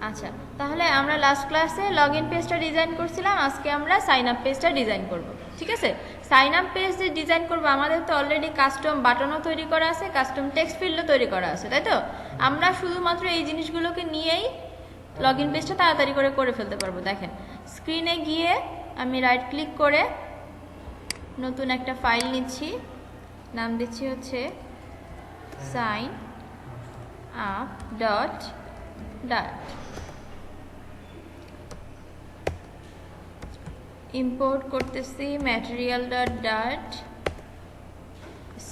আচ্ছা, তাহলে আমরা লাস্ট ক্লাসে লগ ইন পেজটা ডিজাইন করছিলাম, আজকে আমরা সাইন আপ পেজটা ডিজাইন করব। ঠিক আছে, সাইন আপ পেজ যে ডিজাইন করবো, আমাদের তো অলরেডি কাস্টম বাটনও তৈরি করা আছে, কাস্টম টেক্সট ফিল্ডও তৈরি করা আছে, তাই তো? আমরা শুধুমাত্র এই জিনিসগুলোকে নিয়েই লগ ইন পেজটা তাড়াতাড়ি করে ফেলতে পারবো। দেখেন, স্ক্রিনে গিয়ে আমি রাইট ক্লিক করে নতুন একটা ফাইল নিচ্ছি, নাম দিচ্ছি হচ্ছে সাইন আপ ডট ডাট। ইম্পোর্ট করতেছি ম্যাটেরিয়াল ডট ডাট,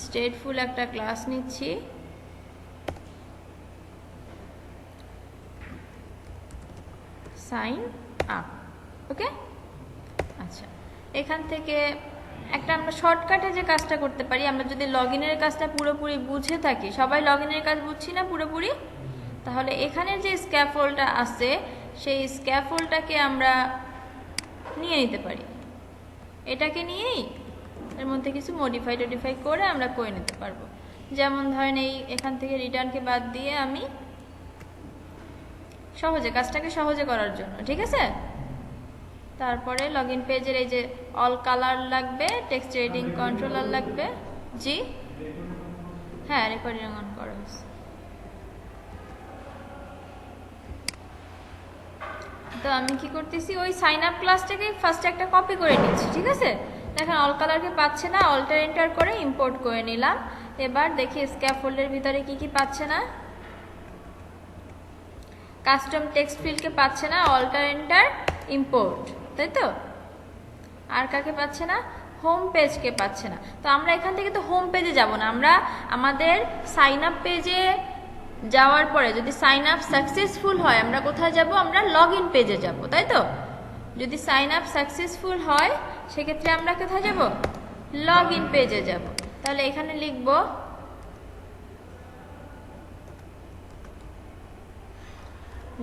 স্টেটফুল একটা ক্লাস নিচ্ছি, সাইন আপ। ওকে, আচ্ছা, এখান থেকে একটা আমরা শর্টকাটে যে কাজটা করতে পারি, আমরা যদি লগ ইনের কাজটা পুরোপুরি বুঝে থাকি, সবাই লগ ইনের কাজ বুঝছি না পুরোপুরি, তাহলে এখানের যে স্ক্যাফোল্ডটা আছে সেই স্ক্যাফোল্ডটাকে আমরা নিয়ে নিতে পারি। এটাকে নিয়েই এর মধ্যে কিছু মডিফাই করে আমরা করে নিতে পারবো। যেমন ধরেন এখান থেকে রিটার্নকে বাদ দিয়ে আমি কাজটাকে সহজে করার জন্য, ঠিক আছে, তারপরে লগ ইন পেজের এই যে অল কালার লাগবে, টেক্সট এডিটিং কন্ট্রোলার লাগবে। জি হ্যাঁ, রেকর্ডিং অন করা হয়েছে। তো আমি কি করতেছি, ওই সাইন আপ ক্লাসটাকে ফার্স্টে একটা কপি করে নিচ্ছি। ঠিক আছে, দেখেন অল কালারকে পাচ্ছে না, অল্টার এন্টার করে ইম্পোর্ট করে নিলাম। এবার দেখি স্ক্যাফোল্ডের ভিতরে কি কি পাচ্ছে না, কাস্টম টেক্সট ফিল্ডকে পাচ্ছে না, অল্টার এন্টার ইম্পোর্ট, তাই তো? আর কাকে পাচ্ছে না? হোম পেজকে পাচ্ছে না। তো আমরা এখান থেকে তো হোম পেজে যাব না, আমরা আমাদের সাইন আপ পেজে যাওয়ার পরে যদি সাইন আপ সাকসেসফুল হয় আমরা কোথায় যাব? আমরা লগ ইন পেজে যাব, তাই তো? যদি সাইন আপ সাকসেসফুল হয় সেক্ষেত্রে আমরা কোথায় যাব? লগ ইন পেজে যাব। তাহলে এখানে লিখব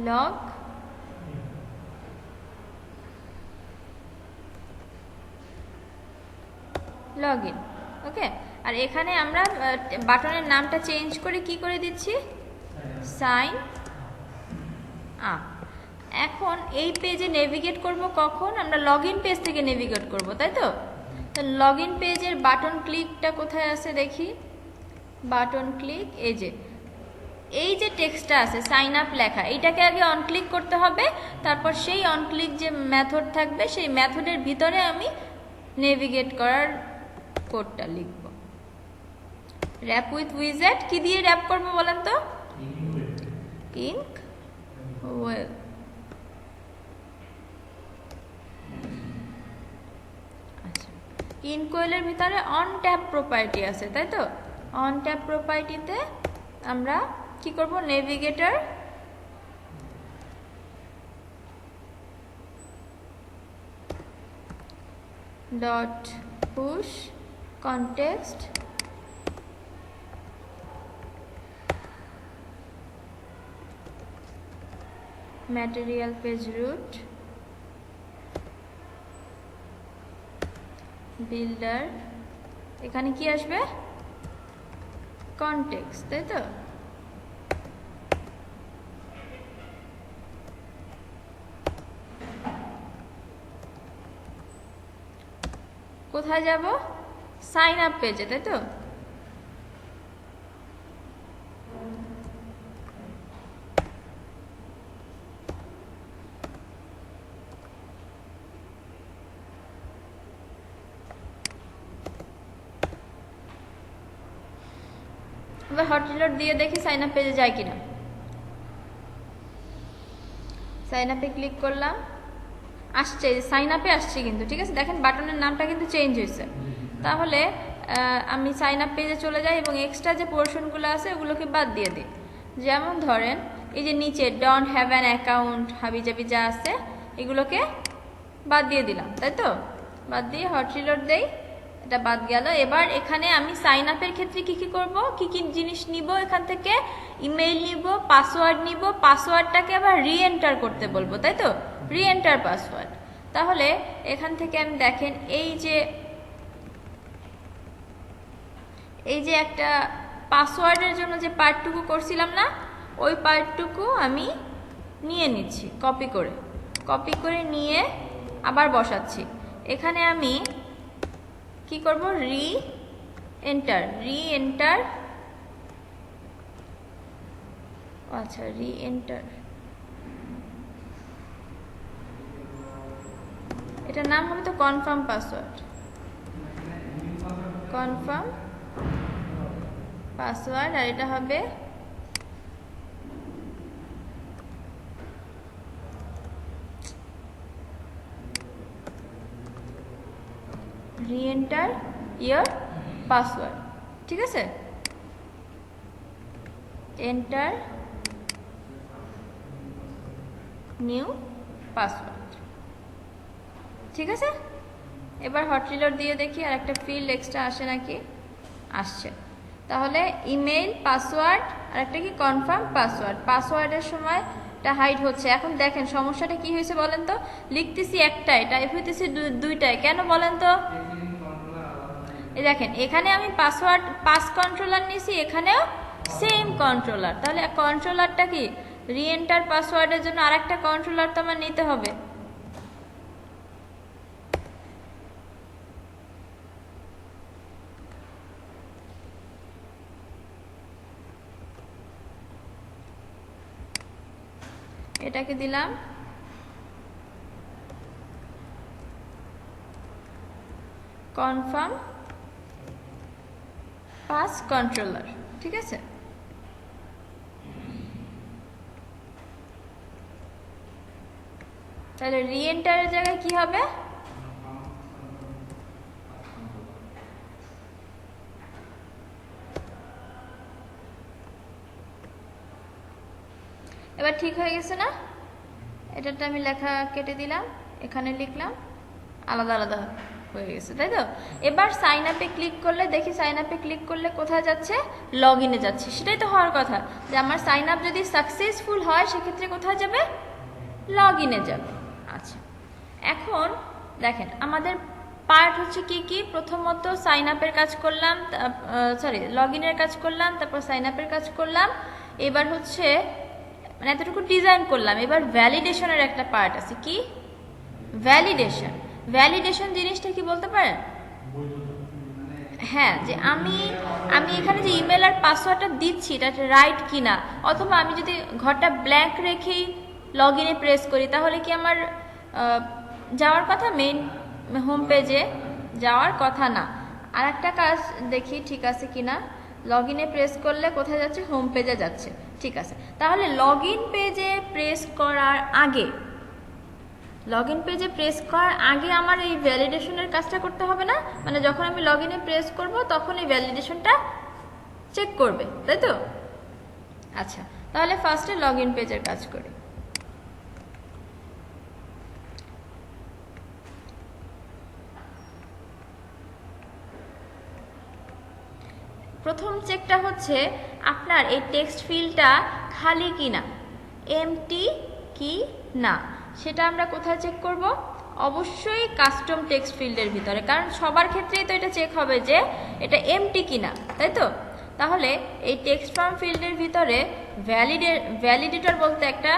লগ লগ ইন। ওকে, আর এখানে আমরা বাটনের নামটা চেঞ্জ করে কি করে দিচ্ছি? Sign up. এখন এই পেজে নেভিগেট করব কখন? আমরা লগ ইন পেজ থেকে নেভিগেট করব, তাই তো? তো লগ ইন পেজের বাটন ক্লিকটা কোথায় আছে দেখি, বাটন ক্লিক, এই যে টেক্সটটা আছে সাইন আপ লেখা, এইটাকে আগে অন ক্লিক করতে হবে, তারপর সেই অন ক্লিক যে মেথড থাকবে সেই মেথডের ভিতরে আমি নেভিগেট করার কোডটা লিখব। র্যাপ উইথ উইজেট, কি দিয়ে র্যাপ করবো বলেন তো? Ink well. আচ্ছা, ইনকোয়েলের ভিতরে অন ট্যাব প্রপার্টি আছে, তাই তো? অন ট্যাব প্রপার্টিতে আমরা কি করব? Navigator dot push context material page route builder, এখানে কি আসবে? কনটেক্সট, তাই তো? কোথায় যাব? সাইন আপ পেজে, তাই তো? এবার হট রিলোড দিয়ে দেখি সাইন আপ পেজে যায় কিনা। সাইন আপে ক্লিক করলাম, আসছে, সাইন আপে আসছে কিন্তু, ঠিক আছে? দেখেন বাটনের নামটা কিন্তু চেঞ্জ হয়েছে। তাহলে আমি সাইন আপ পেজে চলে যাই এবং এক্সট্রা যে পোর্শনগুলো আছে ওগুলোকে বাদ দিয়ে দিই। যেমন ধরেন এই যে নিচে ডোন্ট হ্যাভ অ্যান অ্যাকাউন্ট হাবিজাবি যা আছে এগুলোকে বাদ দিয়ে দিলাম, তাই তো? বাদ দিয়ে হট রিলোড দেই, এটা বাদ গেল। এবার এখানে আমি সাইন আপের ক্ষেত্রে কি কি করব, কি কি জিনিস নিব? এখান থেকে ইমেইল নিব, পাসওয়ার্ড নিব, পাসওয়ার্ডটাকে আবার রিএন্টার করতে বলবো, তাই তো? Re-enter password. তাহলে এখান থেকে আমি দেখেন এই যে একটা পাসওয়ার্ডের জন্য যে পার্টটুকু করছিলাম না, ওই পার্টটুকু আমি নিয়ে নিচ্ছি কপি করে নিয়ে আবার বসাচ্ছি। এখানে আমি কি করব, রি এন্টার, আচ্ছা রি এন্টার, এটার নাম হবে তো কনফার্ম পাসওয়ার্ড, আর এটা হবে রি-এন্টার ইয়োর পাসওয়ার্ড। ঠিক আছে, এন্টার নিউ পাসওয়ার্ড। ঠিক আছে, এবার হট রিলোড দিয়ে দেখি আর একটা ফিল্ড এক্সট্রা আসে নাকি। আসছে। তাহলে ইমেইল পাসওয়ার্ড আর একটা কি কনফার্ম পাসওয়ার্ড, পাসওয়ার্ডের সময় এটা হাইড হচ্ছে। এখন দেখেন সমস্যাটা কি হয়েছে বলেন তো, লিখতেছি একটাই, টাইপ হইতেছি দুইটাই, কেন বলেন তো? এই দেখেন এখানে আমি পাসওয়ার্ড পাস কন্ট্রোলার নিছি, এখানেও সেম কন্ট্রোলার, তাহলে কন্ট্রোলারটা কি রি এন্টার পাসওয়ার্ডের জন্য আরেকটা কন্ট্রোলার তো আমার নিতে হবে। এটাকে দিলাম কনফার্ম পাস কন্ট্রোলার। ঠিক আছে, তাহলে রি এন্টারের জায়গায় কি হবে, এবার ঠিক হয়ে গেছে না? এটাতে আমি লেখা কেটে দিলাম, এখানে লিখলাম, আলাদা আলাদা হয়ে গেছে, তাই তো? এবার সাইন আপে ক্লিক করলে দেখি, সাইন আপে ক্লিক করলে কোথায় যাচ্ছে, লগ ইনে যাচ্ছে। সেটাই তো হওয়ার কথা, যে আমার সাইন আপ যদি সাকসেসফুল হয় সেক্ষেত্রে কোথায় যাবে, লগ ইনে যাবে। আচ্ছা, এখন দেখেন আমাদের পার্ট হচ্ছে কি কি, প্রথমত সাইন আপের কাজ করলাম, লগ ইনের কাজ করলাম, তারপর সাইন আপের কাজ করলাম, এবার হচ্ছে মানে এতটুকু ডিজাইন করলাম। এবার ভ্যালিডেশনের একটা পার্ট আছে, কি ভ্যালিডেশন জিনিসটা কি বলতে পারেন? হ্যাঁ, যে আমি এখানে যে ইমেল আর পাসওয়ার্ডটা দিচ্ছি এটা রাইট কিনা, অথবা আমি যদি ঘরটা ব্ল্যাঙ্ক রেখেই লগ ইনে প্রেস করি তাহলে কি আমার যাওয়ার কথা, মেইন হোম পেজে যাওয়ার কথা না। আর একটা কাজ দেখি ঠিক আছে কিনা, লগ ইনে প্রেস করলে কোথায় যাচ্ছে, হোম পেজে যাচ্ছে। ঠিক আছে, তাহলে লগ ইন পেজে প্রেস করার আগে, আমার এই ভ্যালিডেশনের কাজটা করতে হবে না? মানে যখন আমি লগ ইনে প্রেস করব তখন এই ভ্যালিডেশনটা চেক করবে, তাই তো? আচ্ছা, তাহলে ফার্স্টে লগ ইন পেজের কাজ করি। প্রথম চেকটা হচ্ছে আপনার এই টেক্সট ফিল্ডটা খালি কিনা, এমটি কি না, সেটা আমরা কোথায় চেক করব? অবশ্যই কাস্টম টেক্সট ফিল্ডের ভিতরে, কারণ সবার ক্ষেত্রেই তো এটা চেক হবে যে এটা এমটি কিনা, তাই তো? তাহলে এই টেক্সট ফর্ম ফিল্ডের ভিতরে ভ্যালিডেটর বলতে একটা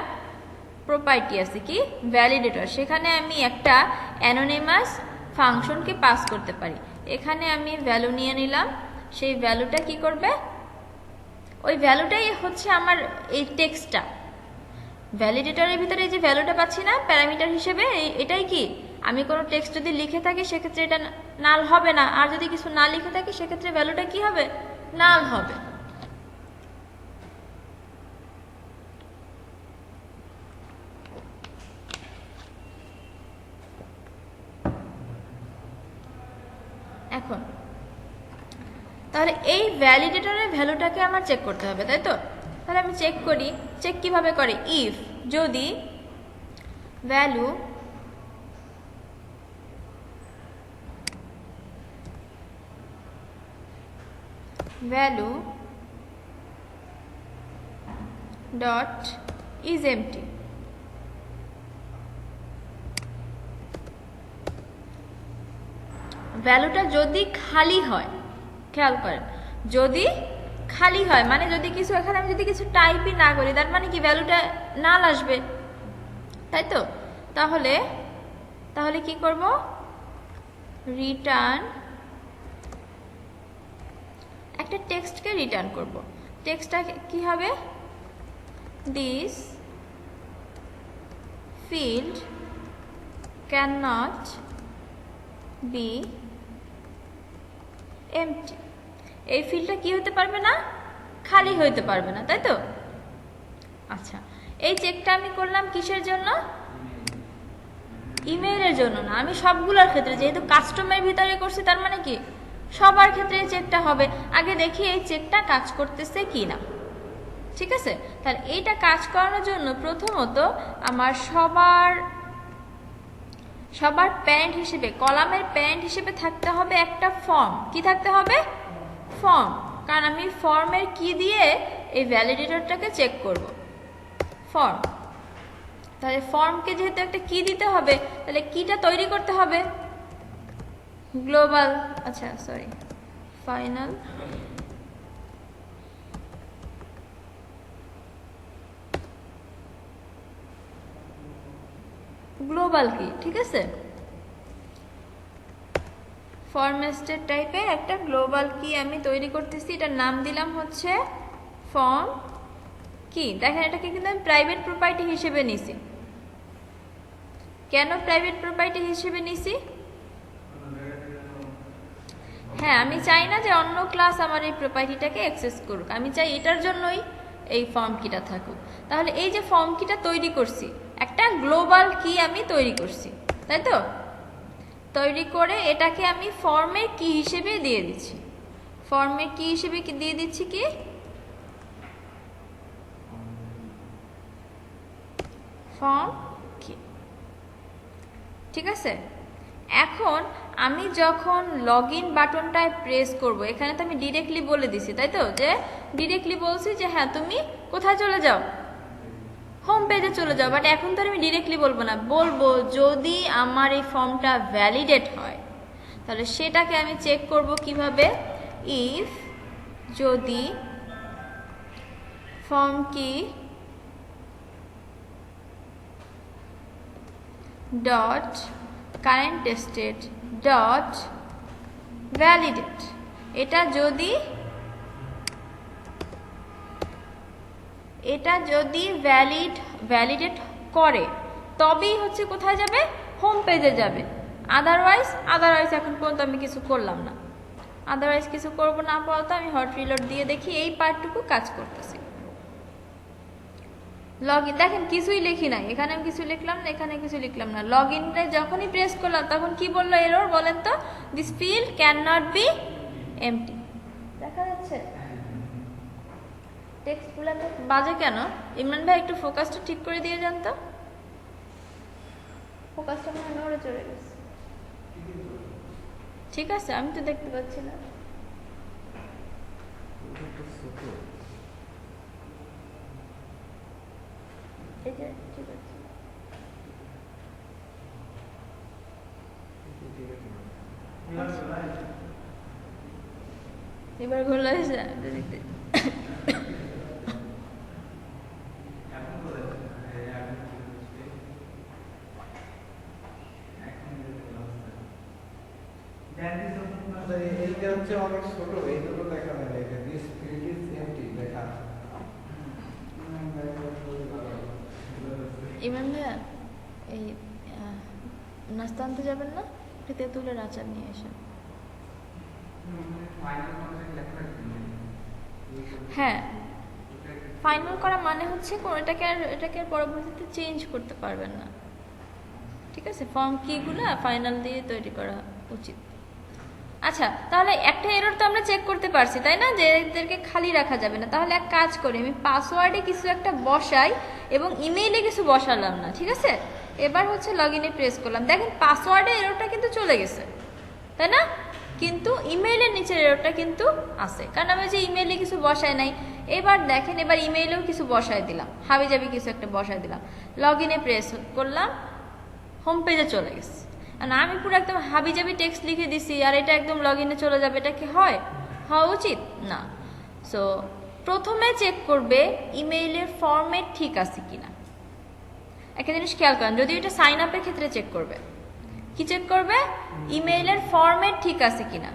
প্রপার্টি আছে, কি ভ্যালিডেটর, সেখানে আমি একটা অ্যানোনিমাস ফাংশনকে পাস করতে পারি। এখানে আমি ভ্যালু নিয়ে নিলাম, সেই ভ্যালুটা কি করবে, ওই ভ্যালুটাই হচ্ছে আমার এই টেক্সটটা। ভ্যালিডেটরের ভিতরে এই যে ভ্যালুটা পাচ্ছি না প্যারামিটার হিসেবে, এটাই কি, আমি কোনো টেক্সট যদি লিখে থাকি সেক্ষেত্রে এটা নাল হবে না, আর যদি কিছু না লিখে থাকি সেক্ষেত্রে ভ্যালুটা কি হবে, নাল হবে। এখন তাহলে এই ভ্যালিডেটরের ভ্যালুটাকে আমার চেক করতে হবে, তাই তো? তাহলে আমি চেক করি, চেক কিভাবে করে, ইফ যদি ভ্যালু ডট ইজ এমটি, ভ্যালুটা যদি খালি হয়, খেয়াল করেন, যদি খালি হয় মানে যদি কিছু, এখানে আমি যদি কিছু টাইপই না করি, তার মানে কি ভ্যালুটা নাল আসবে। তাই তো? তাহলে তাহলে কি করব, রিটার্ন একটা টেক্সটকে রিটার্ন করব। টেক্সটটা কি হবে, this field cannot be empty। এই ফিল্ডটা কি হতে পারবে না, খালি হইতে পারবে না, তাই তো? আচ্ছা, এই চেকটা আমি করলাম কিসের জন্য, ইমেইলের জন্য না, আমি সবগুলোর ক্ষেত্রে, যেহেতু কাস্টমারের ভিতরে করছি তার মানে কি সবার ক্ষেত্রে এই চেকটা হবে। আগে দেখি এই চেকটা কাজ করতেছে কি না। ঠিক আছে, তাহলে এইটা কাজ করানোর জন্য প্রথমত আমার সবার প্যারেন্ট হিসেবে, কলামের প্যারেন্ট হিসেবে থাকতে হবে একটা ফর্ম। কি থাকতে হবে, ফর্ম, কারণ আমি ফর্মের কি দিয়ে এই ভ্যালিডেটরটাকে চেক করব, ফর্ম। তাহলে ফর্মকে যেহেতু একটা কি দিতে হবে, তাহলে কিটা তৈরি করতে হবে গ্লোবাল, আচ্ছা সরি, ফাইনাল গ্লোবাল কি। ঠিক আছে, ফরম্যাটেড টাইপের একটা গ্লোবাল কি আমি তৈরি করতেছি, এটার নাম দিলাম হচ্ছে ফর্ম কি। দেখেন এটাকে কিন্তু আমি প্রাইভেট প্রপার্টি হিসেবে নিছি। কেন প্রাইভেট প্রপার্টি হিসেবে নিছি, হ্যাঁ আমি চাই না যে অন্য ক্লাস আমার এই প্রপার্টিটাকে অ্যাক্সেস করুক, আমি চাই এটার জন্যই এই ফর্ম কিটা থাকুক। তাহলে এই যে ফর্ম কিটা তৈরি করছি, একটা গ্লোবাল কি আমি তৈরি করছি, তাই তো? তৈরি করে এটাকে আমি ফর্মের কি হিসেবে দিয়ে দিচ্ছি, ফর্মের কি হিসেবে কি দিয়ে দিচ্ছি, কি ফর্ম কি। ঠিক আছে, এখন আমি যখন লগ ইন বাটনটায় প্রেস করব, এখানে তো আমি ডিরেক্টলি বলে দিছি, তাই তো, যে ডিরেক্টলি বলছি যে হ্যাঁ তুমি কোথায় চলে যাও, হোম পেজে চলে যাও। বাট এখন তো আমি ডিরেক্টলি বলবো না, বলবো যদি আমার এই ফর্মটা ভ্যালিডেট হয়, তাহলে সেটাকে আমি চেক করব কিভাবে, ইফ যদি ফর্ম কি dot current state dot validate, এটা যদি ভ্যালিডেট করে তবেই হচ্ছে কোথায় যাবে, হোম পেজে যাবে। আদারওয়াইজ এখন পর্যন্ত আমি কিছু করলাম না, আদারওয়াইজ কিছু করব না, আপাতত আমি হট রিলোড দিয়ে দেখি এই পার্টটুকু কাজ করতেছি। লগ ইন, দেখেন কিছুই লিখি নাই, এখানে আমি কিছু লিখলাম না, এখানে কিছু লিখলাম না। লগ ইনে যখনই প্রেস করলাম তখন কি বললো এরর, বলেন তো, this field can not be empty. দেখা যাচ্ছে টেক্সটগুলো বাজে কেন? ইমরান ভাই একটু ফোকাসটা ঠিক করে দিয়ে যান তো, ফোকাসটা মনে নড়ে চড়ে গেছে। ঠিক আছে, আমি তো দেখতে পাচ্ছি না। এই যে ঠিক আছে, এবার ঘোলা হয়েছে দেখতে। এইটা হচ্ছে অনেক ছোট, এইটুকু দেখা যায়, এটা দিস ফিল্ড ইজ এমটি দেখা। ইমরান ভাইয়া, এই নাস্তা আনতে যাবেন না, একটু তেঁতুলের আচার নিয়ে এসেন। হ্যাঁ, ফাইনাল করা মানে হচ্ছে এটাকে আর পরবর্তীতে চেঞ্জ করতে পারবেন না। ঠিক আছে, ফর্ম কিগুলো ফাইনাল দিয়ে তৈরি করা উচিত। আচ্ছা, তাহলে একটা এরর তো আমরা চেক করতে পারছি, তাই না, যে এদেরকে খালি রাখা যাবে না। তাহলে এক কাজ করি, আমি পাসওয়ার্ডে কিছু একটা বসাই এবং ইমেইলে কিছু বসালাম না। ঠিক আছে, এবার হচ্ছে লগ ইনে প্রেস করলাম, দেখেন পাসওয়ার্ডে এররটা কিন্তু চলে গেছে, তাই না, কিন্তু ইমেইলের নিচের এররটা কিন্তু আছে, কারণ আমি যে ইমেইলে কিছু বসাই নাই। এবার দেখেন, এবার ইমেইলেও কিছু বসাই দিলাম, হাবিজাবি কিছু একটা বসাই দিলাম, লগ ইনে প্রেস করলাম, হোম পেজে চলে গেছে। না, আমি পুরো একদম হাবিজাবি টেক্সট লিখে দিছি আর এটা একদম লগ ইনে চলে যাবে, এটা কি হওয়া উচিত না। সো প্রথমে চেক করবে ইমেইলের ফরম্যাট ঠিক আছে কিনা। একটা জিনিস খেয়াল করেন, যদি এটা সাইন আপের ক্ষেত্রে চেক করবে, কি চেক করবে? ইমেইলের ফরম্যাট ঠিক আছে কিনা।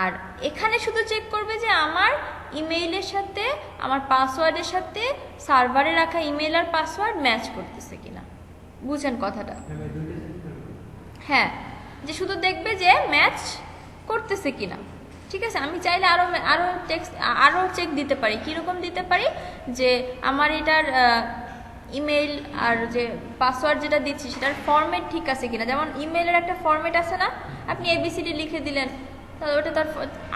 আর এখানে শুধু চেক করবে যে আমার ইমেইলের সাথে আমার পাসওয়ার্ডের সাথে সার্ভারে রাখা ইমেইল আর পাসওয়ার্ড ম্যাচ করতেছে কিনা। বুঝেন কথাটা? হ্যাঁ, যে শুধু দেখবে যে ম্যাচ করতেছে কিনা। ঠিক আছে, আমি চাইলে আরো চেক দিতে পারি। কীরকম দিতে পারি? যে আমার এটার ইমেইল আর যে পাসওয়ার্ড যেটা দিচ্ছি সেটার ফরম্যাট ঠিক আছে কিনা। যেমন ইমেইলের একটা ফরম্যাট আছে না, আপনি ABCD লিখে দিলেন, তাহলে ওটা তার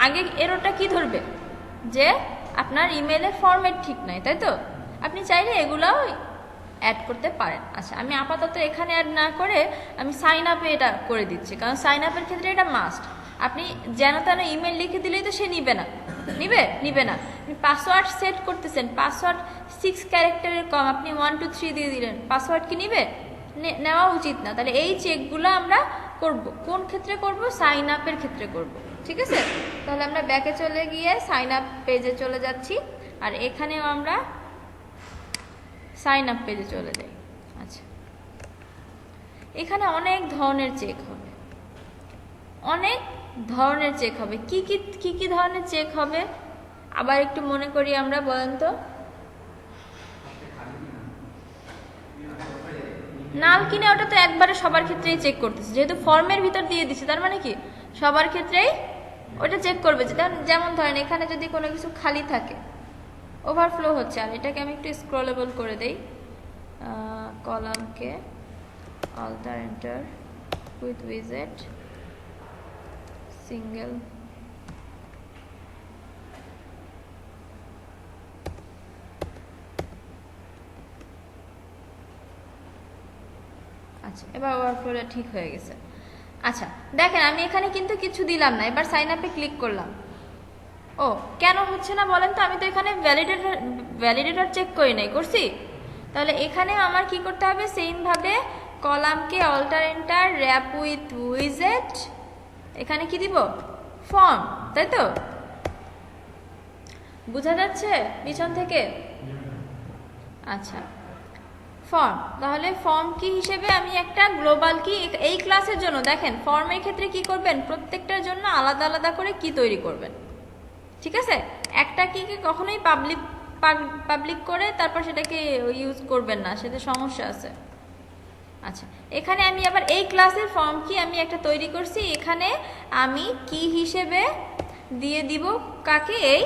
আগে এররটা কি ধরবে? যে আপনার ইমেইলের ফরম্যাট ঠিক নাই, তাই তো? আপনি চাইলে এগুলাও অ্যাড করতে পারেন। আচ্ছা, আমি আপাতত এখানে অ্যাড না করে আমি সাইন আপে এটা করে দিচ্ছি, কারণ সাইন আপের ক্ষেত্রে এটা মাস্ট। আপনি যেন তেন ইমেল লিখে দিলেই তো সে নিবে না, নিবে না। আপনি পাসওয়ার্ড সেট করতেছেন, পাসওয়ার্ড 6 ক্যারেক্টারের কম, আপনি 1 2 3 দিয়ে দিলেন, পাসওয়ার্ড কি নিবে? নেওয়া উচিত না। তাহলে এই চেকগুলো আমরা করব। কোন ক্ষেত্রে করব? সাইন আপের ক্ষেত্রে করব। ঠিক আছে, তাহলে আমরা ব্যাকে চলে গিয়ে সাইন আপ পেজে চলে যাচ্ছি, আর এখানেও আমরা সাইন আপ পেজে চলে যাই। আচ্ছা, এখানে অনেক ধরনের চেক হবে, অনেক ধরনের চেক হবে। কি ধরনের চেক হবে আবার একটু মনে করি আমরা, বলেন তো? নাল কিনে ওটা তো একবারে সবার ক্ষেত্রেই চেক করতেছে, যেহেতু ফর্মের ভিতর দিয়ে দিচ্ছে, তার মানে কি সবার ক্ষেত্রেই ওটা চেক করবে। যেমন ধরেন এখানে যদি কোনো কিছু খালি থাকে, ওভারফ্লো হচ্ছে, আর এটাকে আমি একটু স্ক্রলেবল করে দেই, কলামকে অল্টার এন্টার উইথ উইজেট সিঙ্গেল, আচ্ছা এবার ওভারফ্লোটা ঠিক হয়ে গেছে। আচ্ছা দেখেন, আমি এখানে কিন্তু কিছু দিলাম না, এবার সাইন আপে ক্লিক করলাম। ও কেন হচ্ছে না বলেন তো? আমি তো এখানে ভ্যালিডেটর চেক করি নাই, করছি। তাহলে এখানে আমার কি করতে হবে? সেম ভাবে কলামকে অল্টার এন্টার র্যাপ উইথ উইজেট, এখানে কি দিব? ফর্ম, তাই তো? বোঝা যাচ্ছে পিছন থেকে? আচ্ছা, ফর্ম। তাহলে ফর্ম কি হিসেবে আমি একটা গ্লোবাল কি এই ক্লাসের জন্য, দেখেন ফর্মের ক্ষেত্রে কি করবেন? প্রত্যেকটার জন্য আলাদা আলাদা করে কি তৈরি করবেন। ঠিক আছে, একটা কিকে কখনোই পাবলিক করে তারপর সেটাকে ইউজ করবেন না, সেটা সমস্যা আছে। আচ্ছা, এখানে আমি আবার এই ক্লাসের ফর্ম কি আমি একটা তৈরি করছি, এখানে আমি কি হিসেবে দিয়ে দিব কাকে? এই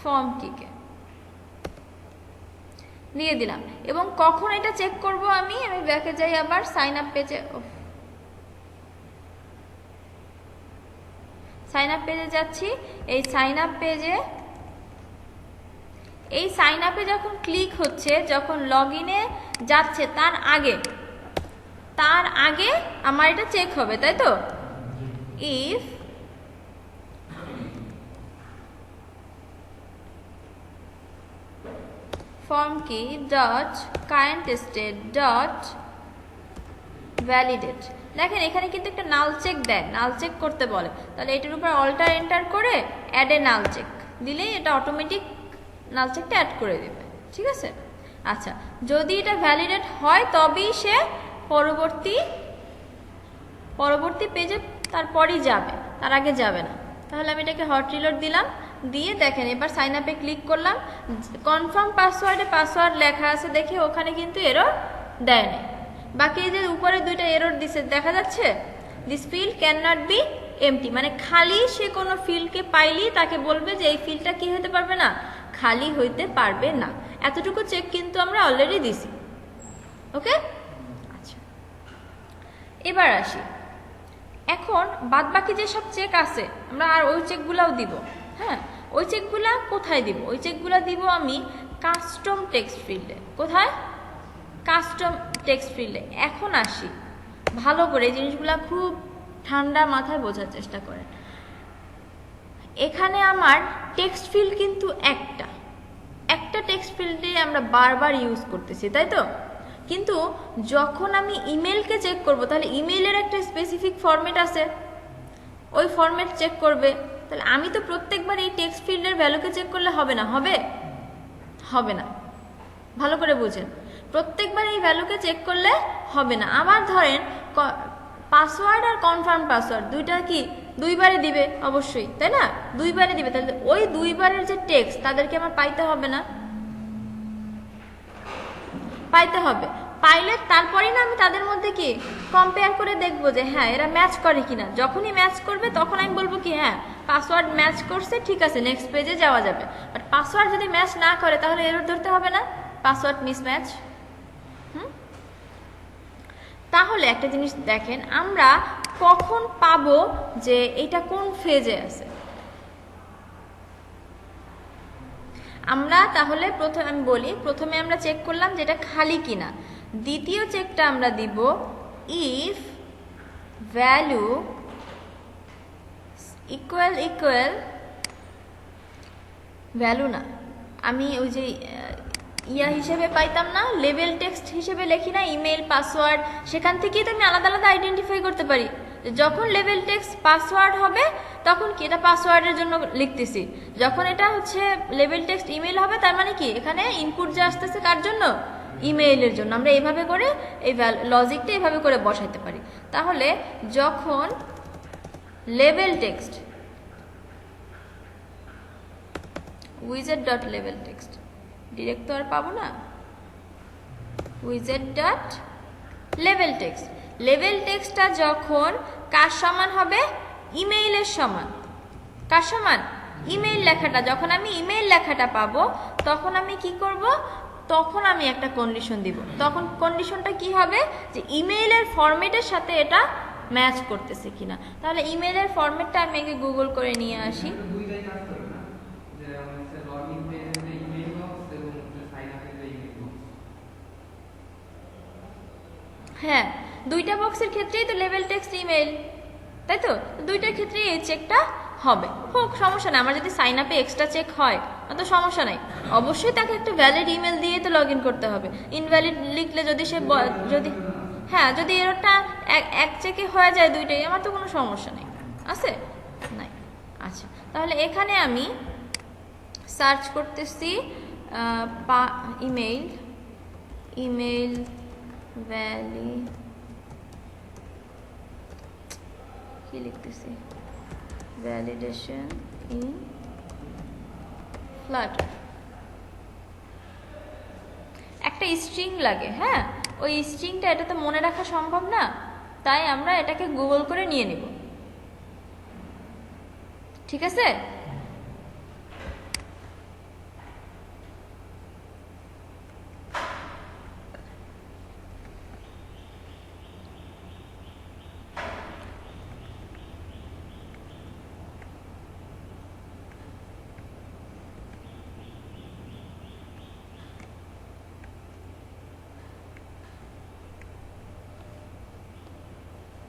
ফর্ম কিকে দিয়ে দিলাম। এবং কখন এটা চেক করব? আমি ব্যাকে যাই, আবার সাইন আপ পেজে, সাইন আপ পেজে যাচ্ছি। এই সাইন আপে যখন ক্লিক হচ্ছে, যখন লগ ইনে যাচ্ছে, তার আগে আমার এটা চেক হবে, তাই তো? ইফ ফর্ম কি dot current state dot validate, দেখেন এখানে কিন্তু একটা নাল চেক দেয়, নাল চেক করতে বলে। তাহলে এটার উপর অল্টার এন্টার করে অ্যাড এ নাল চেক দিলেই এটা অটোমেটিক নাল চেকটা অ্যাড করে দেবে। ঠিক আছে, আচ্ছা যদি এটা ভ্যালিডেট হয় তবেই সে পরবর্তী পেজে তারপরই যাবে, তার আগে যাবে না। তাহলে আমি এটাকে হট রিলোড দিলাম, দিয়ে দেখেন এবার সাইন আপে ক্লিক করলাম, কনফার্ম পাসওয়ার্ডে পাসওয়ার্ড লেখা আছে দেখে ওখানে কিন্তু এরর দেয় না। বাকি যে উপরে দুইটা এরর দিছে দেখা যাচ্ছে, this field can not be empty, মানে খালি সে কোনো ফিল্ডকে পাইলেই তাকে বলবে যে এই ফিল্ডটা কি হতে পারবে না, খালি হইতে পারবে না। এতটুকু চেক কিন্তু আমরা অলরেডি দিছি। ওকে, আচ্ছা এবার আসি, এখন বাদ বাকি যেসব চেক আছে আমরা আর ওই চেকগুলাও দিব। হ্যাঁ, ওই চেকগুলা কোথায় দিব? ওই চেকগুলা দিব আমি কাস্টম টেক্সট ফিল্ডে। কোথায়? কাস্টম টেক্সট ফিল্ডে। এখন আসি ভালো করে, এই জিনিসগুলা খুব ঠান্ডা মাথায় বোঝার চেষ্টা করেন। এখানে আমার টেক্সট ফিল্ড কিন্তু একটা টেক্সট ফিল্ডে আমরা বারবার ইউজ করতেছি, তাই তো? কিন্তু যখন আমি ইমেলকে চেক করব, তাহলে ইমেলের একটা স্পেসিফিক ফরম্যাট আছে, ওই ফরম্যাট চেক করবে। তাহলে আমি তো প্রত্যেকবার এই টেক্সট ফিল্ডের ভ্যালুকে চেক করলে হবে না, হবে না, ভালো করে বুঝেন। প্রত্যেকবার এই ভ্যালুকে চেক করলে হবে না। আবার ধরেন পাসওয়ার্ড আর কনফার্ম পাসওয়ার্ড দুইটা কি দুইবারে দিবে অবশ্যই, তাই না? দুইবারে দিবে, তাহলে ওই দুইবারের যে টেক্সট তাদেরকে আমার পাইতে হবে না? পাইতে হবে। পাইলে তারপরেই না আমি তাদের মধ্যে কি কম্পেয়ার করে দেখবো যে হ্যাঁ এরা ম্যাচ করে কিনা। যখনই ম্যাচ করবে তখন আমি বলবো কি হ্যাঁ পাসওয়ার্ড ম্যাচ করছে, ঠিক আছে নেক্সট পেজে যাওয়া যাবে। বাট পাসওয়ার্ড যদি ম্যাচ না করে তাহলে এরর ধরতে হবে না, পাসওয়ার্ড মিসম্যাচ। তাহলে একটা জিনিস দেখেন, আমরা কখন পাবো যে এটা কোন ফেজে আছে। আমরা তাহলে প্রথমে আমি বলি, প্রথমে আমরা চেক করলাম যে এটা খালি কিনা। দ্বিতীয় চেকটা আমরা দিব ইফ ভ্যালু ইকুয়াল ভ্যালু না, আমি ওই যে ইয়া হিসেবে পাইতাম না, লেভেল টেক্সট হিসেবে লিখি না ইমেল পাসওয়ার্ড, সেখান থেকেই তো আমি আলাদা আলাদা আইডেন্টিফাই করতে পারি। যখন লেভেল টেক্সট পাসওয়ার্ড হবে তখন কি এটা পাসওয়ার্ডের জন্য লিখতেছি, যখন এটা হচ্ছে লেভেল টেক্সট ইমেল হবে তার মানে কি এখানে ইনপুট যে আসতেছে কার জন্য, ইমেইলের জন্য। আমরা এইভাবে করে এই লজিকটা এইভাবে করে বসাইতে পারি। তাহলে যখন level text উইজেট dot level text direct তো আর পাবো না, উইজেট ডট লেভেল টেক্সট, লেভেল টেক্সটটা যখন কার সমান হবে, ইমেইলের সমান। কার সমান, ইমেইল লেখাটা। যখন আমি ইমেইল লেখাটা পাবো তখন আমি কি করব, তখন আমি একটা কন্ডিশন দিব। তখন কন্ডিশনটা কি হবে, যে ইমেইলের ফরম্যাটের সাথে এটা ম্যাচ করতেছে কিনা। তাহলে ইমেইলের ফরম্যাটটা আমি আগে গুগল করে নিয়ে আসি। হ্যাঁ, দুইটা বক্সের ক্ষেত্রেই তো লেভেল টেক্সট ইমেইল, তাই তো? দুইটার ক্ষেত্রেই এই চেকটা হবে, হোক সমস্যা নেই। আমার যদি সাইন আপে এক্সট্রা চেক হয় তো সমস্যা নাই, অবশ্যই তাকে একটা ভ্যালিড ইমেল দিয়ে তো লগ ইন করতে হবে। ইনভ্যালিড লিখলে যদি সে যদি হ্যাঁ যদি এরটা এক চেকে হয়ে যায় দুইটাই, আমার তো কোনো সমস্যা নেই, আছে নাই। আচ্ছা, তাহলে এখানে আমি সার্চ করতেছি ইমেইল ভ্যালি কি লিখতেছি, ভ্যালিডেশন ইন ফ্লাটার। একটা স্ট্রিং লাগে, হ্যাঁ ওই স্ট্রিংটা এটা তো মনে রাখা সম্ভব না, তাই আমরা এটাকে গুগল করে নিয়ে নিব, ঠিক আছে?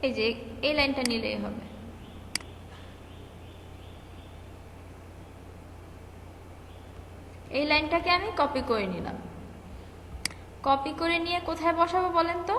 এই যে এই লাইনটা নিলেই হবে। এই লাইনটাকে আমি কপি করে নিলাম। কপি করে নিয়ে কোথায় বসাবো বলেন তো?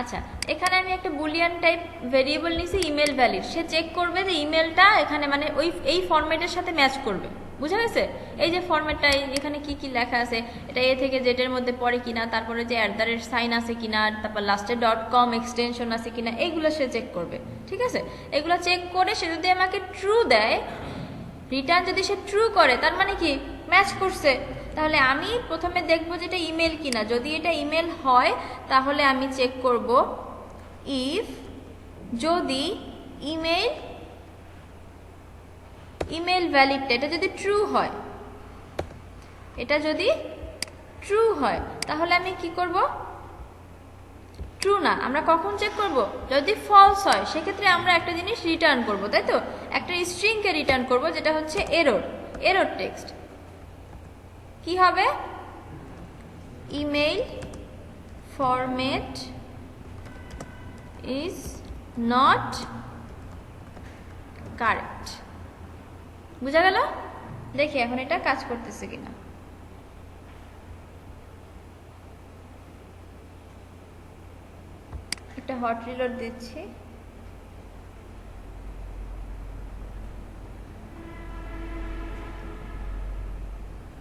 আচ্ছা, এখানে আমি একটা বুলিয়ান টাইপ ভেরিয়েবল নিছি ইমেল ভ্যালিড। সে চেক করবে যে ইমেলটা এখানে মানে এই ফরম্যাটের সাথে ম্যাচ করবে, বুঝা গেছে? এই যে ফরম্যাটটা এখানে কি কি লেখা আছে, এটা এ থেকে জেডের মধ্যে পড়ে কিনা, তারপরে যে @ সাইন আছে কিনা, তারপর লাস্টে .com এক্সটেনশন আছে কিনা, এইগুলো সে চেক করবে, ঠিক আছে? এগুলো চেক করে সে যদি আমাকে ট্রু দেয়, রিটার্ন যদি সে ট্রু করে তার মানে কি ম্যাচ করছে। তাহলে আমি প্রথমে দেখব যে এটা ইমেল কিনা। যদি এটা ইমেল হয় তাহলে আমি চেক করব ইফ যদি ইমেল ভ্যালিডটা এটা যদি ট্রু হয়, এটা যদি ট্রু হয় তাহলে আমি কি করব, ট্রু না, আমরা কখন চেক করব? যদি ফলস হয় সেক্ষেত্রে আমরা একটা জিনিস রিটার্ন করব, তাই তো? একটা স্ট্রিংকে রিটার্ন করব যেটা হচ্ছে এরর টেক্সট। কি হবে? Email format is not correct. বুঝা গেল? দেখি এখন এটা কাজ করতেছে কিনা। একটা হট রিলোড দিচ্ছি।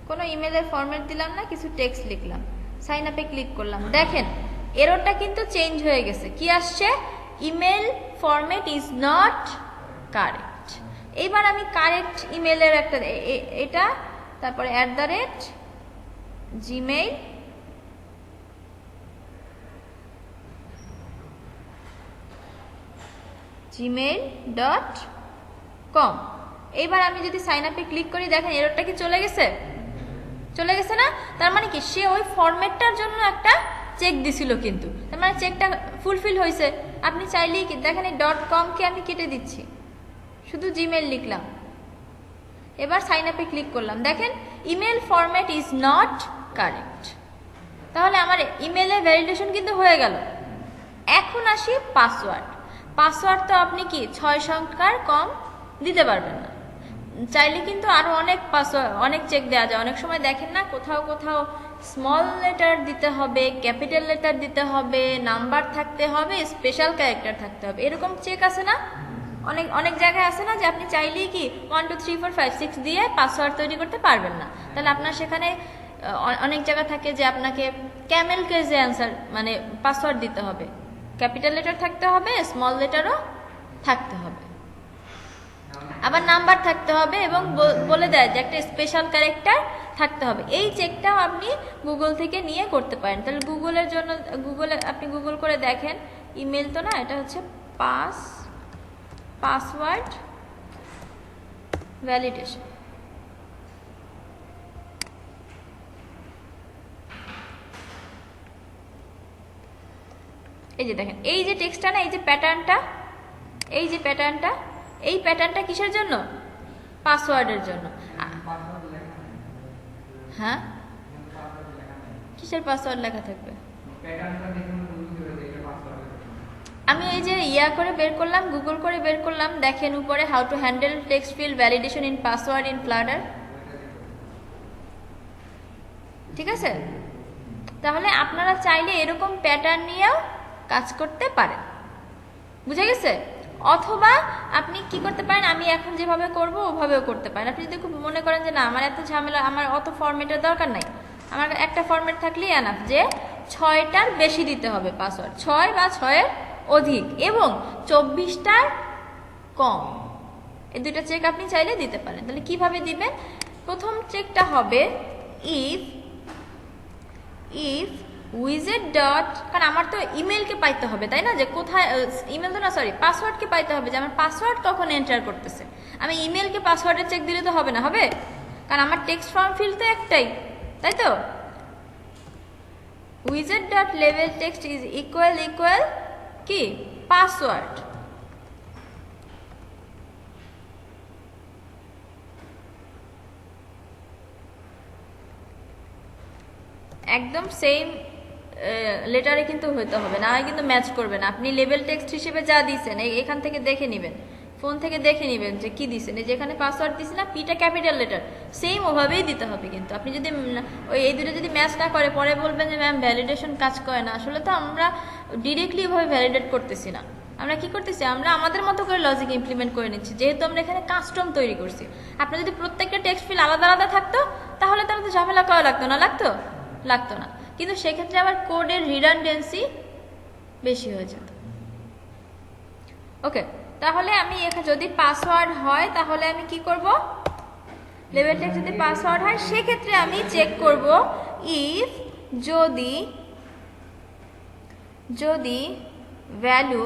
কোনো ইমেলের ফরম্যাট দিলাম না, কিছু টেক্সট লিখলাম, সাইন আপে ক্লিক করলাম, দেখেন এররটা কিন্তু চেঞ্জ হয়ে গেছে। কি আসছে? Email format is not correct. এইবার আমি কারেক্ট ইমেলের একটা এটা, তারপরে gmail.com। এইবার আমি যদি সাইন আপে ক্লিক করি, দেখেন এররটা কি চলে গেছে? চলে গেছে না? তার মানে কি সে ওই ফরম্যাটটার জন্য একটা চেক দিছিল, কিন্তু তার মানে চেকটা ফুলফিল হয়েছে। আপনি চাইলেই কি দেখেন এই .com কে আমি কেটে দিচ্ছি, শুধু জিমেইল লিখলাম, এবার সাইন আপে ক্লিক করলাম, দেখেন email format is not correct. তাহলে আমার ইমেলের ভ্যালিডেশন কিন্তু হয়ে গেল। এখন আসি পাসওয়ার্ড তো আপনি কি 6 সংখ্যার কম দিতে পারবেন না। চাইলে কিন্তু আরো অনেক চেক দেওয়া যায়। অনেক সময় দেখেন না, কোথাও স্মল লেটার দিতে হবে, ক্যাপিটাল লেটার দিতে হবে, নাম্বার থাকতে হবে, স্পেশাল ক্যারেক্টার থাকতে হবে, এরকম চেক আছে না? অনেক জায়গায় আছে না যে আপনি চাইলেই কি 1 2 3 4 5 6 দিয়ে পাসওয়ার্ড তৈরি করতে পারবেন না। তাহলে আপনার সেখানে অনেক জায়গা থাকে যে আপনাকে ক্যামেল কেজে অ্যান্সার মানে পাসওয়ার্ড দিতে হবে, ক্যাপিটাল লেটার থাকতে হবে, স্মল লেটারও থাকতে হবে, আবার নাম্বার থাকতে হবে, এবং বলে দেয় যে একটা স্পেশাল ক্যারেক্টার থাকতে হবে। এই চেকটাও আপনি গুগল থেকে নিয়ে করতে পারেন। তাহলে গুগলের জন্য আপনি গুগল করে দেখেন, ইমেল তো না, এটা হচ্ছে পাসওয়ার্ড ভ্যালিডেশন। এই যে দেখেন এই যে টেক্সটটা না, এই যে প্যাটার্নটা, এই প্যাটার্নটা কিসের জন্য? পাসওয়ার্ডের জন্য। হ্যাঁ, কিসের পাসওয়ার্ড লেখা থাকবে? আমি এই যে গুগল করে বের করলাম, দেখেন উপরে how to handle text field validation in password in Flutter. ঠিক আছে? তাহলে আপনারা চাইলে এরকম প্যাটার্ন নিয়েও কাজ করতে পারেন। বুঝা গেছে? অথবা আপনি কি করতে পারেন, আমি এখন যেভাবে করব ওভাবেও করতে পারেন। আপনি যদি খুব মনে করেন যে না আমার এত ঝামেলা, আমার অত ফরম্যাটের দরকার নাই, আমার একটা ফরম্যাট থাকলেই এনাফ, যে 6টার বেশি দিতে হবে পাসওয়ার্ড, 6 বা 6-এর অধিক এবং 24টার কম, এই দুইটা চেক আপনি চাইলে দিতে পারেন। তাহলে কিভাবে দিবেন? প্রথম চেকটা হবে ইফ উইজেট ডট, কারণ আমার তো ইমেলকে পাইতে হবে, তাই না? যে কোথায় ইমেল তো না, সরি পাসওয়ার্ডকে পাইতে হবে, যে আমার পাসওয়ার্ড কখন এন্টার করতেছে। আমি ইমেলকে পাসওয়ার্ডের চেক দিলে তো হবে না, হবে? কারণ আমার টেক্সট ফর্ম ফিল্ড তো একটাই, তাই তো? উইজেট dot level text is equal কি পাসওয়ার্ড। একদম সেম লেটারে কিন্তু হইতে হবে, না হয় কিন্তু ম্যাচ করবে না। আপনি লেভেল টেক্সট হিসেবে যা দিয়েছেন এখান থেকে দেখে নেবেন, ফোন থেকে দেখে নেবেন যে কি দিয়েছেন। যেখানে পাসওয়ার্ড দিয়েছেন না, পিটা ক্যাপিটাল লেটার, সেম ওভাবেই দিতে হবে। কিন্তু আপনি যদি এই দুটো যদি ম্যাচ না করে, পরে বলবেন যে ম্যাম ভ্যালিডেশন কাজ করে না। আসলে তো আমরা ডিরেক্টলি ওভাবে ভ্যালিডেট করতেছি না, আমরা কি করতেছি, আমরা আমাদের মতো করে লজিক ইমপ্লিমেন্ট করে নিচ্ছি, যেহেতু আমরা এখানে কাস্টম তৈরি করছি। আপনার যদি প্রত্যেকটা টেক্সট ফিল আলাদা আলাদা থাকতো, তাহলে তো আমাদের ঝামেলা করা লাগতো না। কিন্তু সেক্ষেত্রে আবার কোডের রিডান্ডেন্সি বেশি হয়ে যেত। ওকে, তাহলে আমি এখানে যদি পাসওয়ার্ড হয়, তাহলে আমি কি করব? লেভেল টেক্সট যদি পাসওয়ার্ড হয়, সেক্ষেত্রে আমি চেক করব ইফ যদি ভ্যালু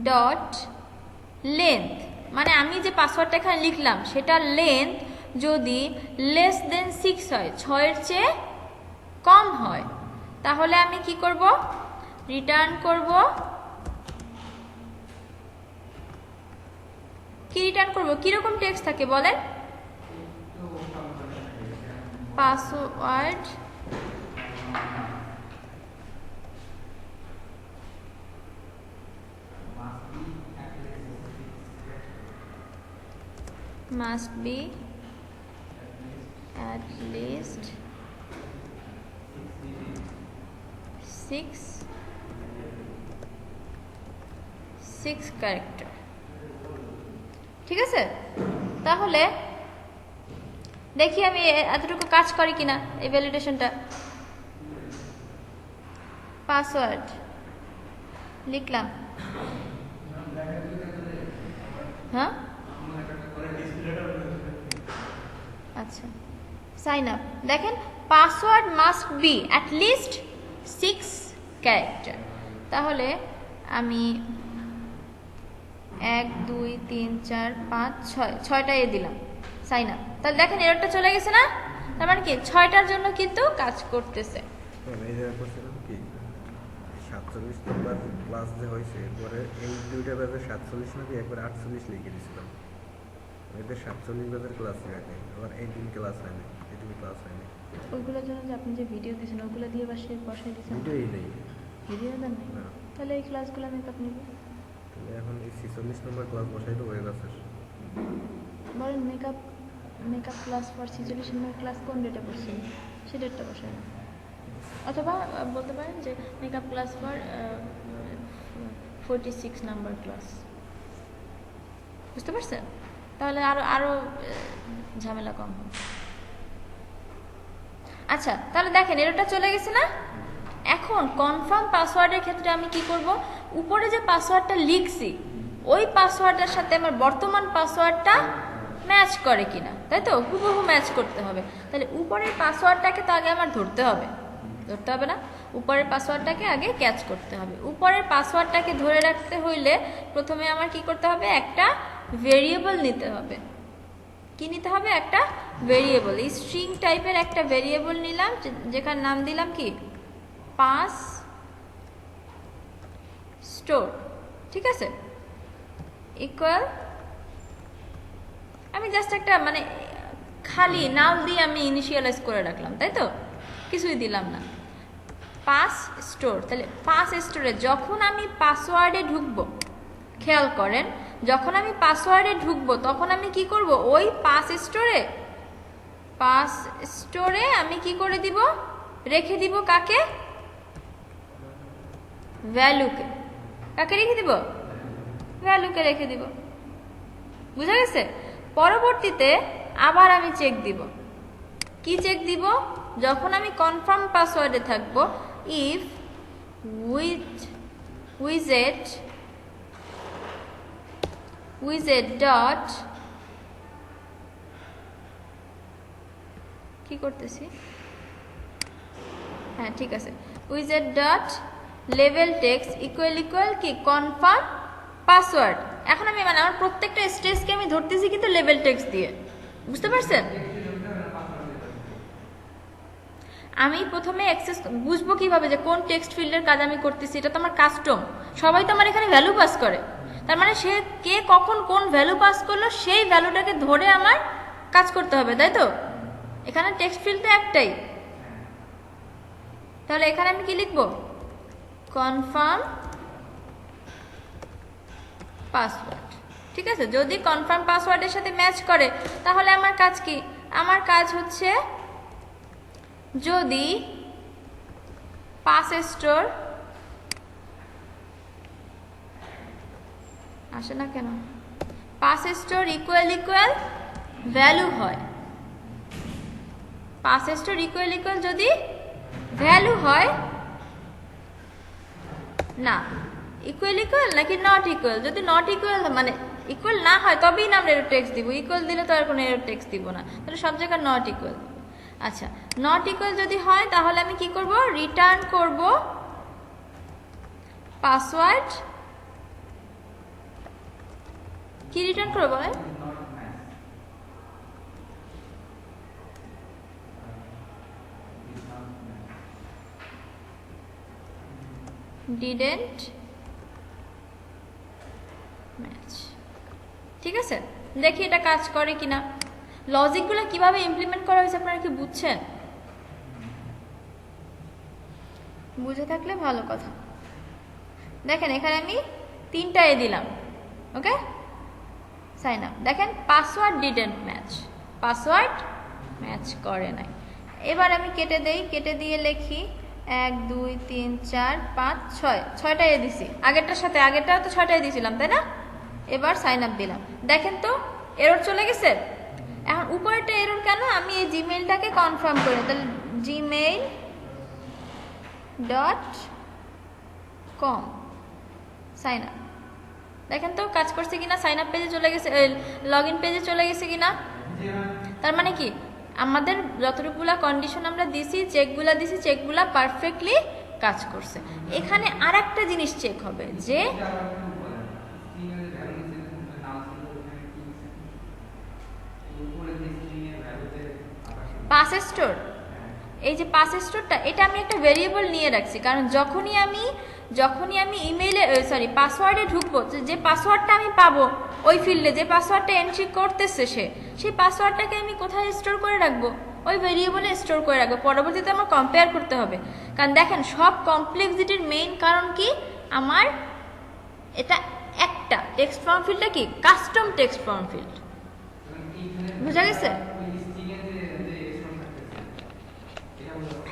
ডট লেন্থ মানে আমি যে পাসওয়ার্ডটা এখানে লিখলাম সেটার লেন্থ যদি লেস দেন 6 হয়, 6-এর চেয়ে কম হয়, তাহলে আমি কি করব, রিটার্ন করব, কি রিটার্ন করব, কিরকম টেক্সট থাকে বলেন? Password must be at least 6 character. ঠিক আছে, তাহলে দেখি আমি এতটুকু কাজ করি কিনা এই ভ্যালিডেশনটা। পাসওয়ার্ড লিখলাম, হ্যাঁ আচ্ছা, সাইন আপ। দেখেন password must be at least 6 character. তাহলে আমি 1 2 3 4 5 6 6টা এ দিলাম, সাইন আপ। তাহলে দেখেন এররটা চলে গেছে না? তার মানে কি 6টার জন্য কিন্তু কাজ করতেছে। এই যে করছিলাম কি 47 নম্বর ক্লাস যে হয়েছে, এরপরে এই দুইটা ব্যাচে 47 নাকি একবার 48 লিখে দিয়েছিলাম। এদের 47 ব্যাচের ক্লাস হয়নি, আবার এই দিন ক্লাস হয়নি, এই দিন ক্লাস হয়নি। ওইগুলোর জন্য যে আপনি যে ভিডিও দিয়েছেন ওগুলো দিয়ে বসাই দিয়েছেন, ভিডিওই নেই, ভিডিও দেন নাই? না। তাহলে এই ক্লাসগুলো আমি আপনি তাহলে এখন এই 46 নম্বর ক্লাস বসাই দেবো এই ব্যাচের। বলেন makeup class for 46 number class কোন ডেটে পড়ছেন সেই ডেটটা বসাই, অথবা বলতে পারেন যে makeup class for 46 number class. বুঝতে পারছেন? তাহলে আরো ঝামেলা কম হবে। আচ্ছা, তাহলে দেখেন এরটা চলে গেছে না? এখন কনফার্ম পাসওয়ার্ডের ক্ষেত্রে আমি কি করব, উপরে যে পাসওয়ার্ডটা লিখছি ওই পাসওয়ার্ডের সাথে আমার বর্তমান পাসওয়ার্ডটা ম্যাচ করে কিনা, তাই তো? হুবহু ম্যাচ করতে হবে। তাহলে উপরের পাসওয়ার্ডটাকে তো আগে আমার ধরতে হবে না? উপরের পাসওয়ার্ডটাকে আগে ক্যাচ করতে হবে। উপরের পাসওয়ার্ডটাকে ধরে রাখতে হইলে প্রথমে আমার কি করতে হবে, একটা ভেরিয়েবল নিতে হবে। কি নিতে হবে? একটা ভেরিয়েবল, স্ট্রিং টাইপের একটা ভেরিয়েবল নিলাম, যেখানে নাম দিলাম কি পাস স্টোর। ঠিক আছে, ইকুয়াল, আমি জাস্ট একটা মানে খালি নাম দিয়ে আমি ইনিশিয়ালাইজ করে রাখলাম, তাই তো? কিছুই দিলাম না। পাস স্টোর, তাহলে পাস স্টোরে যখন আমি পাসওয়ার্ডে ঢুকবো, খেয়াল করেন, যখন আমি পাসওয়ার্ডে ঢুকবো তখন আমি কি করব, ওই পাস স্টোরে আমি কি করে দিব, রেখে দিব কাকে, ভ্যালুকে। কাকে রেখে দিব? ভ্যালুকে রেখে দিব। বুঝা গেছে? পরবর্তীতে আবার আমি চেক দিব। কি চেক দিব? যখন আমি কনফার্ম পাসওয়ার্ডে থাকবো, ইফ উইজেট ডট, কি করতেছি, হ্যাঁ ঠিক আছে, উইজেট ডট লেভেল টেক্সট ইকুয়াল কি কনফার্ম পাসওয়ার্ড। এখন আমি মানে আমার প্রত্যেকটা স্টেজকে আমি ধরতেছি কিন্তু লেভেল টেক্সট দিয়ে। বুঝতে পারছেন? আমি প্রথমে অ্যাক্সেস বুঝবো কিভাবে যে কোন টেক্সট ফিল্ডের কাজ আমি করতেছি, এটা তো আমার কাস্টম। সবাই তো আমার এখানে ভ্যালু পাস করে, তার মানে সে কে কখন কোন ভ্যালু পাস করলো সেই ভ্যালুটাকে ধরে আমার কাজ করতে হবে, তাই তো? এখানে টেক্সট ফিল্ড তো একটাই, তাহলে এখানে আমি কি লিখবো, কনফার্ম পাসওয়ার্ড। ঠিক আছে, যদি কনফার্ম পাসওয়ার্ডের সাথে ম্যাচ করে তাহলে আমার কাজ কি, আমার কাজ হচ্ছে যদি পাস স্টোর আসে না কেন, পাস স্টোর ইকুয়াল ভ্যালু হয়, পাস স্টোর ইকুয়াল যদি ভ্যালু হয়, না ইকুয়াল নাকি নট ইকুয়াল, যদি নট ইকুয়াল মানে ইকুয়াল না হয় তবেই না আমরা এরর টেক্সট দিব, ইকুয়াল দিলে তো আর কোনো এরর টেক্সট দিব না, তাহলে সব জায়গায় নট ইকুয়াল। আচ্ছা, নট ইকুয়াল যদি হয় তাহলে আমি কি করব, রিটার্ন করব পাসওয়ার্ড কি রিটার্ন করবে বলেন? Didn't match. ঠিক আছে, দেখি এটা কাজ করে কিনা। লজিকগুলো কিভাবে ইমপ্লিমেন্ট করা হয়েছে আপনারা কি বুঝছেন? বুঝে থাকলে ভালো কথা। দেখেন এখানে আমি 3টা এ দিলাম, ওকে, সাইন আপ। দেখেন password didn't match, password match করে নাই। এবার আমি কেটে দেই, কেটে দিয়ে লিখি 1 2 3 4 5 6, 6টা এ দিছি। আগেরটার সাথে, আগেরটাও তো 6টা এ দিয়েছিলাম তাই না? এবার সাইন আপ দিলাম, দেখেন তো এরর চলে গেছে। এখন উপরেরটা এরর কেন? আমি এই জিমেইলটাকে কনফার্ম করি, তাহলে gmail.com সাইন আপ। দেখেন তো কাজ করছে কিনা, সাইন আপ পেজে চলে গেছে, লগ ইন পেজে চলে গেছে কিনা। তার মানে কি আমাদের যতটুকুলা কন্ডিশন আমরা দিছি, চেকগুলা দিছি, চেকগুলা পারফেক্টলি কাজ করছে। এখানে আর একটা জিনিস চেক হবে যে পাস স্টোর, এই যে পাস স্টোরটা, এটা আমি একটা ভেরিয়েবল নিয়ে রাখছি, কারণ যখনই আমি ইমেইলে সরি পাসওয়ার্ডে ঢুকবো, যে পাসওয়ার্ডটা আমি পাবো ওই ফিল্ডে, যে পাসওয়ার্ডটা এন্ট্রি করতেছে সেই পাসওয়ার্ডটাকে আমি কোথায় স্টোর করে রাখবো? ওই ভেরিয়েবলে স্টোর করে রাখবো। পরবর্তীতে আমার কম্পেয়ার করতে হবে, কারণ দেখেন সব কমপ্লেক্সিটির মেইন কারণ কি, আমার এটা একটা টেক্সট ফর্ম ফিল্ডটা কি কাস্টম টেক্সট ফর্ম ফিল্ড। বুঝা গেছে?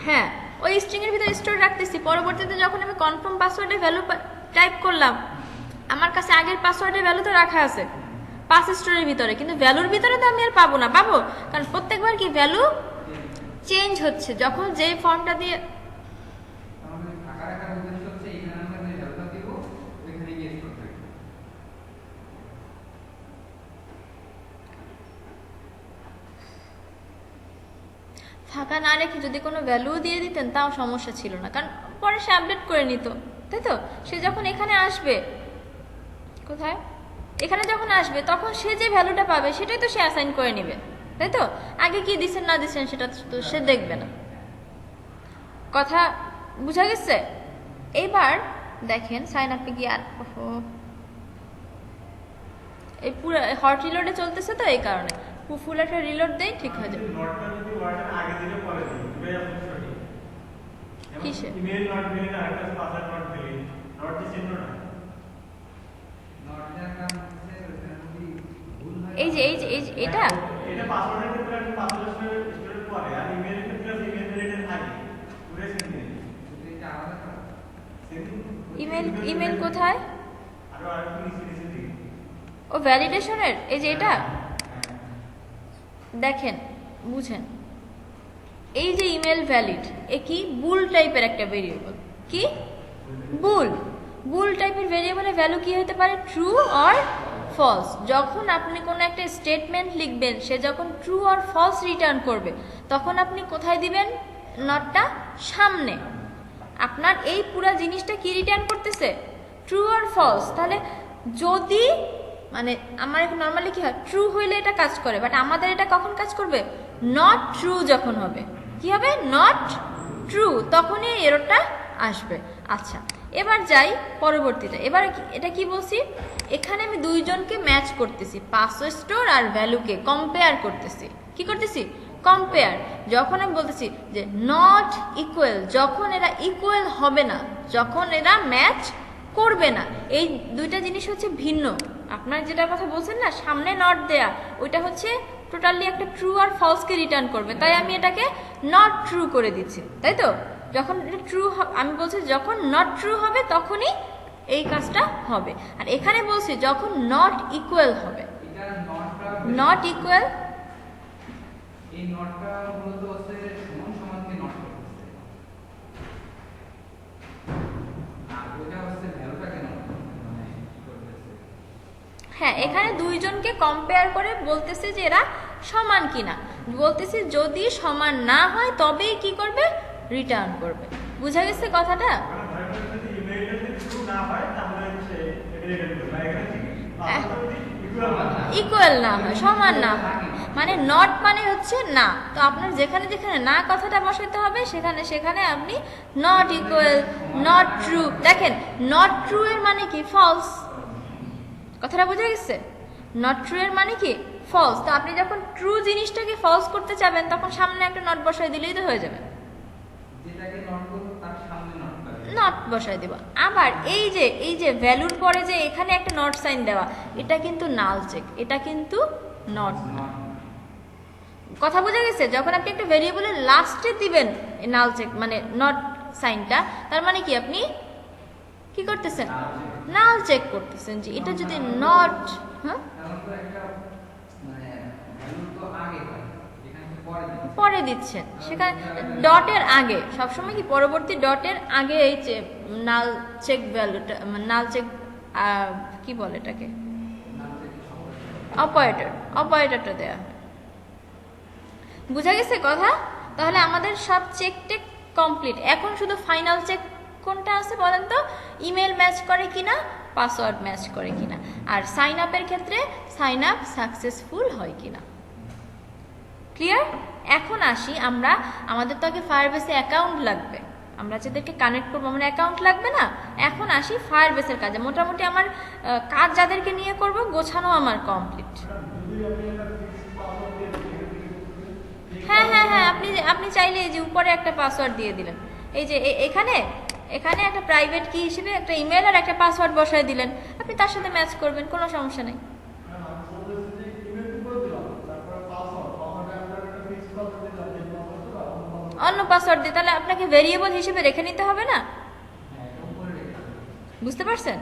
হ্যাঁ, ওই স্ট্রিং এর ভিতরে স্টোর রাখতেছি। পরবর্তীতে যখন আমি কনফার্ম পাসওয়ার্ডের ভ্যালু টাইপ করলাম, আমার কাছে আগের পাসওয়ার্ডের ভ্যালু তো রাখা আছে পাস স্টোরের ভিতরে, কিন্তু ভ্যালুর ভিতরে তো আমি আর পাবো না। পাবো কারণ প্রত্যেকবার কি ভ্যালু চেঞ্জ হচ্ছে, যখন যে ফর্মটা দিয়ে ফাঁকা না রেখে যদি কোনো ভ্যালু দিয়ে দিতেন তাও সমস্যা ছিল না, কারণ পরে সে আপডেট করে নিত, তাই তো? সে যখন এখানে আসবে, কোথায় এখানে যখন আসবে, তখন সে যে ভ্যালুটা পাবে সেটাই তো সে অ্যাসাইন করে নেবে, তাই তো? আগে কি দিচ্ছেন না দিচ্ছেন সেটা তো সে দেখবে না। কথা বুঝা গেছে? এইবার দেখেন সাইন আপে গিয়ে, আর এই পুরো হট রিলোডে চলতেছে তো এই কারণে ফুল একটা রিলোড দেই, ঠিক হয়ে যাবে। কিসে? এই যে এটা ইমেল কোথায়? ও ভ্যালিডেশনের, এই যে এটা দেখেন, বুঝেন, এই যে ইমেল ভ্যালিড, এ কি বুল টাইপের একটা ভেরিয়েবল। কি বুল টাইপের ভেরিয়েবলের ভ্যালু কি হতে পারে? True or false. যখন আপনি কোনো একটা স্টেটমেন্ট লিখবেন, সে যখন ট্রু অর ফলস রিটার্ন করবে, তখন আপনি কোথায় দিবেন নটটা? সামনে। আপনার এই পুরো জিনিসটা কি রিটার্ন করতেছে? True or false. তাহলে যদি মানে আমার এখন নর্মালি কি হয়, ট্রু হইলে এটা কাজ করে, বাট আমাদের এটা কখন কাজ করবে? নট ট্রু যখন হবে। কি হবে? নট ট্রু, তখনই এররটা আসবে। আচ্ছা, এবার যাই পরবর্তীতে। এবার এটা কি বলছি, এখানে আমি দুইজনকে ম্যাচ করতেছি, পাসওয়ার্ড স্টোর আর ভ্যালুকে কম্পেয়ার করতেছি। কি করতেছি? কম্পেয়ার। যখন আমি বলতেছি যে নট ইকুয়াল, যখন এরা ইকুয়াল হবে না, যখন এরা ম্যাচ করবে না, এই দুইটা জিনিস হচ্ছে ভিন্ন। আপনার যেটা কথা বলছেন না, সামনে নট দেয়া, ওইটা হচ্ছে টোটালি একটা ট্রু আর ফলসকে রিটার্ন করবে, তাই আমি এটাকে নট ট্রু করে দিচ্ছি, তাই তো? যখন এটা ট্রু, আমি বলছি যখন নট ট্রু হবে তখনই এই কাজটা হবে। আর এখানে বলছি যখন নট ইকুয়াল হবে। নট ইকুয়াল, এই নটটা মূলত হচ্ছে সমান সমানকে নট করতেছে, আর ওটা হচ্ছে ভ্যালুটাকে নট করতেছে। হ্যাঁ, এখানে দুইজনকে কম্পেয়ার করে বলতেছে যে এরা সমান কিনা। বলতেছি যদি সমান না হয় তবেই কি করবে? রিটার্ন করবে। বুঝা গেছে কথাটা? ইকুয়াল না হয়, সমান না হয়, মানে নট মানে হচ্ছে না। তো আপনার যেখানে যেখানে না কথাটা বসাতে হবে সেখানে সেখানে আপনি নট ইকুয়াল, নট ট্রু। দেখেন নট ট্রু এর মানে কি? ফলস। কথাটা বোঝা গেছে? নট ট্রু এর মানে কি? ফলস। তো আপনি যখন ট্রু জিনিসটাকে ফলস করতে চাবেন তখন সামনে একটা নট বসাই দিলেই তো হয়ে যাবে। নট বসাই দেব। আবার এই যে ভ্যালুর পরে যে এখানে একটা নট সাইন দেওয়া, এটা কিন্তু নাল চেক, এটা কিন্তু নট। কথা বোঝা গেছে? যখন আপনি একটা ভেরিয়েবলের লাস্টে দিবেন নাল চেক মানে নট সাইনটা, তার মানে কি আপনি কি করতেছেন? নাল চেক করতেছেন যে এটা যদি নট, হ্যাঁ পরে দিচ্ছেন, সেখানে ডটের আগে সবসময় কি পরবর্তী ডটের আগে এই নাল চেক ভ্যালুটা, নাল চেক কি বলে এটাকে, অপারেটরটা দেয়া হয়। বুঝা গেছে কথা? তাহলে আমাদের সব চেক টেক কমপ্লিট। এখন শুধু ফাইনাল চেক কোনটা আছে বলেন তো? ইমেল ম্যাচ করে কিনা, পাসওয়ার্ড ম্যাচ করে কিনা, আর সাইন আপের ক্ষেত্রে সাইন আপ সাকসেসফুল হয় কিনা। ক্লিয়ার? এখন আসি আমরা, আমাদের তো আগে ফায়ারবেসে অ্যাকাউন্ট লাগবে, আমরা যাদেরকে কানেক্ট করবো আমার অ্যাকাউন্ট লাগবে না? এখন আসি ফায়ারবেসের কাজে। মোটামুটি আমার কাজ যাদেরকে নিয়ে করব গোছানো আমার কমপ্লিট। হ্যাঁ হ্যাঁ হ্যাঁ, আপনি চাইলে এই যে উপরে একটা পাসওয়ার্ড দিয়ে দিলেন, এই যে এখানে একটা প্রাইভেট কি হিসেবে একটা ইমেল আর একটা পাসওয়ার্ড বসায় দিলেন, আপনি তার সাথে ম্যাচ করবেন, কোনো সমস্যা নেই। অন্য পাসওয়ার্ড দিয়ে তাহলে আপনাকে ভেরিয়েবল হিসেবে রেখে নিতে হবে না? বুঝতে পারছেন?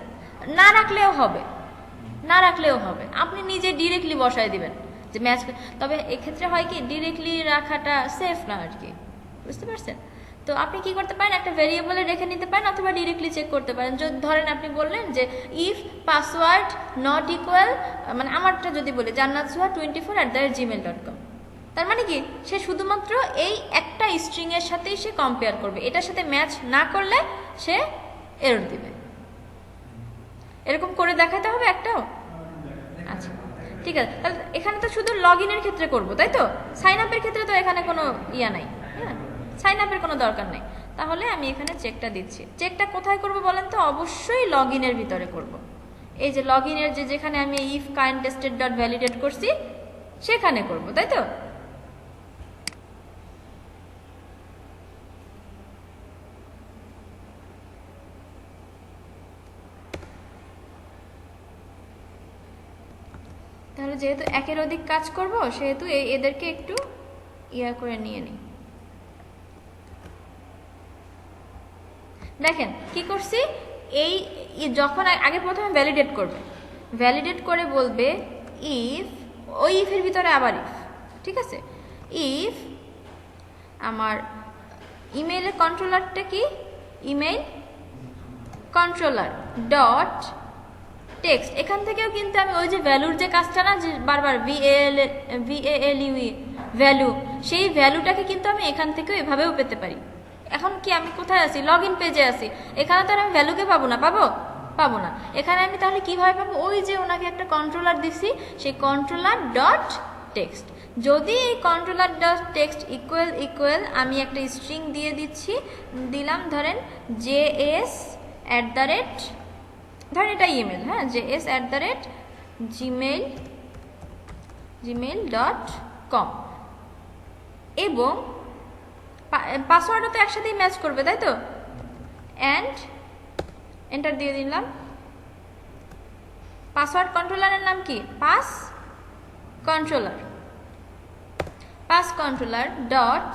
না রাখলেও হবে, না রাখলেও হবে, আপনি নিজে ডিরেক্টলি বসায় দিবেন যে ম্যাচ। তবে এক্ষেত্রে হয় কি, ডিরেক্টলি রাখাটা সেফ না আর কি, বুঝতে পারছেন? তো আপনি কি করতে পারেন, একটা ভেরিয়েবলে রেখে নিতে পারেন অথবা ডিরেক্টলি চেক করতে পারেন। যদি ধরেন আপনি বললেন যে ইফ পাসওয়ার্ড নট ইকুয়াল, মানে আমারটা যদি বলে jannatsuha24@gmail.com, তার মানে কি সে শুধুমাত্র এই একটা স্ট্রিং এর সাথেই সে কম্পেয়ার করবে, এটার সাথে ম্যাচ না করলে সে এরর দিবে। এরকম করে দেখাতে হবে একটাও। আচ্ছা ঠিক আছে, তাহলে এখানে তো শুধু লগ ইনের ক্ষেত্রে করবো, তাই তো? সাইন আপের ক্ষেত্রে তো এখানে কোনো ইয়া নাই, হ্যাঁ সাইন আপের কোনো দরকার নেই। তাহলে আমি এখানে চেকটা দিচ্ছি। চেকটা কোথায় করব বলেন তো? অবশ্যই লগ ইনের ভিতরে করব। এই যে লগ ইনের যেখানে আমি if current tested dot validate করছি সেখানে করব, তাই তো? তাহলে যেহেতু একের অধিক কাজ করব সেহেতু এদেরকে একটু ইয়া করে নিয়ে নিই। দেখেন কি করছি, এই যখন আগে প্রথমে ভ্যালিডেট করবে, ভ্যালিডেট করে বলবে ইফ, ওই ইফের ভিতরে আবার ইফ, ঠিক আছে? ইফ আমার ইমেইলের কন্ট্রোলারটা কি, ইমেইল কন্ট্রোলার ডট টেক্সট। এখান থেকেও কিন্তু আমি ওই যে ভ্যালুর যে কাজটা না, যে বারবার VALUE ভ্যালু, সেই ভ্যালুটাকে কিন্তু আমি এখান থেকেও এভাবেও পেতে পারি। এখন কি আমি কোথায় আছি? লগ ইন পেজে আছি, এখানে তো আমি ভ্যালুকে পাবো না, পাবো না। এখানে আমি তাহলে কিভাবে পাবো? ওই যে ওনাকে একটা কন্ট্রোলার দিছি, সেই কন্ট্রোলার ডট টেক্সট। যদি এই কন্ট্রোলার ডট টেক্সট ইকুয়াল আমি একটা স্ট্রিং দিয়ে দিচ্ছি, দিলাম ধরেন JS@, ধরেন এটা ইমেল, হ্যাঁ JS@gmail.com, এবং পাসওয়ার্ডও তো একসাথেই ম্যাচ করবে, তাই তো? অ্যান্ড এন্টার দিয়ে দিলাম। পাসওয়ার্ড কন্ট্রোলারের নাম কি? Pass controller dot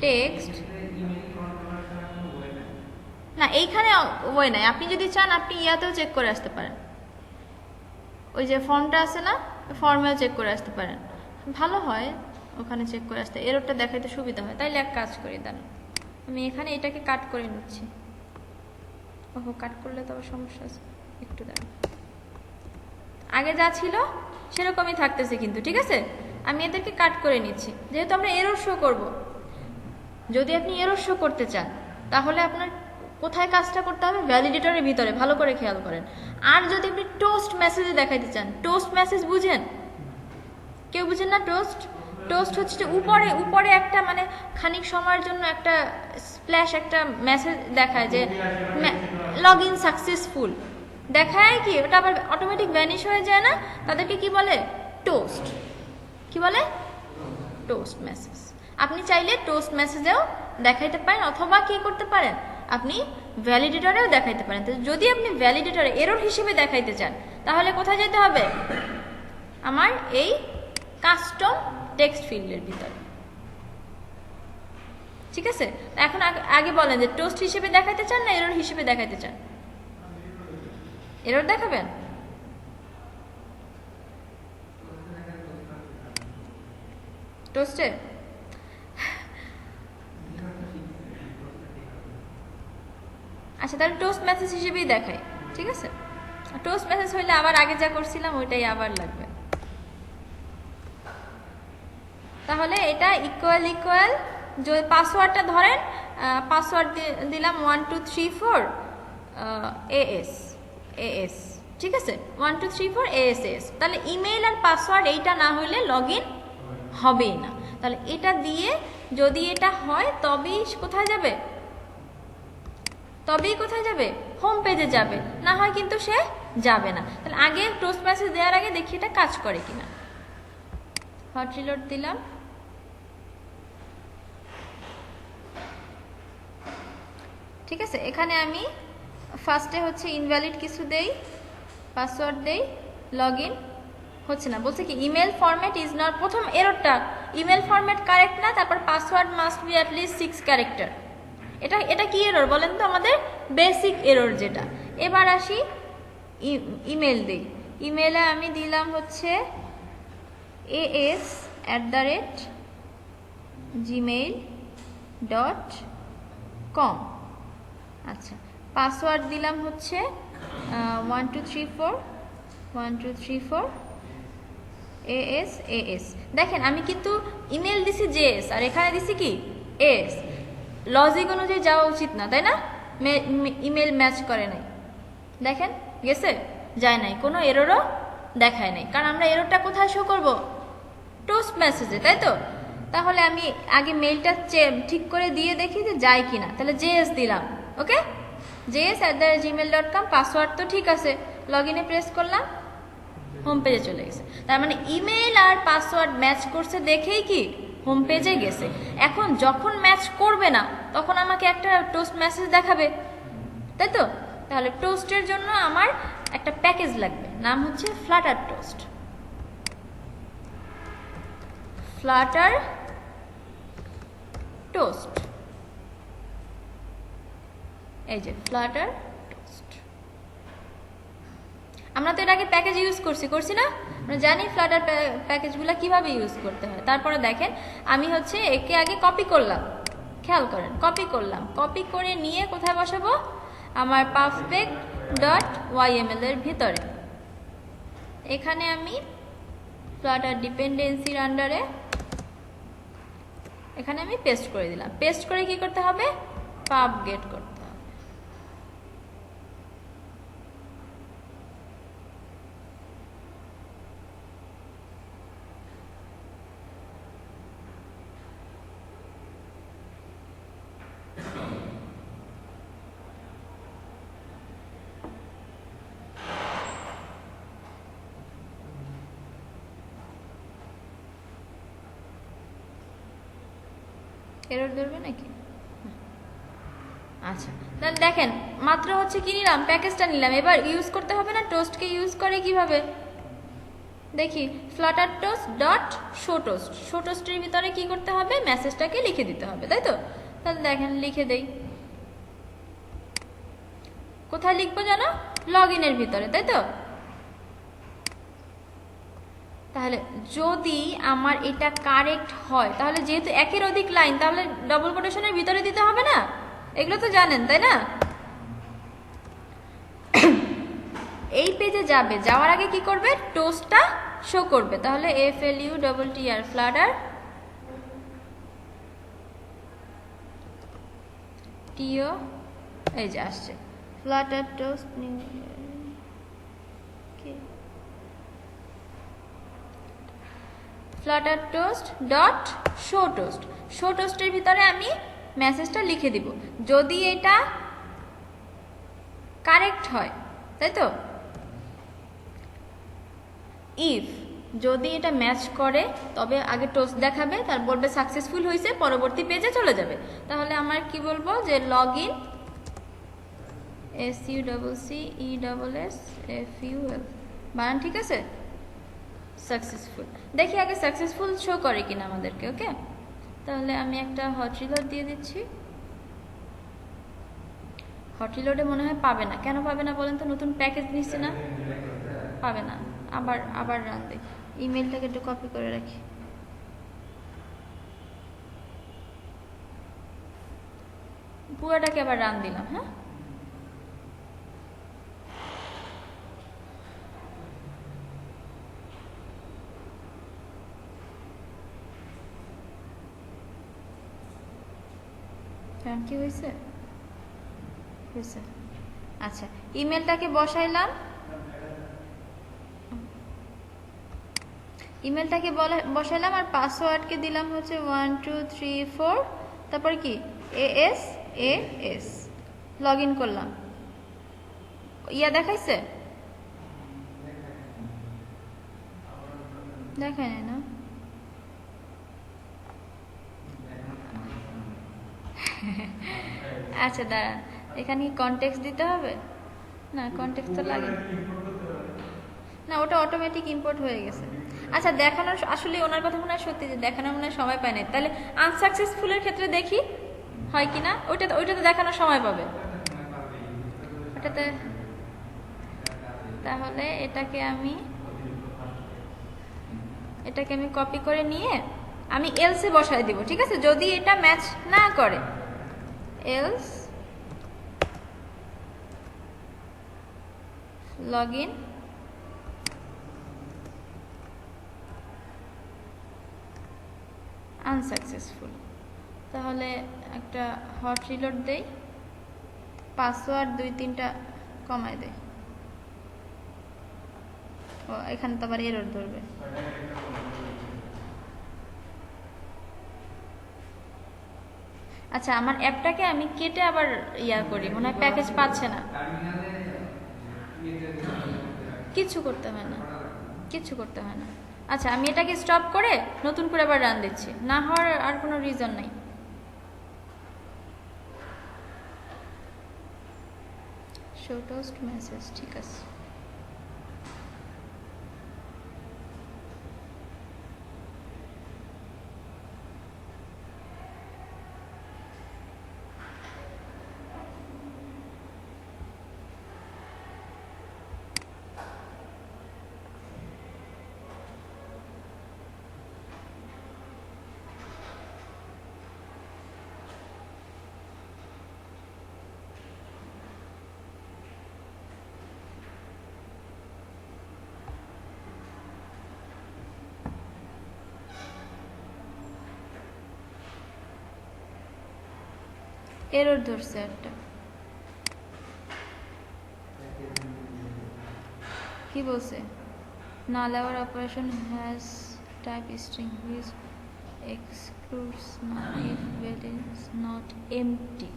text. না এইখানে ওই নাই, আপনি যদি চান আপনি ইয়াতেও চেক করে আসতে পারেন, ওই যে ফর্মটা আছে না, ফর্মেও চেক করে আসতে পারেন, ভালো হয় ওখানে চেক করে আসতে, এররটা দেখাইতে সুবিধা হয়। তাইলে এক কাজ করি, দাঁড়ান আমি এখানে এটাকে কাট করে নিচ্ছি। ওহো, কাট করলে তো আবার সমস্যা আছে, একটু দাঁড়ান। আগে যা ছিল সেরকমই থাকতেছে কিন্তু, ঠিক আছে? আমি এদেরকে কাট করে নিচ্ছি, যেহেতু আমরা এরর শো করব। যদি আপনি এরর শো করতে চান তাহলে আপনার কোথায় কাজটা করতে হবে? ভ্যালিডেটরের ভিতরে। ভালো করে খেয়াল করেন। আর যদি আপনি টোস্ট মেসেজে দেখাইতে চান, টোস্ট মেসেজ বুঝেন? কেউ বুঝেন না টোস্ট? টোস্ট হচ্ছে যে উপরে উপরে একটা মানে খানিক সময়ের জন্য একটা স্প্ল্যাশ, একটা মেসেজ দেখায় যে লগ ইন সাকসেসফুল দেখায়, কি ওটা আবার অটোমেটিক ভ্যানিশ হয়ে যায় না? তাদেরকে কি বলে? টোস্ট। কি বলে? Toast message. আপনি চাইলে টোস্ট মেসেজেও দেখাইতে পারেন, অথবা কি করতে পারেন, আপনি ভ্যালিডেটরেও দেখাইতে পারেন। তো যদি আপনি ভ্যালিডেটরে এরর হিসেবে দেখাইতে চান, তাহলে কোথায় যেতে হবে? আমার এই কাস্টম টেক্সট ফিল্ডের ভিতরে। ঠিক আছে? এখন আগে বলেন যে টোস্ট হিসেবে দেখাইতে চান না এরর হিসেবে দেখাইতে চান? এরর দেখাবেন? টোস্টে আচ্ছা, তাহলে টোস্ট মেসেজ হিসেবেই দেখাই। ঠিক আছে? টোস্ট মেসেজ হইলে আবার আগে যা করছিলাম ওইটাই আবার লাগবে। তাহলে এটা ইকুয়াল ইকুয়াল, যদি পাসওয়ার্ডটা ধরেন, পাসওয়ার্ড দিলাম 1234 AS AS। ঠিক আছে? 1234 AS। তাহলে ইমেইল আর পাসওয়ার্ড এইটা না হইলে লগ ইন হবেই না। তাহলে এটা দিয়ে যদি এটা হয় তবেই কোথায় যাবে? তবেই কোথায় যাবে? হোম পেজে যাবে, না হয় কিন্তু সে যাবে না। তাহলে আগে টোস্ট মেসেজ দেওয়ার আগে দেখি এটা কাজ করে কিনা। হট রিলোড দিলাম। ঠিক আছে? এখানে আমি ফার্স্টে হচ্ছে ইনভ্যালিড কিছু দেই, পাসওয়ার্ড দেই, লগ ইন হচ্ছে না। বলছে কি ইমেল ফরম্যাট ইজ নট, প্রথম এররটা ইমেল ফরম্যাট কারেক্ট না, তারপর password must be at least 6 character. এটা কি এরর বলেন তো? আমাদের বেসিক এরর যেটা। এবার আসি ইমেল দিই। ইমেলে আমি দিলাম হচ্ছে as@gmail.com। আচ্ছা, পাসওয়ার্ড দিলাম হচ্ছে 1234 AS। দেখেন আমি কিন্তু ইমেল দিছি JS আর এখানে দিছি কি AS। লজিক অনুযায়ী যাওয়া উচিত না, তাই না? ইমেল ম্যাচ করে নাই, দেখেন গেছে, যায় নাই, কোনো এররও দেখায় নাই। কারণ আমরা এররটা কোথায় শো করব? টোস্ট মেসেজে, তাই তো? তাহলে আমি আগে মেইলটা ঠিক করে দিয়ে দেখি যে যায় কিনা। তাহলে JS দিলাম, ওকে, JS@gmail.com। পাসওয়ার্ড তো ঠিক আছে, লগ ইনে প্রেস করলাম, হোম পেজে চলে গেছে। তার মানে ইমেল আর পাসওয়ার্ড ম্যাচ করছে দেখেই কি হোম পেজে গেছে। এখন যখন ম্যাচ করবে না তখন আমাকে একটা টোস্ট মেসেজ দেখাবে, তাই তো? তাহলে টোস্টের জন্য আমার একটা প্যাকেজ লাগবে, নাম হচ্ছে ফ্লাটার টোস্ট। ফ্লাটার টোস্ট, এই যে ফ্লাটার টোস্ট। আমরা তো এর আগে প্যাকেজ ইউজ করছি না? আমরা জানি ফ্লাটার প্যাকেজগুলো কিভাবে ইউজ করতে হয়। তারপরে দেখেন আমি হচ্ছে একে আগে কপি করলাম, খেয়াল করেন, কপি করলাম, কপি করে নিয়ে কোথায় বসাবো? আমার perfect.yml এর ভিতরে। এখানে আমি ফ্লাটার ডিপেন্ডেন্সির আন্ডারে এখানে আমি পেস্ট করে দিলাম। পেস্ট করে কি করতে হবে? পাব গেট করতে হবে। এরর ধরবে নাকি? আচ্ছা, তাহলে দেখেন মাত্র হচ্ছে কি নিলাম? প্যাকেজটা নিলাম। এবার ইউজ করতে হবে না? টোস্টকে ইউজ করে কিভাবে দেখি? Flutter toast dot show toast, show টোস্টের ভিতরে কি করতে হবে? মেসেজটাকে লিখে দিতে হবে, তাই তো? তাহলে দেখেন লিখে দেই। কোথায় লিখবো জানো? লগ ইনের ভিতরে, তাই তো? তাহলে যদি আমার এটা কারেক্ট হয়, তাহলে যেহেতু একের অধিক লাইন, তাহলে ডবল কোটেশনের ভিতরে দিতে হবে না? এগুলো তো জানেন, তাই না? এই পেজে যাবে, যাওয়ার আগে কি করবে? টোস্টটা শো করবে। তাহলে FLUTTR ফ্লাটার TO এই যে আসছে Flutter toast Flutter toast dot show toast. Show টোস্টের ভিতরে আমি মেসেজটা লিখে দিব যদি এটা কারেক্ট হয়, তাই তো? ইফ যদি এটা ম্যাচ করে তবে আগে টোস্ট দেখাবে, তার বলবে সাকসেসফুল হয়েছে, পরবর্তী পেজে চলে যাবে। তাহলে আমার কি বলবো যে লগ ইন SUCCESSFUL বানান ঠিক আছে, সাকসেসফুল। দেখি আগে সাকসেসফুল শো করে কিনা আমাদেরকে। ওকে, তাহলে আমি একটা হট রিলোড দিয়ে দিচ্ছি। হট রিলোডে মনে হয় পাবে না। কেন পাবে না বলেন তো? নতুন প্যাকেজ নিচ্ছে না, পাবে না। আবার রান দেয়। ইমেলটাকে একটু কপি করে রাখি। পুরোটাকে আবার রান দিলাম। হ্যাঁ, রান কি হয়েছে? হয়েছে। আচ্ছা, ইমেলটাকে বসাইলাম। ইমেলটাকে বসাইলাম আর পাসওয়ার্ডকে দিলাম হচ্ছে 1 2 3 4, তারপর কি ASAS। লগ ইন করলাম। ইয়া দেখাইছে? দেখায় না। আচ্ছা দাঁড়ান, এখানে কি কনটেক্সট দিতে হবে? না, কনটেক্সট তো লাগে না, ওটা অটোমেটিক ইম্পোর্ট হয়ে গেছে। আচ্ছা, দেখানোর আসলে ওনার কথা মনে হয় সত্যি যে দেখানোর মনে হয় সময় পায় না। তাহলে আনসাকসেসফুলের ক্ষেত্রে দেখি হয় কিনা। ওইটাতে দেখানোর সময় পাবে ওটাতে। তাহলে এটাকে আমি কপি করে নিয়ে আমি এলসে বসায় দিব। ঠিক আছে, যদি এটা ম্যাচ না করে এলস লগ ইন আনসাকসেসফুল। তাহলে একটা হট রিলোড দেই, পাসওয়ার্ড 2-3টা কমায় দেয়। ও এখানে তো আবার এরর ধরবে। আচ্ছা, আমার অ্যাপটাকে আমি কেটে আবার ইয়া করি, মনে হয় প্যাকেজ পাচ্ছে না। কিছু করতে হয় না, কিছু করতে হয় না। আচ্ছা, আমি এটাকে স্টপ করে নতুন করে আবার রান দিচ্ছি। না হওয়ার আর কোনো রিজন নাই। শো টোস্ট মেসেজ, ঠিক আছে। এরর ধরছে একটা। কি বলছে? null our operation has type string which excludes null if value is not empty.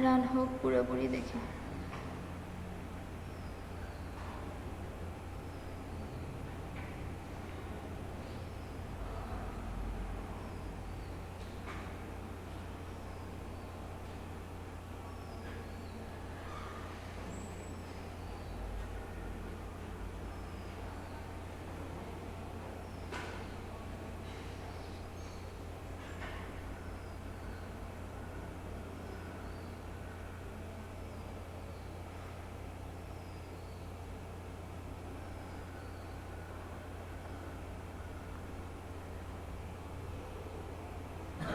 Run হোক পুরোপুরি দেখি।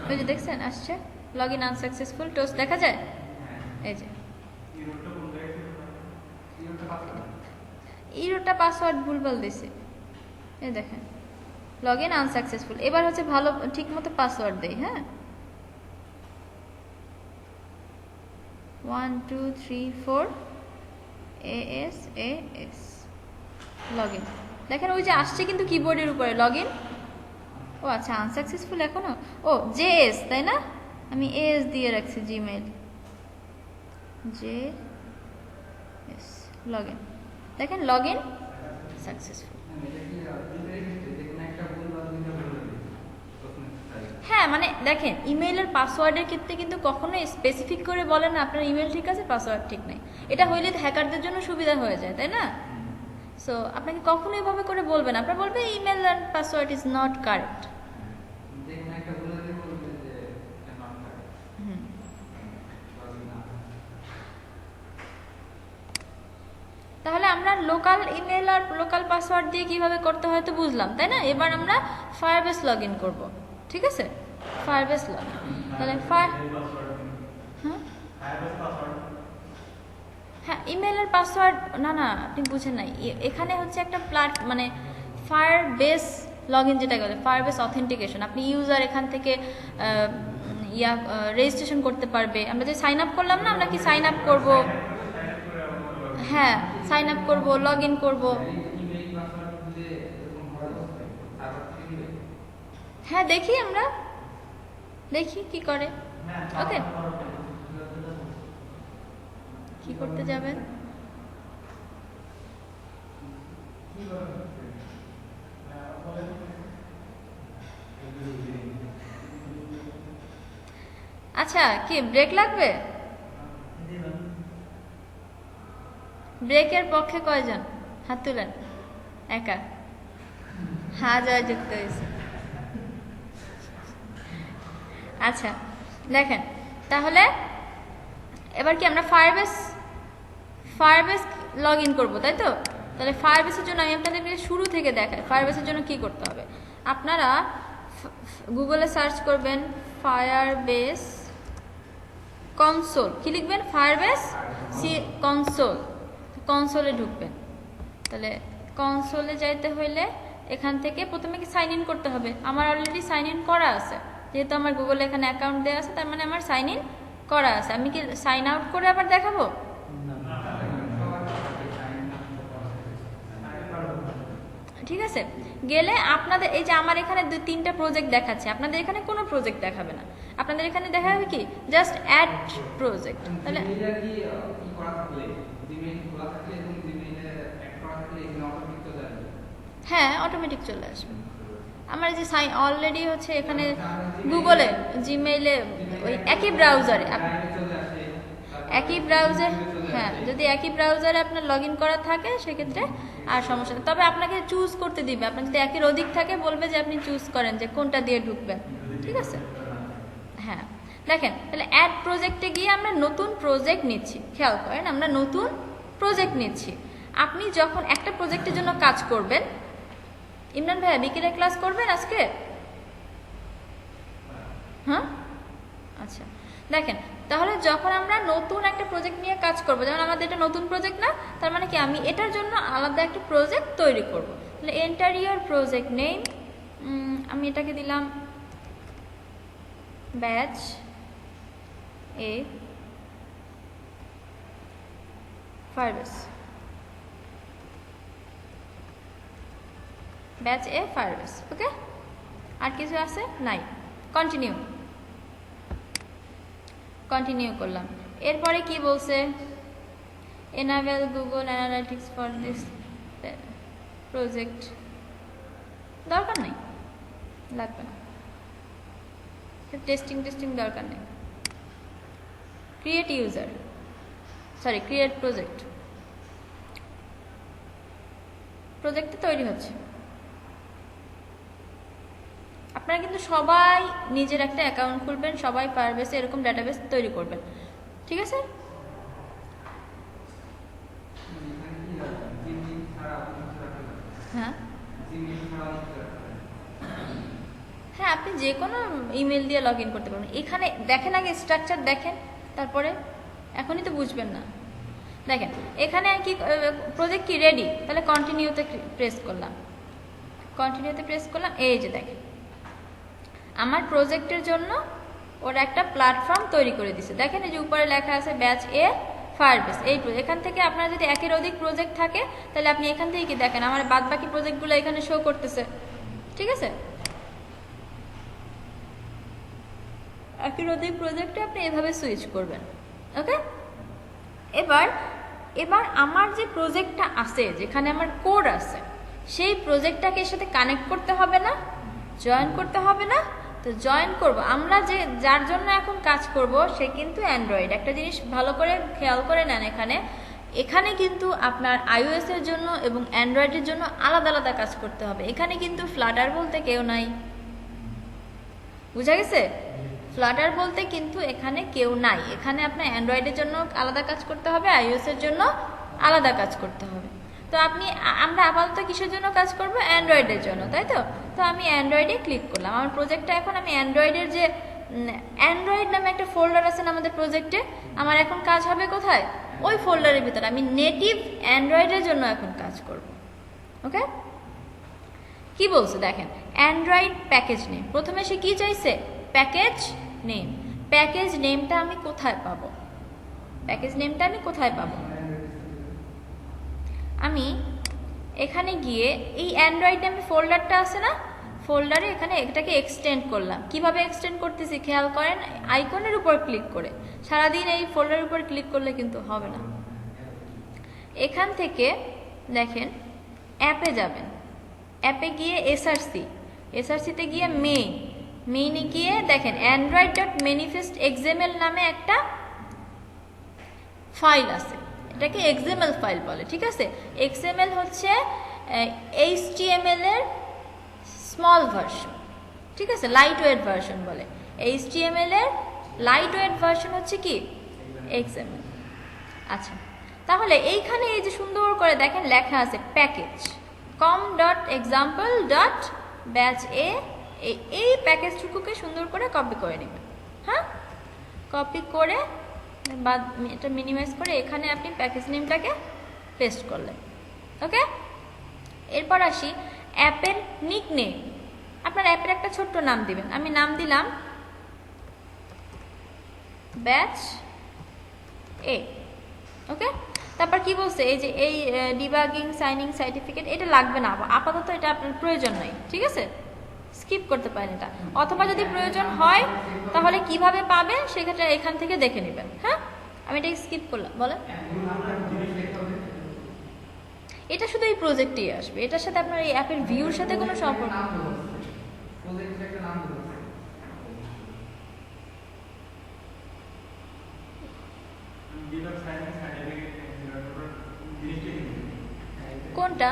ওই যে দেখছেন আসছে লগ ইন আনসাকসেসফুল টোস্ট দেখা যায় এই যে ইরোটা পাসওয়ার্ড ভুলভাল দিছে এই দেখেন লগ ইন আনসাকসেসফুল এবার হচ্ছে ভালো ঠিক মতো পাসওয়ার্ড দেই হ্যাঁ 1 2 3 4 AS লগ ইন দেখেন ওই যে আসছে কিন্তু কিবোর্ডের উপরে লগ ইন ও আচ্ছা আনসাকসেসফুল এখনো ও জেএস তাই না আমি এস দিয়ে রাখছি জিমেইল জেএস লগ ইন দেখেন লগ ইন সাকসেসফুল হ্যাঁ মানে দেখেন ইমেইলের পাসওয়ার্ডের ক্ষেত্রে কিন্তু কখনোই স্পেসিফিক করে বলেন না আপনার ইমেল ঠিক আছে পাসওয়ার্ড ঠিক নেই এটা হইলে হ্যাকারদের জন্য সুবিধা হয়ে যায় তাই না সো আপনাকে কখনো এভাবে করে বলবেন আপনার বলবে email and password is not correct তাহলে আমরা লোকাল ইমেল আর লোকাল পাসওয়ার্ড দিয়ে কিভাবে করতে হয় তো বুঝলাম তাই না এবার আমরা ফায়ারবেস লগ ইন করবো ঠিক আছে ফায়ারবেস লগ তাহলে হ্যাঁ ইমেলের পাসওয়ার্ড না না আপনি বুঝেন নাই এখানে হচ্ছে একটা মানে ফায়ারবেস লগ ইন যেটা বলে ফায়ারবেস অথেন্টিকেশন আপনি ইউজার এখান থেকে রেজিস্ট্রেশন করতে পারবে আমরা যে সাইন আপ করলাম না আমরা কি সাইন আপ করবো হ্যাঁ সাইন আপ করবো লগ ইন করবো হ্যাঁ দেখি আমরা দেখি কি করে ওকে কি করতে যাবেন আচ্ছা কি ব্রেক লাগবে ব্রেকের পক্ষে কয়জন হাত তুলেন একা হ্যাঁ জয় যুক্ত হয়েছে আচ্ছা দেখেন তাহলে এবার কি আমরা ফায়ারবেস লগ ইন করবো তাই তো তাহলে ফায়ারবেসের জন্য আমি আপনাদেরকে শুরু থেকে দেখাই ফায়ারবেসের জন্য কি করতে হবে আপনারা গুগলে সার্চ করবেন ফায়ারবেস কনসোল কি লিখবেন ফায়ারবেস কনসোলে ঢুকবেন তাহলে কনসোলে যাইতে হইলে এখান থেকে প্রথমে কি সাইন ইন করতে হবে আমার অলরেডি সাইন ইন করা আছে যেহেতু আমার গুগলে এখানে অ্যাকাউন্ট দেওয়া আছে তার মানে আমার সাইন ইন করা আছে আমি কি সাইন আউট করে আবার দেখাবো ঠিক আছে গেলে আপনাদের এই যে আমার এখানে 2-3টা প্রজেক্ট দেখাচ্ছে আপনাদের এখানে কোনো প্রজেক্ট দেখাবে না আপনাদের এখানে দেখা যাবে কি জাস্ট অ্যাড প্রজেক্ট তাহলে হ্যাঁ অটোমেটিক চলে আসবে আমার যে সাইন অলরেডি হচ্ছে এখানে গুগলে জিমেইলে ওই একই ব্রাউজারে হ্যাঁ যদি একই ব্রাউজারে আপনার লগ ইন করা থাকে সেক্ষেত্রে আর সমস্যা নেই তবে আপনাকে চুজ করতে দিবে আপনার যদি একের অধিক থাকে বলবে যে আপনি চুজ করেন যে কোনটা দিয়ে ঢুকবেন ঠিক আছে হ্যাঁ দেখেন তাহলে অ্যাড প্রজেক্টে গিয়ে আমরা নতুন প্রজেক্ট নিচ্ছি খেয়াল করেন আমরা নতুন প্রজেক্ট নিচ্ছি আপনি যখন একটা প্রজেক্টের জন্য কাজ করবেন ইমরান ভাইয়া বিকেলে ক্লাস করবেন আজকে হ্যাঁ আচ্ছা দেখেন তাহলে যখন আমরা নতুন একটা প্রজেক্ট নিয়ে কাজ করব যেমন আমাদের এটা নতুন প্রজেক্ট না তার মানে কি আমি এটার জন্য আলাদা একটা প্রজেক্ট তৈরি করব তাহলে এন্টার ইওর প্রজেক্ট নেম আমি এটাকে দিলাম ব্যাচ এ ফায়ারবেস ব্যাচ এ ফায়ারবেস ওকে আর কিছু আছে নাই কন্টিনিউ করলাম এরপরে কি বলছে enable Google analytics for this project দরকার নাই লাগবে না টেস্টিং দরকার নেই ক্রিয়েট প্রজেক্ট তৈরি হচ্ছে আপনারা কিন্তু সবাই নিজের একটা অ্যাকাউন্ট খুলবেন সবাই ফায়ারবেসে এরকম ডাটাবেস তৈরি করবেন ঠিক আছে হ্যাঁ হ্যাঁ, আপনি যে কোনো ইমেল দিয়ে লগ ইন করতে পারবেন। এখানে দেখেন, আগে স্ট্রাকচার দেখেন, তারপরে এখনই তো বুঝবেন না। দেখেন এখানে কি প্রজেক্ট কি রেডি, তাহলে কন্টিনিউতে প্রেস করলাম, কন্টিনিউতে প্রেস করলাম। এই যে দেখেন আমার প্রজেক্টের জন্য ওরা একটা প্ল্যাটফর্ম তৈরি করে দিছে। দেখেন এই যে উপরে লেখা আছে ব্যাচ এ ফায়ারবেস। এই এখান থেকে আপনার যদি একের অধিক প্রজেক্ট থাকে তাহলে আপনি এখান থেকে কি দেখেন আমার বাদ বাকি প্রজেক্টগুলো এখানে শো করতেছে, ঠিক আছে। একের অধিক প্রজেক্টে আপনি এভাবে সুইচ করবেন, ওকে। এবার আমার যে প্রজেক্টটা আছে, যেখানে আমার কোড আছে, সেই প্রজেক্টটাকে এর সাথে কানেক্ট করতে হবে না, জয়েন করতে হবে না? তো জয়েন করব আমরা, যে যার জন্য এখন কাজ করব সে কিন্তু অ্যান্ড্রয়েড। একটা জিনিস ভালো করে খেয়াল করে নেন, এখানে কিন্তু আপনার iOS এর জন্য এবং অ্যান্ড্রয়েডের জন্য আলাদা আলাদা কাজ করতে হবে। এখানে কিন্তু ফ্লাটার বলতে কেউ নাই, বুঝা গেছে? ফ্লাটার বলতে কিন্তু এখানে কেউ নাই। এখানে আপনার অ্যান্ড্রয়েডের জন্য আলাদা কাজ করতে হবে, iOS এর জন্য আলাদা কাজ করতে হবে। তো আমরা আপাতত কিসের জন্য কাজ করব? অ্যান্ড্রয়েডের জন্য, তাই তো। তো আমি অ্যান্ড্রয়েডে ক্লিক করলাম। আমার প্রজেক্টটা এখন আমি অ্যান্ড্রয়েডের যে অ্যান্ড্রয়েড নামে একটা ফোল্ডার আছে না আমাদের প্রজেক্টে, আমার এখন কাজ হবে কোথায়? ওই ফোল্ডারের ভিতরে। আমি নেটিভ অ্যান্ড্রয়েডের জন্য এখন কাজ করব, ওকে। কি বলছে দেখেন, অ্যান্ড্রয়েড প্যাকেজ নেম। প্রথমে সে কি চাইছে? Package name. প্যাকেজ নেমটা আমি কোথায় পাবো? প্যাকেজ নেমটা আমি কোথায় পাবো? আমি এখানে গিয়ে এই অ্যান্ড্রয়েড নামে ফোল্ডারটা আছে না, ফোল্ডারে এখানে এটাকে এক্সটেন্ড করলাম। কিভাবে এক্সটেন্ড করতেছি খেয়াল করেন, আইকনের উপর ক্লিক করে। সারাদিন এই ফোল্ডারের উপর ক্লিক করলে কিন্তু হবে না। এখান থেকে দেখেন অ্যাপে যাবেন, অ্যাপে গিয়ে এসআরসিতে গিয়ে মেইনে গিয়ে দেখেন android.manifest.xml নামে একটা ফাইল আছে। এটাকে XML ফাইল বলে, ঠিক আছে। XML হচ্ছে HTML এর স্মল ভার্সন, ঠিক আছে, লাইট ওয়েট ভার্সন বলে। HTML এর লাইট ওয়েট ভার্সন হচ্ছে কি? XML। আচ্ছা, তাহলে এইখানে এই যে সুন্দর করে দেখেন লেখা আছে প্যাকেজ com.example.batch.a। এই প্যাকেজটুকুকে সুন্দর করে কপি করে নেবেন। হ্যাঁ, কপি করে বা এটা মিনিমাইজ করে এখানে আপনি প্যাকেজ নেমটাকে পেস্ট করলেন, ওকে। এরপর আসি অ্যাপের নিকনেম। আপনার অ্যাপের একটা ছোট্ট নাম দিবেন। আমি নাম দিলাম ব্যাচ এ, ওকে। তারপর কি বলছে, এই যে এই ডিবাগিং সাইনিং সার্টিফিকেট, এটা লাগবে না আপাতত, এটা আপনার প্রয়োজন নাই, ঠিক আছে, স্কিপ করতে পারেন এটা। অথবা যদি প্রয়োজন হয় তাহলে কিভাবে পাবে সেক্ষেত্রে এখান থেকে দেখে নেবেন। হ্যাঁ, আমি এটা স্কিপ করলাম। বলেন, এটা শুধু এই প্রজেক্টেই আসবে, এটার সাথে আপনার এই অ্যাপের ভিউর সাথে কোনো সম্পর্ক নেই। কোনটা?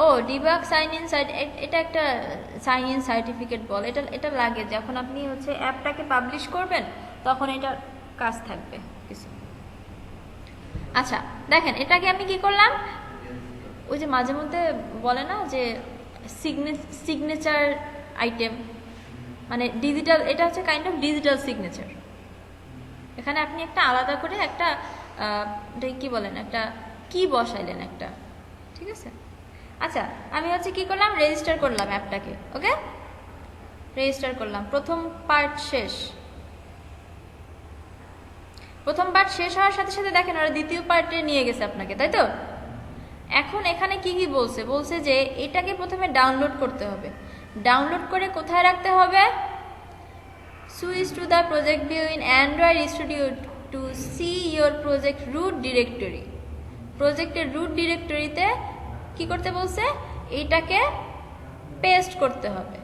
ও ডিবাগ সাইন ইন এটা একটা সাইন ইন সার্টিফিকেট বল। এটা লাগে যখন আপনি হচ্ছে অ্যাপটাকে পাবলিশ করবেন, তখন এটা কাজ থাকবে কিছু। আচ্ছা দেখেন, এটাকে আমি কি করলাম, ওই যে মাঝে মধ্যে বলে না যে সিগনেচার আইটেম, মানে ডিজিটাল, এটা হচ্ছে কাইন্ড অফ ডিজিটাল সিগনেচার। এখানে আপনি একটা আলাদা করে একটা কি বলেন, একটা কি বসাইলেন একটা, ঠিক আছে। আচ্ছা, আমি হচ্ছে কি করলাম, রেজিস্টার করলাম অ্যাপটাকে, ওকে, রেজিস্টার করলাম। প্রথম পার্ট শেষ হওয়ার সাথে সাথে দেখেন ওরা দ্বিতীয় পার্টে নিয়ে গেছে আপনাকে, তাই তো। এখন এখানে কি কি বলছে যে এটাকে প্রথমে ডাউনলোড করতে হবে। ডাউনলোড করে কোথায় রাখতে হবে? Switch to the project view in Android studio to see your project root directory. প্রজেক্টের রুট ডিরেক্টরিতে কি করতে বলছে? এইটাকে পেস্ট করতে হবে,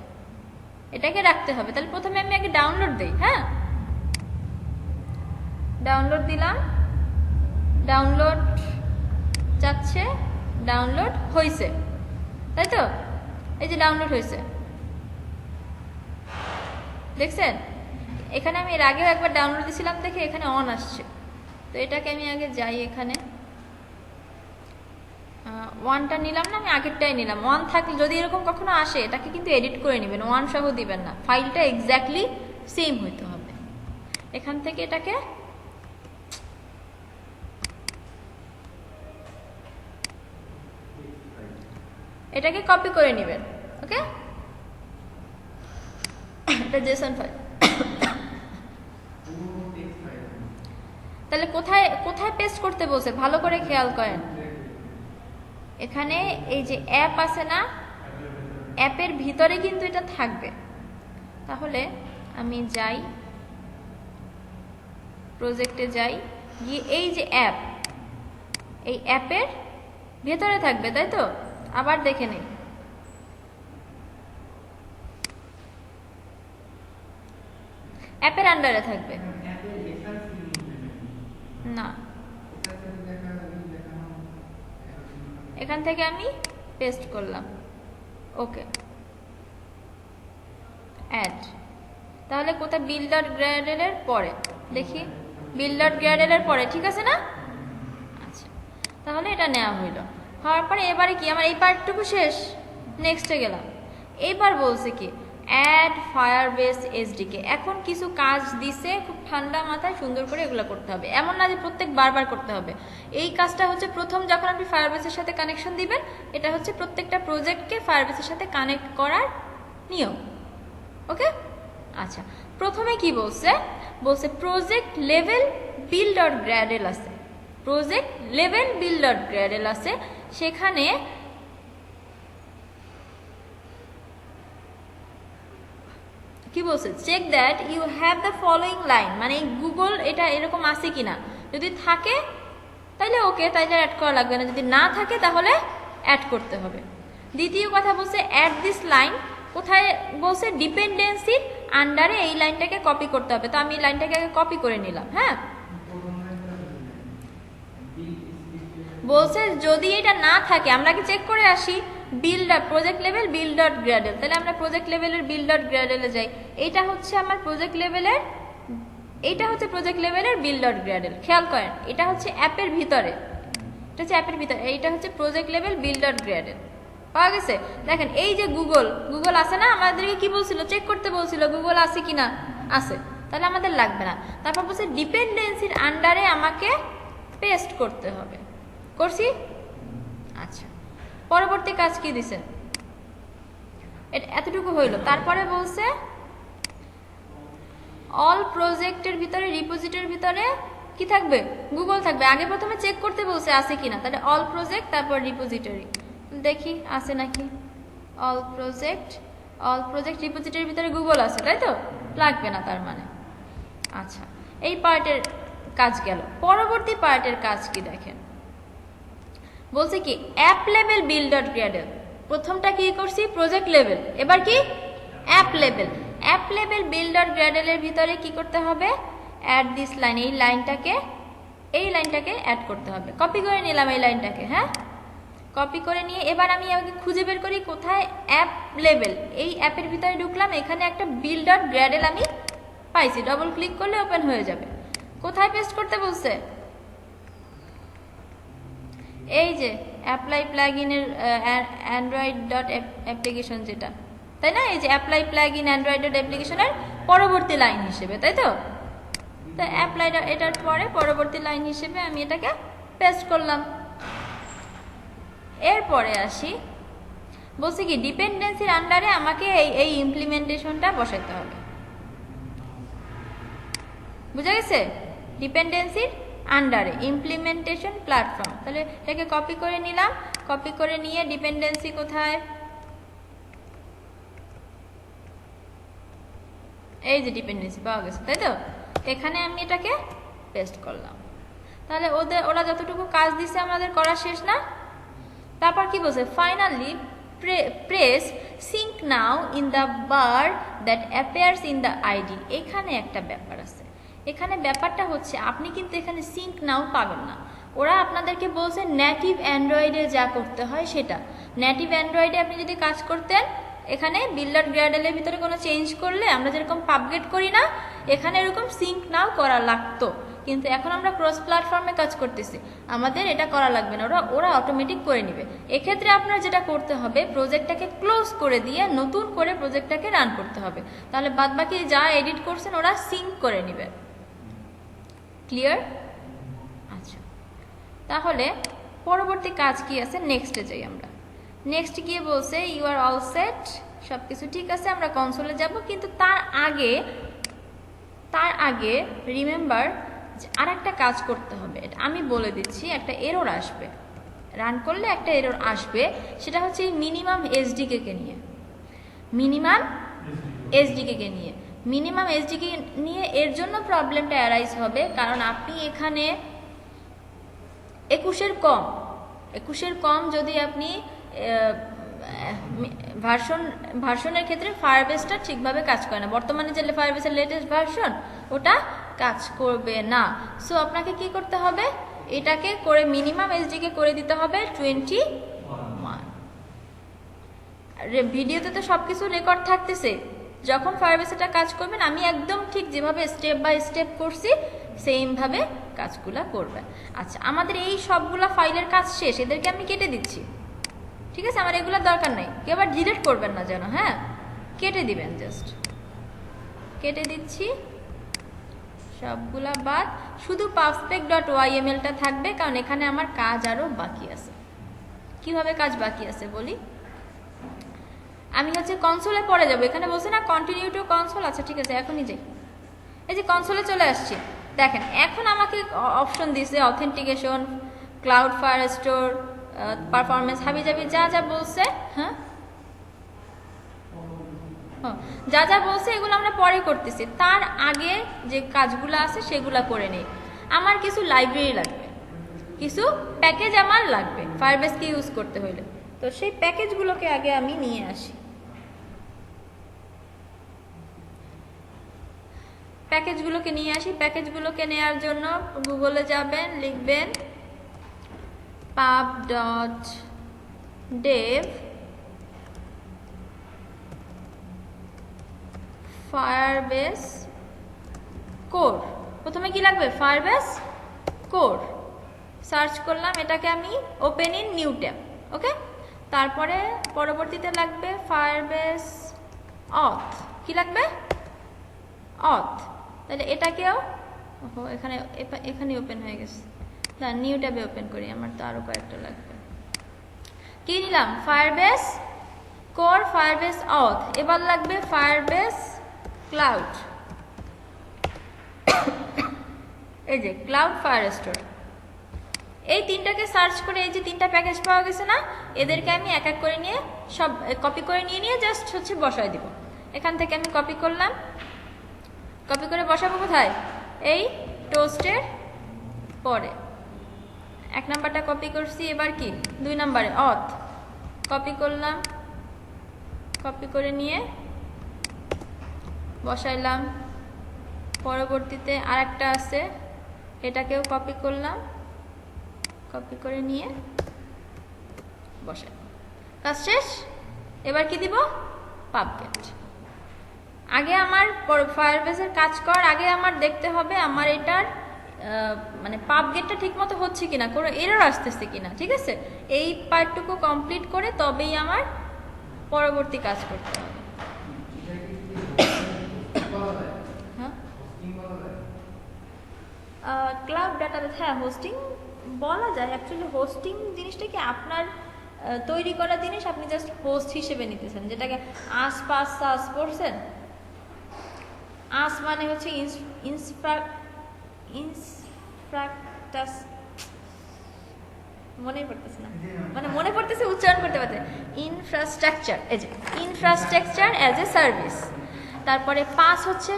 এটাকে রাখতে হবে। তাহলে প্রথমে আমি আগে ডাউনলোড দিই। হ্যাঁ, ডাউনলোড দিলাম, ডাউনলোড যাচ্ছে, ডাউনলোড হয়েছে, তাই তো। এই যে ডাউনলোড হয়েছে, দেখছেন। এখানে আমি এর আগেও একবার ডাউনলোড দিয়েছিলাম, দেখে এখানে অন আসছে। তো এটাকে আমি আগে যাই, এখানে ওয়ানটা নিলাম না, আমি আগেরটাই নিলাম। ওয়ান থাকলে যদি এরকম কখনো আসে এটাকে কিন্তু এডিট করে নেবেন, ওয়ান সহ দিবেন না, ফাইলটা এক্স্যাক্টলি সেম হইতে হবে। এখান থেকে এটাকে কপি করে নেবেন। ওকে, এটা জেসন ফাইল। তাহলে কোথায় কোথায় পেস্ট করতে বলছে ভালো করে খেয়াল করেন। এখানে এই যে অ্যাপ আছে না, অ্যাপের ভিতরে কিন্তু এটা থাকবে। তাহলে আমি যাই, প্রজেক্টে যাই, গিয়ে এই যে অ্যাপ, এই অ্যাপের ভেতরে থাকবে, তাই তো? আবার দেখে নেই, অ্যাপের আন্ডারে থাকবে না। এখান থেকে আমি পেস্ট করলাম। ওকে, অ্যাড। তাহলে কোথায়? build.gradle-এর পরে, দেখি build.gradle-এর পরে, ঠিক আছে না? আচ্ছা, তাহলে এটা নেওয়া হইল। হওয়ার পরে এবারে কি, আমার এই পার্টটুকু শেষ, নেক্সটে গেলাম। এইবার বলছে কি, অ্যাড ফায়ারবেস এসডিকে। এখন কিছু কাজ দিছে, খুব ঠান্ডা মাথায় সুন্দর করে এগুলো করতে হবে, এমন না যে প্রত্যেক বারবার করতে হবে। এই কাজটা হচ্ছে প্রথম যখন আপনি ফায়ারবেসের সাথে কানেকশন দিবেন, এটা হচ্ছে প্রত্যেকটা প্রজেক্টকে ফায়ারবেসের সাথে কানেক্ট করার নিয়ম। ওকে, আচ্ছা, প্রথমে কি বলছে? বলছে প্রজেক্ট লেভেল build.gradle আছে, প্রজেক্ট লেভেল build.gradle আছে। সেখানে কি বলছে? Check that you have the following line, মানে গুগল এটা এরকম আছে কিনা, যদি থাকে তাহলে ওকে, তাইলে অ্যাড করা লাগবে না, যদি না থাকে তাহলে অ্যাড করতে হবে। দ্বিতীয় কথা বলছে অ্যাড দিস লাইন, কোথায় বলছে? ডিপেন্ডেন্সির আন্ডারে এই লাইনটাকে কপি করতে হবে। তো আমি এই লাইনটাকে আগে কপি করে নিলাম। হ্যাঁ, বলছে যদি এটা না থাকে, আমরা কি চেক করে আসি প্রজেক্ট লেভেল build.gradle, তাহলে আমরা প্রজেক্ট লেভেলের build.gradle-এ যাই। এইটা হচ্ছে আমার প্রজেক্ট লেভেলের, এইটা হচ্ছে প্রজেক্ট লেভেলের build.gradle। খেয়াল করেন, এটা হচ্ছে অ্যাপের ভিতরে, এটা হচ্ছে অ্যাপের ভিতরে, এইটা হচ্ছে প্রজেক্ট লেভেল build.gradle। পাওয়া গেছে? দেখেন এই যে গুগল আছে না, আমাদেরকে কি বলছিল? চেক করতে বলছিল গুগল আছে কিনা, আছে, তাহলে আমাদের লাগবে না। তারপর বলছে ডিপেন্ডেন্সির আন্ডারে আমাকে পেস্ট করতে হবে, করছি। আচ্ছা, পরবর্তী কাজ কি দিছেন? এতটুকু হইল। তারপরে বলছে অল প্রজেক্টের ভিতরে, রিপোজিটরির ভিতরে কি থাকবে? গুগল থাকবে। আগে প্রথমে চেক করতে বলছে আছে কিনা, তাহলে অল প্রজেক্ট, তারপর রিপোজিটরি, দেখি আছে নাকি। অল প্রজেক্ট রিপোজিটরির ভিতরে গুগল আছে, তাই তো? লাগবে না তার মানে। আচ্ছা, এই পার্টের কাজ গেল। পরবর্তী পার্টের কাজ কি দেখেন, বলছে কি অ্যাপ লেভেল build.gradle। প্রথমটা কি করছি? প্রজেক্ট লেভেল, এবার কি অ্যাপ লেভেল। অ্যাপ লেভেল build.gradle-এর ভিতরে কি করতে হবে? অ্যাড দিস লাইন, এই লাইনটাকে অ্যাড করতে হবে। কপি করে নিলাম এই লাইনটাকে। হ্যাঁ, কপি করে নিয়ে এবার আমি আগে খুঁজে বের করি কোথায় অ্যাপ লেভেল। এই অ্যাপের ভিতরে ঢুকলাম, এখানে একটা build.gradle আমি পাইছি, ডবল ক্লিক করলে ওপেন হয়ে যাবে। কোথায় পেস্ট করতে বলছে? এই যে অ্যাপ্লাই প্লাগইনের android.application যেটা, তাই না? এই যে অ্যাপ্লাই প্লাগইন android.application-এর পরবর্তী লাইন হিসেবে, তাই তো? তো অ্যাপ্লাই এটার পরে পরবর্তী লাইন হিসেবে আমি এটাকে পেস্ট করলাম। এরপরে আসি, বলছি কি ডিপেন্ডেন্সির আন্ডারে আমাকে এই ইমপ্লিমেন্টেশনটা বসাইতে হবে। বুঝা গেছে? ডিপেন্ডেন্সির আন্ডারে ইমপ্লিমেন্টেশন প্ল্যাটফর্ম। তাহলে এটাকে কপি করে নিলাম, কপি করে নিয়ে ডিপেন্ডেন্সি কোথায়? এই যে ডিপেন্ডেন্সি পাওয়া গেছে, তাই তো? এখানে আমি এটাকে পেস্ট করলাম। তাহলে ওরা যতটুকু কাজ দিছে আমাদের করা শেষ না? তারপর কি বলছে? Finally press sync now in the bar that appears in the IDE. এখানে একটা ব্যাপার আছে। এখানে ব্যাপারটা হচ্ছে আপনি কিন্তু এখানে সিঙ্ক নাও পাবেন না। ওরা আপনাদেরকে বলছে নেটিভ অ্যান্ড্রয়েডে যা করতে হয় সেটা। নেটিভ অ্যান্ড্রয়েডে আপনি যদি কাজ করতেন, এখানে build.gradle-এর ভিতরে কোনো চেঞ্জ করলে আমরা যেরকম পাবগেট করি না, এখানে এরকম সিঙ্ক নাও করা লাগতো। কিন্তু এখন আমরা ক্রস প্ল্যাটফর্মে কাজ করতেছি, আমাদের এটা করা লাগবে না, ওরা অটোমেটিক করে নেবে। এক্ষেত্রে আপনার যেটা করতে হবে, প্রজেক্টটাকে ক্লোজ করে দিয়ে নতুন করে প্রজেক্টটাকে রান করতে হবে, তাহলে বাদবাকি যা এডিট করছেন ওরা সিঙ্ক করে নেবে। ক্লিয়ার? আচ্ছা, তাহলে পরবর্তী কাজ কি আছে, নেক্সটে যাই আমরা। নেক্সট গিয়ে বলছে ইউ আর অল সেট, সব কিছু ঠিক আছে, আমরা কনসোলে যাব। কিন্তু তার আগে রিমেম্বার আর একটা কাজ করতে হবে, এটা আমি বলে দিচ্ছি। একটা এরর আসবে, রান করলে একটা এরর আসবে, সেটা হচ্ছে এই মিনিমাম এসডিকে নিয়ে। মিনিমাম এসডিকে নিয়ে এর জন্য প্রবলেমটা অ্যারাইজ হবে, কারণ আপনি এখানে 21-এর কম যদি আপনি ভার্সনের ক্ষেত্রে ফায়ারবেসটা ঠিকভাবে কাজ করে না। বর্তমানে যে ফায়ারবেসের লেটেস্ট ভার্সন ওটা কাজ করবে না। সো আপনাকে কি করতে হবে, এটাকে করে মিনিমাম এসডিকে করে দিতে হবে 21। ভিডিওতে তো সব কিছু রেকর্ড থাকতেছে, যখন ফায়ারবেস এটা কাজ করবেন আমি একদম ঠিক যেভাবে স্টেপ বাই স্টেপ করছি সেমভাবে কাজগুলা করবেন। আচ্ছা, আমাদের এই সবগুলা ফাইলের কাজ শেষ, এদেরকে আমি কেটে দিচ্ছি। ঠিক আছে, আমার এগুলোর দরকার নাই, কেউ আবার ডিলিট করবেন না যেন, হ্যাঁ, কেটে দিবেন, জাস্ট কেটে দিচ্ছি সবগুলা বাদ, শুধু pubspec.yml-টা থাকবে, কারণ এখানে আমার কাজ আরো বাকি আছে। কিভাবে কাজ বাকি আছে বলি, আমি হচ্ছে কনসোলে পরে যাব। এখানে বলছে না কন্টিনিউ টু কনসোল, আচ্ছা ঠিক আছে, এখনই যাই। এই যে কনসোলে চলে আসছি, দেখেন এখন আমাকে অপশন দিছে অথেন্টিকেশন, ক্লাউড ফায়ারস্টোর, পারফরমেন্স, হাবিজাবি যা যা বলছে, হ্যাঁ যা যা বলছে এগুলো আমরা পরে করতেছি। তার আগে যে কাজগুলো আছে সেগুলো করে নেই। আমার কিছু লাইব্রেরি লাগবে, কিছু প্যাকেজ আমার লাগবে ফায়ারবেসকে ইউজ করতে হইলে, তো সেই প্যাকেজগুলোকে আগে আমি নিয়ে আসি। প্যাকেজগুলোকে নেওয়ার জন্য গুগলে যাবেন, লিখবেন pub.dev ফায়ারবেস কোর। প্রথমে কি লাগবে, ফায়ারবেস কোর সার্চ করলাম, এটাকে আমি ওপেন ইন নিউ ট্যাব, ওকে। তারপরে পরবর্তীতে লাগবে ফায়ারবেস অথ, কি লাগবে, অথ। তাহলে এটাকেও এখানে ওপেন হয়ে গেছে, না নিউ ট্যাবে ওপেন করি, আমার তো আরো কয়েকটা লাগবে। কি নিলাম, ফায়ারবেস কোর, ফায়ারবেস অথ, এবার লাগবে ফায়ারবেস ক্লাউড, এই যে ক্লাউড ফায়ারস্টোর। এই তিনটাকে সার্চ করে এই যে তিনটা প্যাকেজ পাওয়া গেছে না, এদেরকে আমি এক এক করে নিয়ে সব কপি করে নিয়ে জাস্ট হচ্ছে বসায় দিব। এখান থেকে আমি কপি করলাম, কপি করে বসাবো কোথায়, এই টোস্টের পরে। 1 নাম্বারটা কপি করছি, এবার কি 2 নাম্বারে অথ কপি করলাম, কপি করে নিয়ে বসাইলাম। পরবর্তীতে আরেকটা আছে, এটাকেও কপি করলাম, কপি করে নিয়ে বসাই, কাজ শেষ। এবার কি দিব, পাবগেট। আগে আমার ফায়ারবেসের কাজ করার আগে আমার দেখতে হবে আমার এটার মানে পাবগেটটা ঠিক মতো হচ্ছে কিনা, কোনো এরর আসতেছে কিনা, ঠিক আছে। এই পার্টটুকু কমপ্লিট করে তবেই আমার পরবর্তী কাজ করতে হবে। ক্লাউড ডাটাবেস, হ্যাঁ হোস্টিং বলা যায়। অ্যাকচুয়ালি হোস্টিং জিনিসটা কি আপনার তৈরি করা জিনিস, আপনি জাস্ট হোস্ট হিসেবে নিতেছেন, যেটাকে আস পাস সাস পড়ছেন। আস মানে হচ্ছে ইনফ্রাস্ট্রাকচার, মনে পড়তেছে না, মানে মনে পড়তেছে উচ্চারণ করতে পারছে, ইনফ্রাস্ট্রাকচার, এই যে ইনফ্রাস্ট্রাকচার অ্যাজ এ সার্ভিস। তারপরে পাস হচ্ছে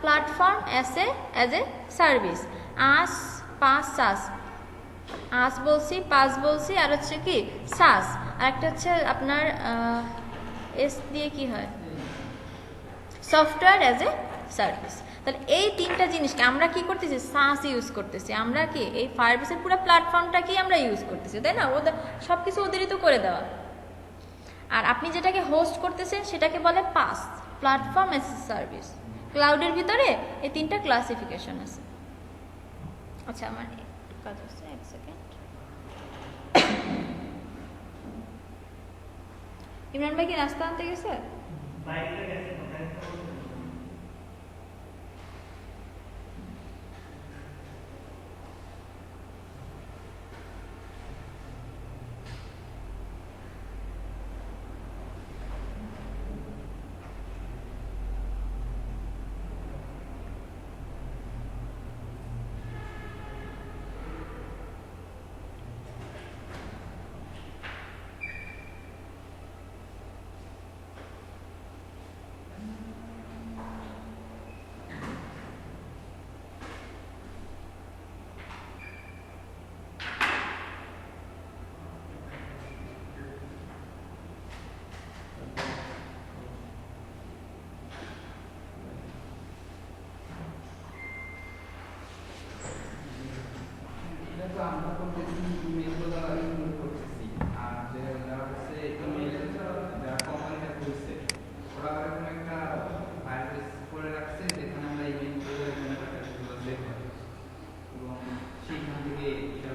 platform as a service. IaaS PaaS SaaS, IaaS বলছি, পাস বলছি, আর হচ্ছে কি সাস, আর একটা হচ্ছে আপনার এস দিয়ে কি হয়, সফটওয়্যার অ্যাজ এ সার্ভিস। তাহলে এই তিনটা জিনিসকে আমরা কি করতেছি, সাস ইউজ করতেছি, আমরা কি এই ফায়ারবেসের পুরো প্ল্যাটফর্মটাকেই আমরা ইউজ করতেছি, তাই না, ওদের সব কিছু ওদেরই করে দেওয়া। আর আপনি যেটাকে হোস্ট করতেছেন সেটাকে বলে PaaS, platform as a service. ক্লাউডের ভিতরে এই তিনটা ক্লাসিফিকেশন আছে। আচ্ছা আমার একটু কাজ আছে, এক সেকেন্ড। ইমরান ভাই কি নাস্তা আনতে গেছে? এটা তো আমরা করতেছি ইমেলগুলো ইনক্লুড করতেছি, আর যে যারা হচ্ছে ইমেল যারা কোম্পানিটা খুলছে ওরা এরকম একটা ভাইরাস করে রাখছে যেখানে আমরা ইমেলগুলো সেভ করি এবং সেইখান থেকে এটা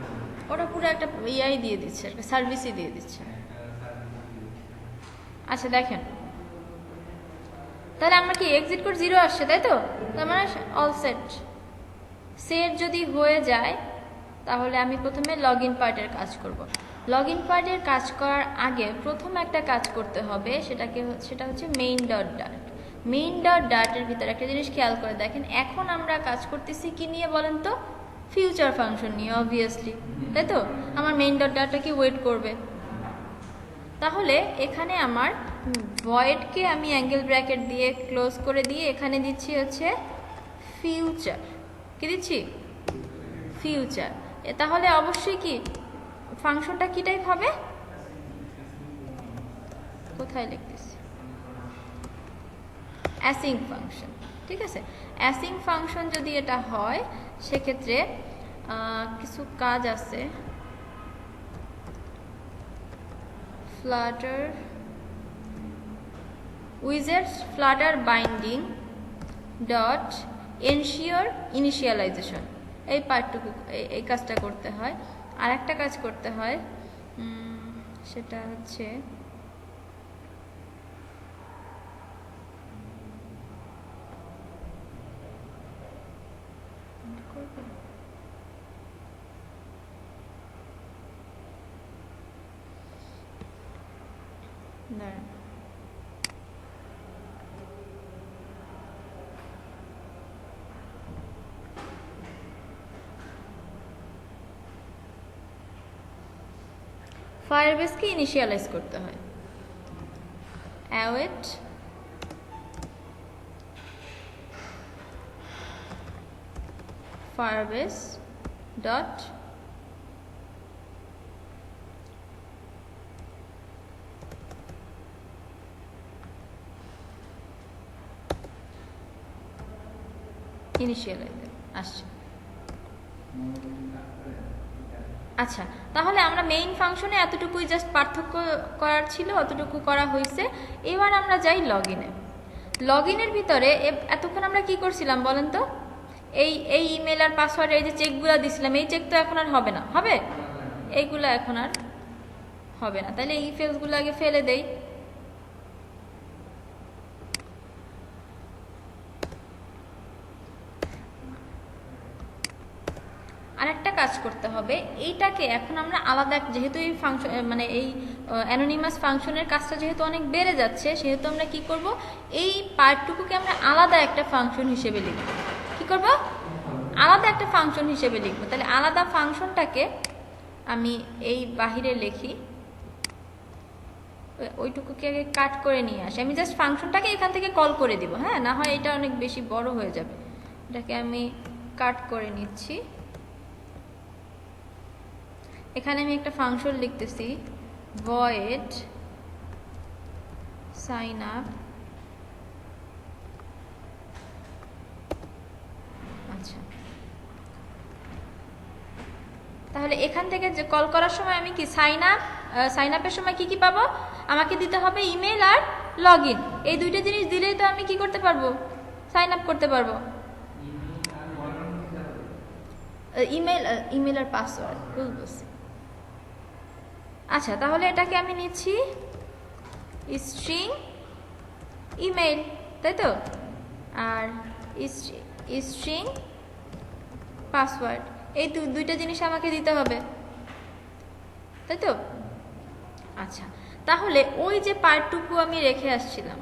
ওরা পুরো একটা ইয়াই দিয়ে দিচ্ছে, একটা সার্ভিসই দিয়ে দিচ্ছে। আচ্ছা দেখেন, তাহলে আমরা কি এক্সিট কোড 0 আসছে, তাই তো? তার মানে অল সেট। সেট যদি হয়ে যায় তাহলে আমি প্রথমে লগ ইন পার্টের কাজ করব। লগ ইন পার্টের কাজ করার আগে প্রথম একটা কাজ করতে হবে, সেটা হচ্ছে মেইন ডট ডাট। মেইন ডট ডাটের ভিতরে একটা জিনিস খেয়াল করে দেখেন, এখন আমরা কাজ করতেছি কি নিয়ে বলেন তো? ফিউচার ফাংশন নিয়ে, অবভিয়াসলি, তাই তো? আমার মেইন ডট ডাটা কি ওয়েট করবে? তাহলে এখানে আমার ভয়েডকে আমি অ্যাঙ্গেল ব্র্যাকেট দিয়ে ক্লোজ করে দিয়ে এখানে দিচ্ছি হচ্ছে ফিউচার। কি দিচ্ছি? ফিউচার। তাহলে অবশ্যই কি ফাংশনটা কি টাইপ হবে? কোথায় লিখতেছি? Async function. ঠিক আছে, অ্যাসিং ফাংশন যদি এটা হয় সেক্ষেত্রে কিছু কাজ আছে। Flutter wizard flutter binding dot ensure initialization, এই পার্টটুকু, এই কাজটা করতে হয়। আর একটা কাজ করতে হয়, সেটা হচ্ছে দাঁড়ান, ফায়ারবেসকে ইনিশিয়ালাইজ করতে হয়। await firebase dot ইনিশিয়ালাইজ আসছে। আচ্ছা, তাহলে আমরা মেইন ফাংশনে এতটুকুই জাস্ট পার্থক্য করার ছিল, অতটুকু করা হয়েছে। এবার আমরা যাই লগ ইনে। লগ ইনের ভিতরে এতক্ষণ আমরা কি করছিলাম বলেন তো? এই ইমেল আর পাসওয়ার্ড, এই যে চেকগুলো দিছিলাম, এই চেক তো এখন আর হবে না। হবে? এইগুলো এখন আর হবে না। তাহলে এই ফেলসগুলো আগে ফেলে দেই। আরেকটা কাজ করতে হবে, এইটাকে এখন আমরা আলাদা, যেহেতু এই ফাংশন মানে এই অ্যানোনিমাস ফাংশনের কাজটা যেহেতু অনেক বেড়ে যাচ্ছে, সেহেতু আমরা কি করব, এই পার্টটুকুকে আমরা আলাদা একটা ফাংশন হিসেবে লিখব। কি করব? আলাদা একটা ফাংশন হিসেবে লিখব। তাহলে আলাদা ফাংশনটাকে আমি এই বাহিরে লিখি, ওইটুকুকে আগে কাট করে নিয়ে আসি। আমি জাস্ট ফাংশনটাকে এখান থেকে কল করে দিব, হ্যাঁ, না হয় এটা অনেক বেশি বড় হয়ে যাবে। এটাকে আমি কাট করে নিচ্ছি। এখানে আমি একটা ফাংশন লিখতেছি, void sign up। আচ্ছা, তাহলে এখান থেকে যে কল করার সময় আমি কি সাইন আপের সময় কি কি পাবো? আমাকে দিতে হবে ইমেল আর লগ ইন। এই দুইটা জিনিস দিলেই তো আমি কি করতে পারবো? সাইন আপ করতে পারবো। ইমেল আর পাসওয়ার্ড ভুল বলছি। আচ্ছা, তাহলে এটাকে আমি নিচ্ছি স্ট্রিং ইমেল, তাই তো, আর স্ট্রিং পাসওয়ার্ড, এই দুইটা জিনিস আমাকে দিতে হবে, তাই তো। আচ্ছা, তাহলে ওই যে পার্টটুকু আমি রেখে আসছিলাম,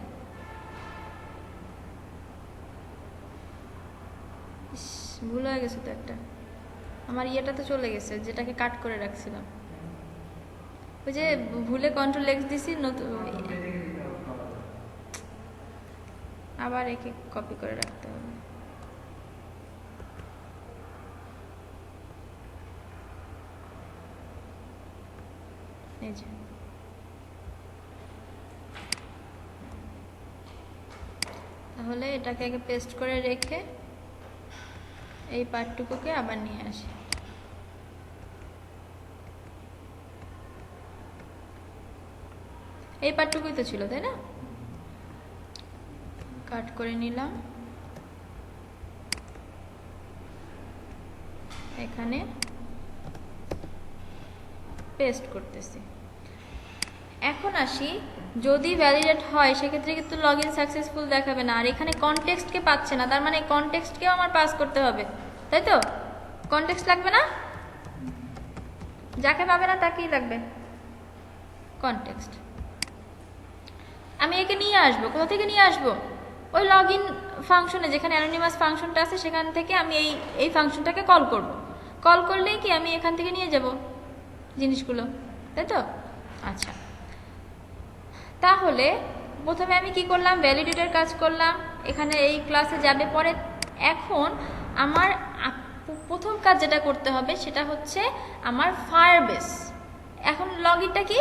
ভুল হয়ে গেছে তো একটা, আমার ইয়েটা তো চলে গেছে যেটাকে কাট করে রাখছিলাম, ওই যে ভুলে কন্ট্রোল এক্স দিছি, নতুন আবার একে কপি করে রাখতে হবে। এই যে তাহলে এটাকে আগে পেস্ট করে রেখে এই পার্টটুকুকে আবার নিয়ে আসি। এই পার্টটুকুই তো ছিল, তাই না? কাট করে নিলাম, এখানে পেস্ট করতেছি। এখন আসি, যদি ভ্যালিডেট হয় সেক্ষেত্রে কিন্তু লগ ইন সাকসেসফুল দেখাবে না, আর এখানে কনটেক্সটকে পাচ্ছে না, তার মানে কনটেক্সটকেও আমার পাস করতে হবে, তাই তো। কনটেক্সট লাগবে না, যাকে পাবে না তাকেই লাগবে কনটেক্সট। আমি একে নিয়ে আসবো, কোথা থেকে নিয়ে আসবো? ওই লগ ইন ফাংশনে, যেখানে অ্যানোনিমাস ফাংশনটা আছে সেখান থেকে আমি এই ফাংশনটাকে কল করব। কল করলেই কি আমি এখান থেকে নিয়ে যাব জিনিসগুলো, তাই তো। আচ্ছা, তাহলে প্রথমে আমি কি করলাম, ভ্যালিডেটের কাজ করলাম, এখানে এই ক্লাসে যাবে পরে। এখন আমার প্রথম কাজ যেটা করতে হবে সেটা হচ্ছে আমার ফায়ারবেস। এখন লগ ইনটা কি?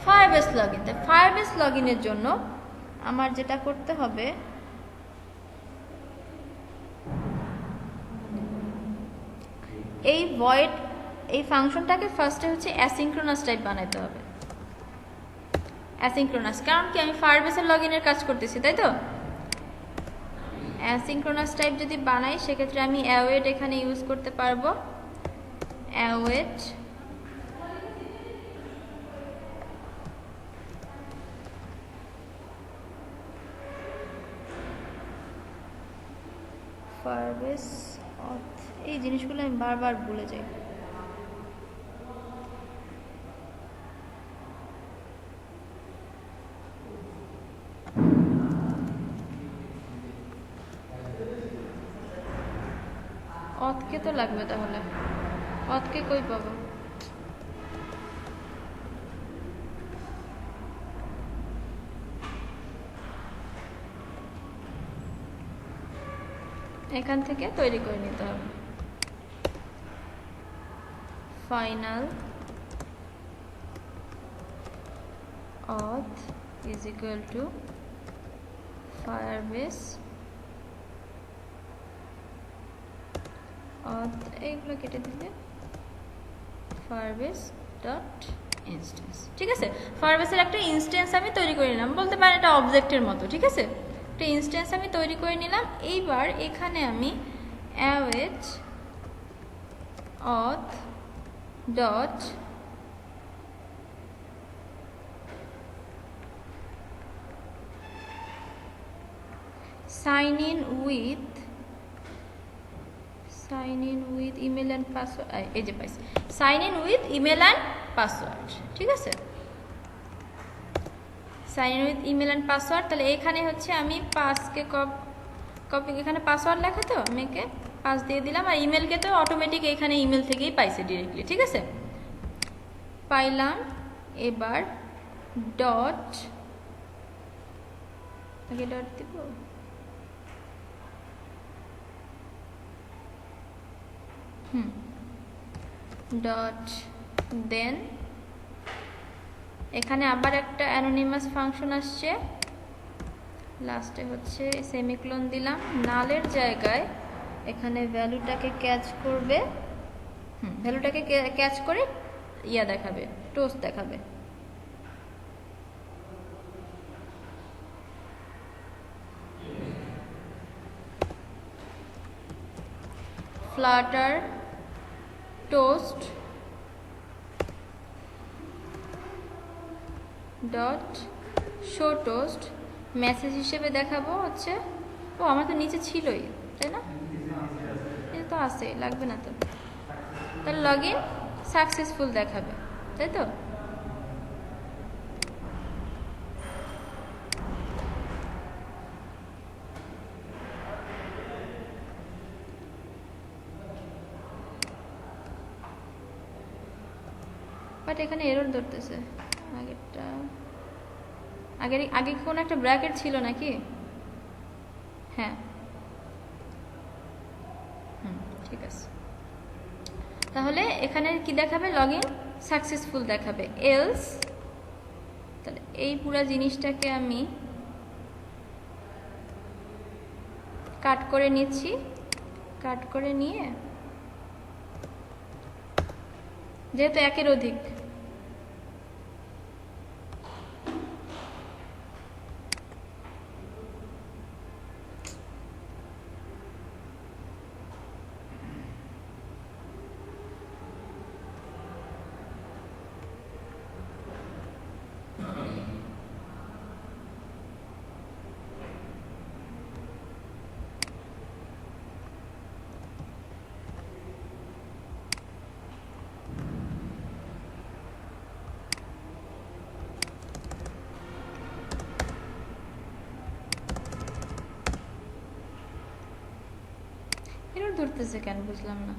Firebase log in. Firebase log ইনের জন্য আমার যেটা করতে হবে, এই ভয়েড এই ফাংশনটাকে ফার্স্টে হচ্ছে অ্যাসিঙ্ক্রোনাস টাইপ বানাইতে হবে। অ্যাসিঙ্ক্রোনাস, কারণ কি আমি ফায়ারবেসের লগ ইনের কাজ করতেছি, তাই তো। অ্যাসিঙ্ক্রোনাস টাইপ যদি বানাই সেক্ষেত্রে আমি অ্যাওয়েট এখানে ইউজ করতে পারবো। অ্যাওয়েট ফায়ারবেস অথ, এই জিনিসগুলো আমি বারবার ভুলে যাই। অথকে তো লাগবে, তাহলে অথকে কই পাবো? এখান থেকে তৈরি করে নিতে হবে। ফাইনাল অথ ইজ ইকুয়াল টু ফায়ারবেস অথ, এইগুলো কেটে দিলে ফায়ারবেস ডট ইনস্ট্যান্স। ঠিক আছে, ফায়ারবেসের একটা ইনস্ট্যান্স আমি তৈরি করে নিলাম, বলতে পারেন এটা অবজেক্টের মতো। ঠিক আছে, একটা ইনস্ট্যান্স আমি তৈরি করে নিলাম। এইবার এখানে আমি await auth dot sign in with email and password, এই যে পাইছি, sign in with email and password. ঠিক আছে, sign in with email and password. তাহলে এখানে হচ্ছে আমি পাসকে কপি, এখানে পাসওয়ার্ড লেখা, তো আমি একে পাস দিয়ে দিলাম, আর ইমেলকে তো অটোমেটিক এখানে ইমেল থেকেই পাইছে ডিরেক্টলি। ঠিক আছে, পাইলাম। এবার ডট, আগে ডট দিব, ডট দেন এখানে আবার একটা অ্যানোনিমাস ফাংশন আসছে, লাস্টে হচ্ছে সেমিকোলন দিলাম। নালের জায়গায় এখানে ভ্যালুটাকে ক্যাচ করবে, ভ্যালুটাকে ক্যাচ করে ইয়া দেখাবে, টোস্ট দেখাবে। Flutter toast dot show toast message হিসেবে দেখাবো হচ্ছে, ও আমার তো নিচে ছিলই তাই না, এটা তো আছে, লাগবে না তো, তাহলে লগ ইন সাকসেসফুল দেখাবে, তাই তো। বাট এখানে এরর ধরতেছে, আগেরটা আগে কোনো একটা ব্র্যাকেট ছিল নাকি? হ্যাঁ, ঠিক আছে। তাহলে এখানে কি দেখাবে, লগ ইন সাকসেসফুল দেখাবে। এলস তাহলে এই পুরো জিনিসটাকে আমি কাট করে নিচ্ছি, কাট করে নিয়ে যেহেতু একের অধিক, এরর ধরতেছে কেন বুঝলাম না।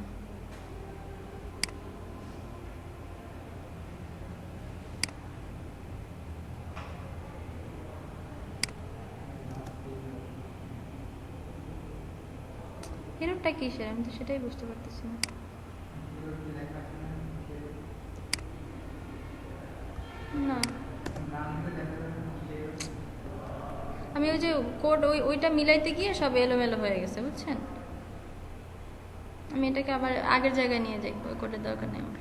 এররটা কিসের, আমি তো সেটাই বুঝতে পারতেছি না। না আমি ওই যে কোড ওইটা মিলাইতে গিয়ে সব এলোমেলো হয়ে গেছে বুঝছেন, আমি এটাকে আবার আগের জায়গায় নিয়ে যাই, ওই কোডের দরকার নেই আমার।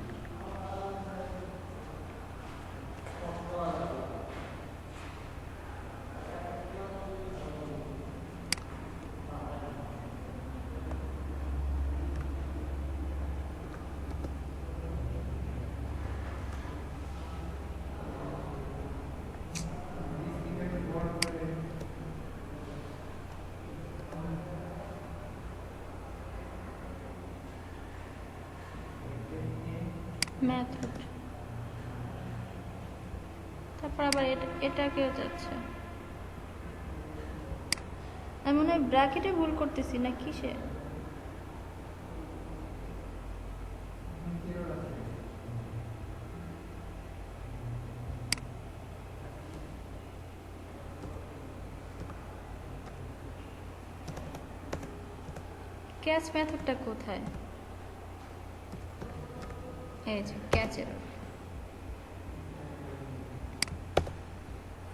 মেথড তারপর আবার এটাকেও যাচ্ছে, আমি মনে হয় ব্র্যাকেটে ভুল করতেছি না কিসে। ক্যাচ মেথডটা কোথায়, এই যে ক্যাচ এরর,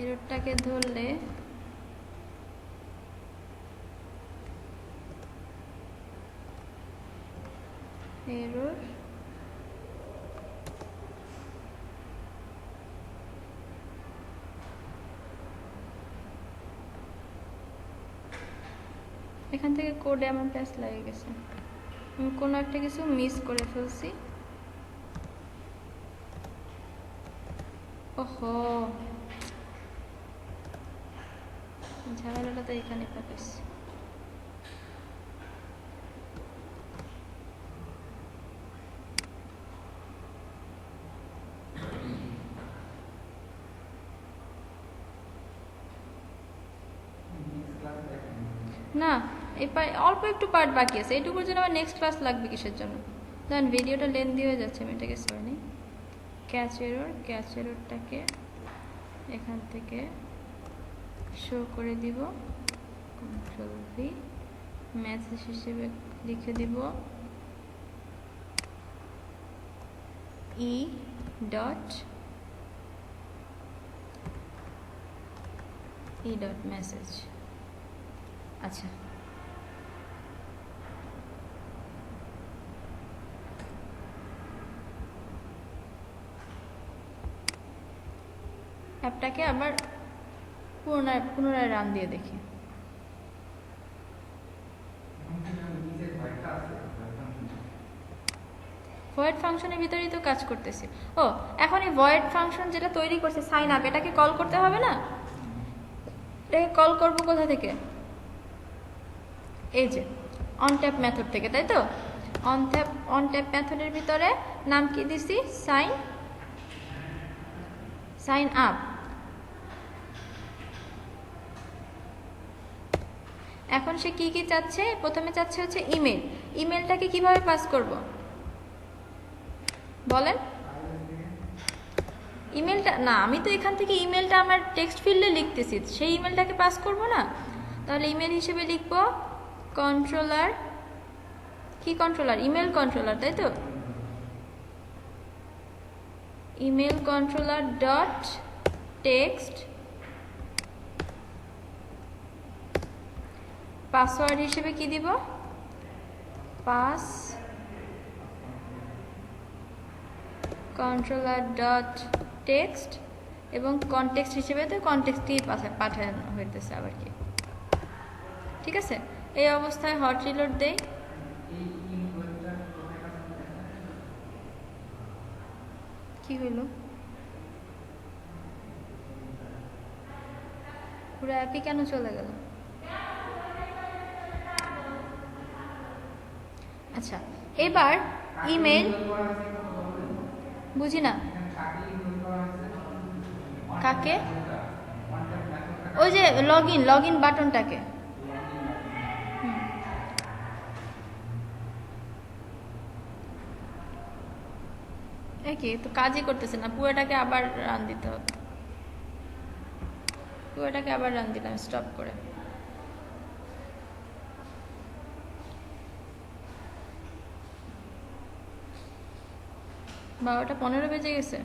এররটাকে ধরলে এরর এখান থেকে কোডে আমার প্যাচ লাগে গেছে, আমি কোনো একটা কিছু মিস করে ফেলছি। ওহো ঝামেলাটা তো এখানে পাকাইছি। না এই অল্প একটু পার্ট বাকি আছে, এইটুকুর জন্য আমার নেক্সট ক্লাস লাগবে কিসের জন্য, ধরেন ভিডিওটা লেন্দি হয়ে যাচ্ছে, আমি এটাকে সরি নিই। ক্যাচ এররটাকে এখান থেকে শো করে দিব, কন্ট্রোল ভি, মেসেজ হিসেবে লিখে দিব ই ডট মেসেজ। আচ্ছা অ্যাপটাকে আবার পুনরায় রান দিয়ে দেখি। ভয়েড ফাংশনের ভিতরেই তো কাজ করতেছি। ও এখন এই ভয়েড ফাংশন যেটা তৈরি করছে সাইন আপ, এটাকে কল করতে হবে না? এটাকে কল করব কোথা থেকে? এই যে অন ট্যাপ মেথড থেকে, তাই তো? অন ট্যাপ মেথডের ভিতরে নাম কি দিছি? Sign up. এখন সে কি কি চাচ্ছে? প্রথমে চাচ্ছে হচ্ছে ইমেল। ইমেলটাকে কিভাবে পাস করব বলেন? ইমেলটা না, আমি তো এখান থেকে ইমেলটা আমার টেক্সট ফিল্ডে লিখতেছি, সেই ইমেলটাকে পাস করব না? তাহলে ইমেল হিসেবে লিখব কন্ট্রোলার। কি কন্ট্রোলার? ইমেল কন্ট্রোলার, তাই তো? Email controller dot text, password হিসেবে কি দিব? পাস কন্ট্রোলার ডট টেক্সট, এবং কনটেক্সট হিসেবে তো কনটেক্সটই পাঠানো হইতেছে আবার কি। ঠিক আছে, এই অবস্থায় হট রিলোড দেই। কি হইল? পুরো অ্যাপই কেন চলে গেল? আচ্ছা, এবার ইমেল, বুঝি না কাকে? ওই যে লগ ইন বাটনটাকে। কি তো কাজই করতেছে না, পুরোটাকে আবার রান দিতে হবে। পুরোটাকে আবার রান দিলাম স্টপ করে। বারোটা 15 বেজে গেছে।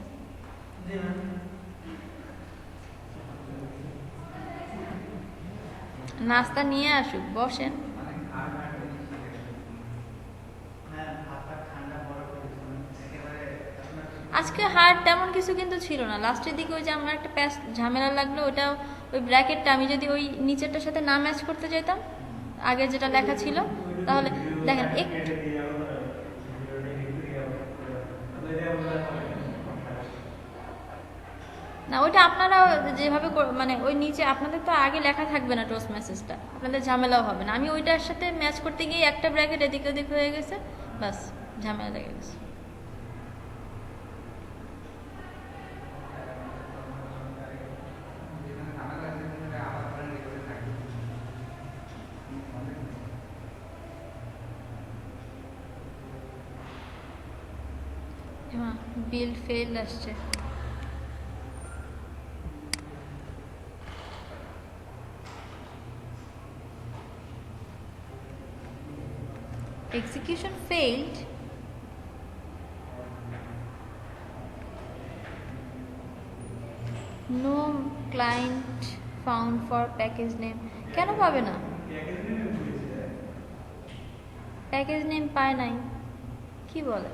নাস্তা নিয়ে আসুক, বসেন। আজকে হার্ড তেমন কিছু কিন্তু ছিল না। লাস্টের দিকে ওই যে আমার একটা প্যাচ ঝামেলা লাগলো, ওটাও ওই ব্র্যাকেটটা আমি যদি ওই নিচেরটার সাথে না ম্যাচ করতে যেতাম, আগে যেটা লেখা ছিল, তাহলে দেখেন একটু না, ওইটা আপনারা যেভাবে মানে ওই নিচে আপনাদের তো আগে লেখা থাকবে না টোস্ট মেসেজটা, আপনাদের ঝামেলাও হবে না। আমি ওইটার সাথে ম্যাচ করতে গিয়ে একটা ব্র্যাকেট এদিক ওদিক হয়ে গেছে, বাস ঝামেলা লেগে গেছে। বিল ফেল আসছে। Execution failed. No client found for package name. কেন পাবে না? প্যাকেজ নেম পায় নাই, কি বলে?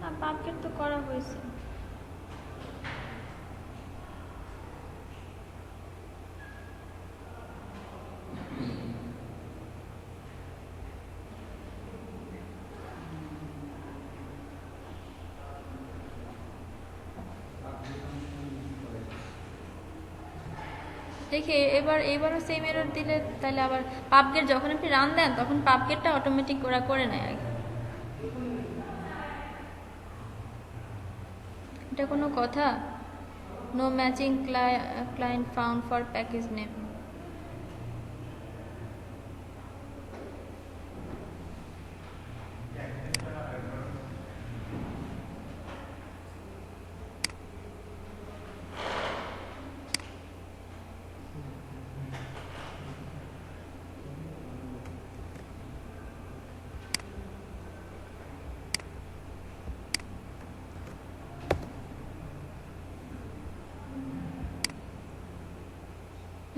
না, পাবগেট তো করা হয়েছে। দেখে এবারও সেম এরর দিলে তাহলে আবার পাবগেট যখন আপনি রান দেন তখন পাবগেটটা অটোমেটিক ওরা করে নেয় আগে। এটা কোনো কথা? No matching client found for package name.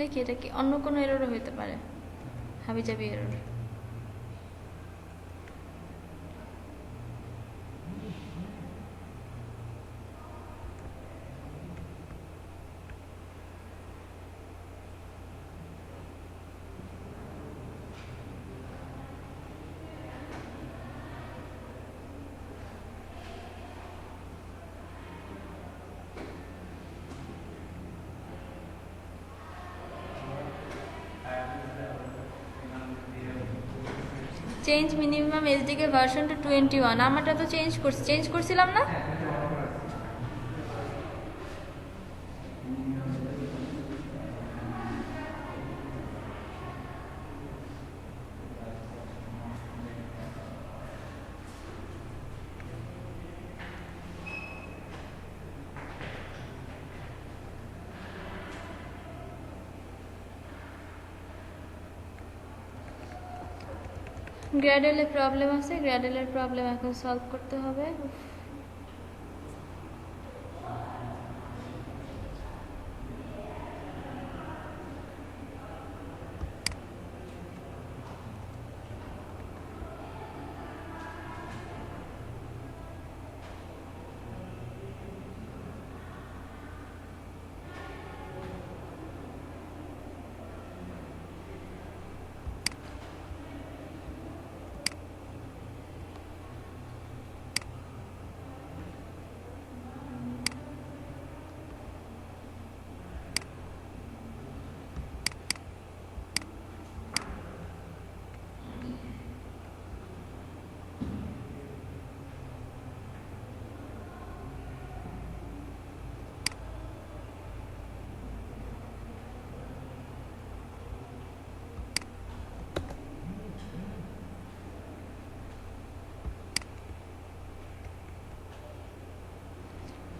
দেখি এটা কি অন্য কোনো এররও হতে পারে, হাবিজাবি error. Change minimum SDK version to 21, আমারটা তো চেঞ্জ করছিলাম না? হ্যাঁ, এটা অন করা আছে। গ্র্যাডেলের প্রবলেম আছে, গ্র্যাডেলের প্রবলেম এখন সলভ করতে হবে। উফ।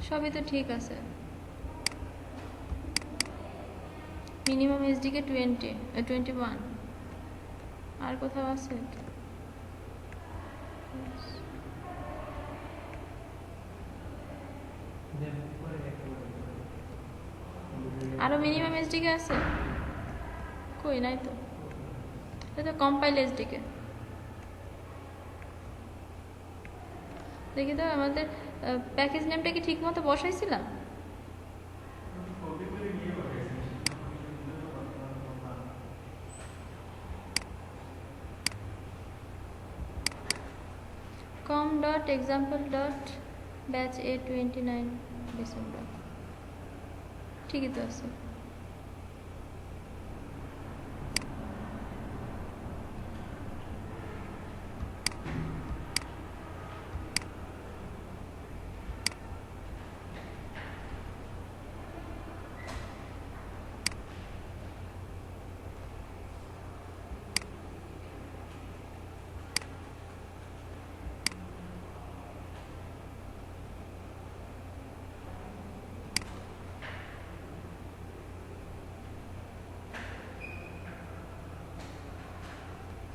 সবই তো ঠিক আছে। মিনিমাম এসডিকে 21, আর কোথাও আছে? আরো মিনিমাম এসডিকে আছে? কই নাই তো, এটা কম্পাইল এসডিকে। দেখি তো আমাদের প্যাকেজ নেমটা কি ঠিক মতো বসাইছিলাম? com.example.batch A29 December, ঠিকই তো আছে।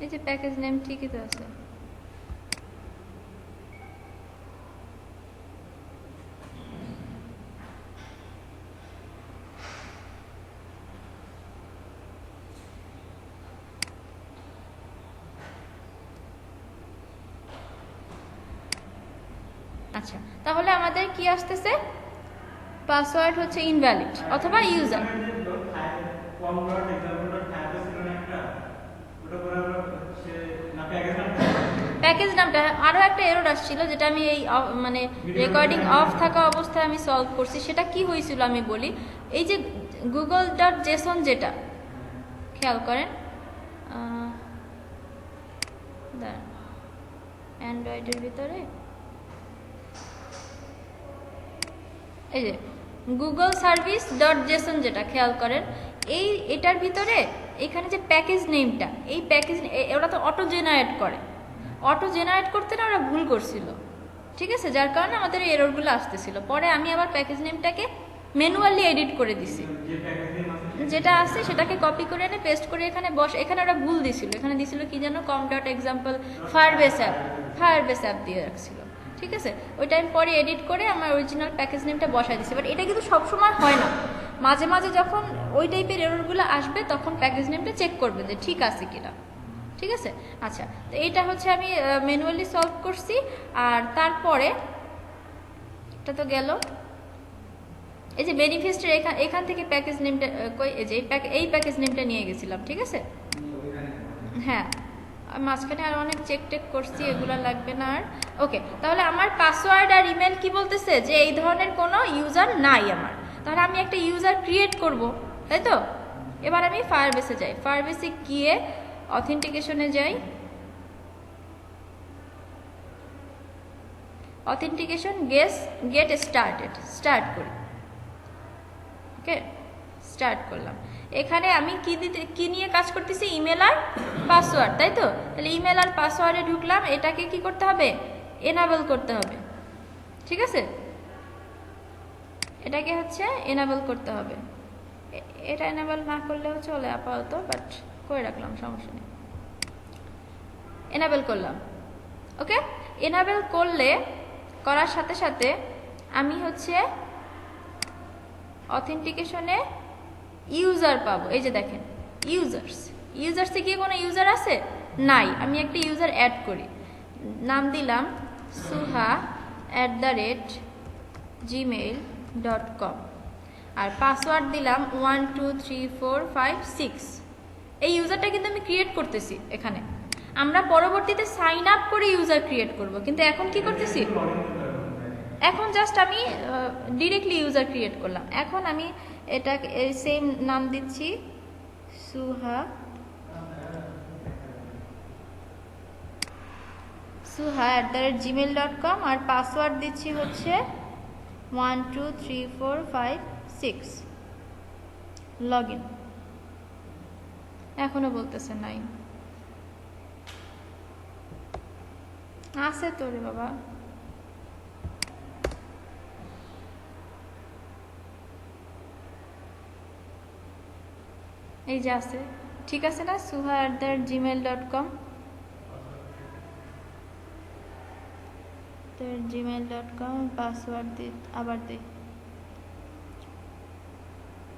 এই যে প্যাকেজ নেম ঠিকই তো আছে। আচ্ছা, তাহলে আমাদের কি আসতেছে? পাসওয়ার্ড হচ্ছে ইনভ্যালিড অথবা ইউজার। প্যাকেজ নামটা আরো একটা এরর আসছিল, যেটা আমি এই মানে রেকর্ডিং অফ থাকা অবস্থায় আমি সলভ করছি। সেটা কি হয়েছিল আমি বলি। এই যে google.json, যেটা খেয়াল করেন, অ্যান্ড্রয়েডের ভিতরে এই যে গুগল সার্ভিস ডট জেসন, যেটা খেয়াল করেন, এটার ভিতরে এখানে যে প্যাকেজ নেমটা, এই প্যাকেজ ওরা তো অটো জেনারেট করে, অটো জেনারেট করতে না ওরা ভুল করছিল, ঠিক আছে, যার কারণে আমাদের এই এররগুলো আসতেছিল। পরে আমি আবার প্যাকেজ নেমটাকে ম্যানুয়ালি এডিট করে দিছি, যেটা আছে সেটাকে কপি করে এনে পেস্ট করে এখানে এখানে ওরা ভুল দিছিল, এখানে দিছিল কি যেন com.example ফায়ারবেস অ্যাপ দিয়ে রাখছিল, ঠিক আছে। ওইটা আমি পরে এডিট করে আমার অরিজিনাল প্যাকেজ নেমটা বসাই দিছি। বাট এটা কিন্তু সবসময় হয় না, মাঝে মাঝে যখন ওই টাইপের এররগুলো আসবে তখন প্যাকেজ নেমটা চেক করবে যে ঠিক আছে কিনা, ঠিক আছে। আচ্ছা, তো এইটা হচ্ছে আমি ম্যানুয়ালি সলভ করছি। আর তারপরে এটা তো গেল, এই যে বেনিফিস্টের এখান থেকে প্যাকেজ নেমটা কই, এই যে এই প্যাকেজ নেমটা নিয়ে গেছিলাম, ঠিক আছে। হ্যাঁ, মাঝখানে আর অনেক চেক করছি, এগুলো লাগবে না আর। ওকে, তাহলে আমার পাসওয়ার্ড আর ইমেল কি বলতেছে যে এই ধরনের কোনো ইউজার নাই আমার, তাহলে আমি একটা ইউজার ক্রিয়েট করব, তাই তো। এবার আমি ফায়ারবেসে যাই, ফায়ারবেসে গিয়ে অথেন্টিকেশনে যাই, অথেন্টিকেশন গেট স্টার্ট করি। ওকে, স্টার্ট করলাম। এখানে আমি কি নিয়ে কাজ করতেছি? ইমেল আর পাসওয়ার্ড, তাই তো? তাহলে ইমেল আর পাসওয়ার্ডে ঢুকলাম, এটাকে কি করতে হবে? এনাবেল করতে হবে, ঠিক আছে? এটাকে হচ্ছে এনাবেল করতে হবে। এটা এনাবেল না করলেও চলে আপাতত, বাট করে রাখলাম, সমস্যা নেই। এনাবেল করলাম। ওকে, এনাবেল করার সাথে সাথে আমি হচ্ছে অথেন্টিকেশনে ইউজার পাবো। এই যে দেখেন, ইউজার্সে কি কোনো ইউজার আছে? নাই। আমি একটা ইউজার অ্যাড করি, নাম দিলাম suha@gmail.com আর পাসওয়ার্ড দিলাম 123456। এই ইউজারটা কিন্তু আমি ক্রিয়েট করতেছি এখানে। আমরা পরবর্তীতে সাইন আপ করে ইউজার ক্রিয়েট করব, কিন্তু এখন কি করতেছি? এখন জাস্ট আমি ডিরেক্টলি ইউজার ক্রিয়েট করলাম। এখন আমি এটা সেম নাম দিচ্ছি suha@gmail.com আর পাসওয়ার্ড দিচ্ছি হচ্ছে 123456। Log in. এখনো বলতেছে নাই। আছে তো রে বাবা। এই যে আছে, ঠিক আছে না? suha@gmail.com পাসওয়ার্ড আবার দিই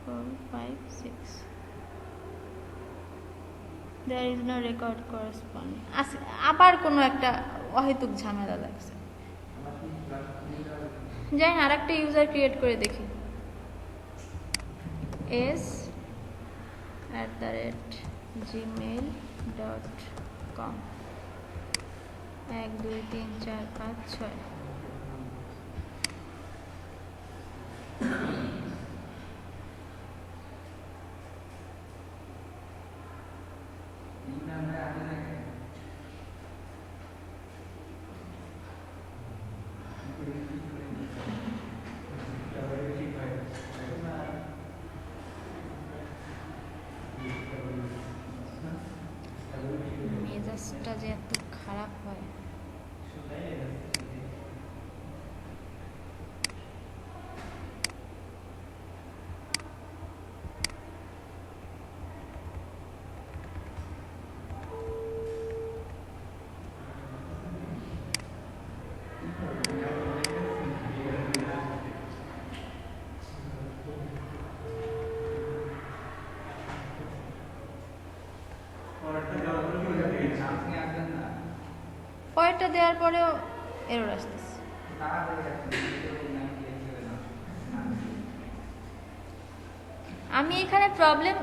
456। there is no record corresponding। আবার কোনো একটা অহেতুক ঝামেলা লাগছে। যাই না, আর একটা ইউজার ক্রিয়েট করে দেখি। s@gmail.com 1 2 3 4 5 6। মেজাজটা যে এত খারাপ হয়। পরেরটা দেওয়ার পরেও এরর আসতেছে। আমি এখানে প্রবলেম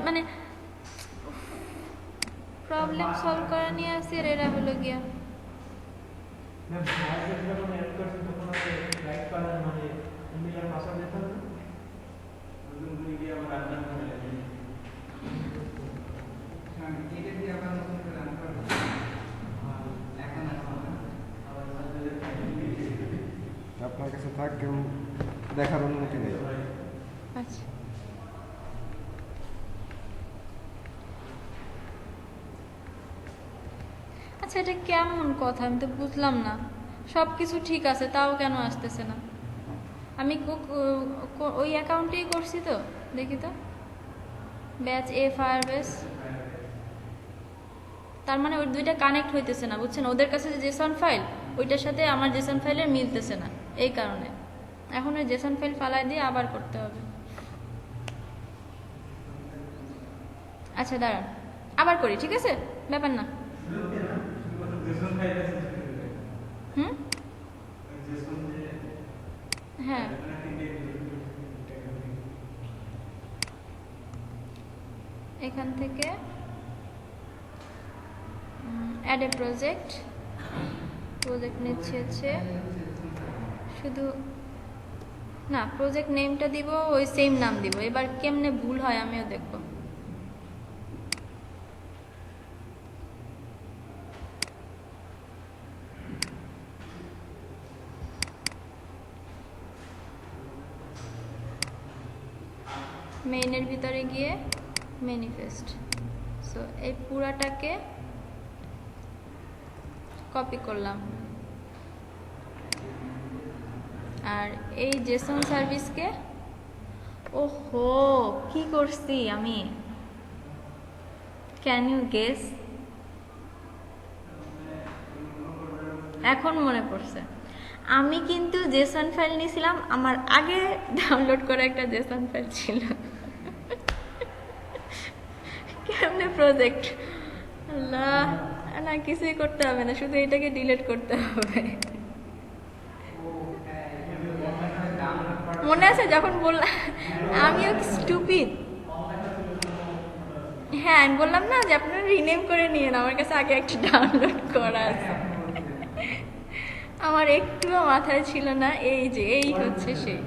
সলভ করা নিয়ে আসি, আর এরা হলো গিয়া আপনার কাছে থাক, কেউ দেখার অনুমতি নেই। আচ্ছা, আচ্ছা, এটা কেমন কথা? আমি তো বুঝলাম না। সব কিছু ঠিক আছে, তাও কেন আসতেছে না? আমি ওই অ্যাকাউন্টেই করছি তো, দেখি তো, ব্যাচ এ ফায়ারবেস। তার মানে ওই দুইটা কানেক্ট হইতেছে না, বুঝছেন? ওদের কাছে যে জেসন ফাইল, ওইটার সাথে আমার জেসন ফাইলের মিলতেছে না, এই কারণে এখন ওই জেসন ফাইল ফালাই দিয়ে আবার করতে হবে। আচ্ছা দাঁড়ান, আবার করি, ঠিক আছে? ব্যাপার না। হুম, হ্যাঁ, এখান থেকে অ্যাড এ প্রজেক্ট নিচ্ছে হচ্ছে শুধু না, প্রজেক্ট নেমটা দিব ওই সেম নাম দিব। এবার কেমনে ভুল হয় আমিও দেখব। মেইনের ভিতরে গিয়ে ম্যানিফেস্ট। সো এই পুরাটাকে কপি করলাম, আর এই জেসন সার্ভিসকে, ওহো কি করছি আমি, ক্যান ইউ গেস? এখন মনে পড়ছে, আমি কিন্তু জেসন ফাইল নিয়েছিলাম, আমার আগে ডাউনলোড করা একটা জেসন ফাইল ছিল। কেমনে প্রজেক্ট, আল্লাহ, না কিছুই করতে হবে না, শুধু এটাকে ডিলিট করতে হবে। মনে আছে যখন বললাম, আমিও স্টুপিড। হ্যাঁ আমি বললাম না যে আপনারা রিনেম করে নিন, আমার কাছে আগে একটা ডাউনলোড করা আছে। আমার একটুও মাথায় ছিল না, এই যে এই হচ্ছে সেই।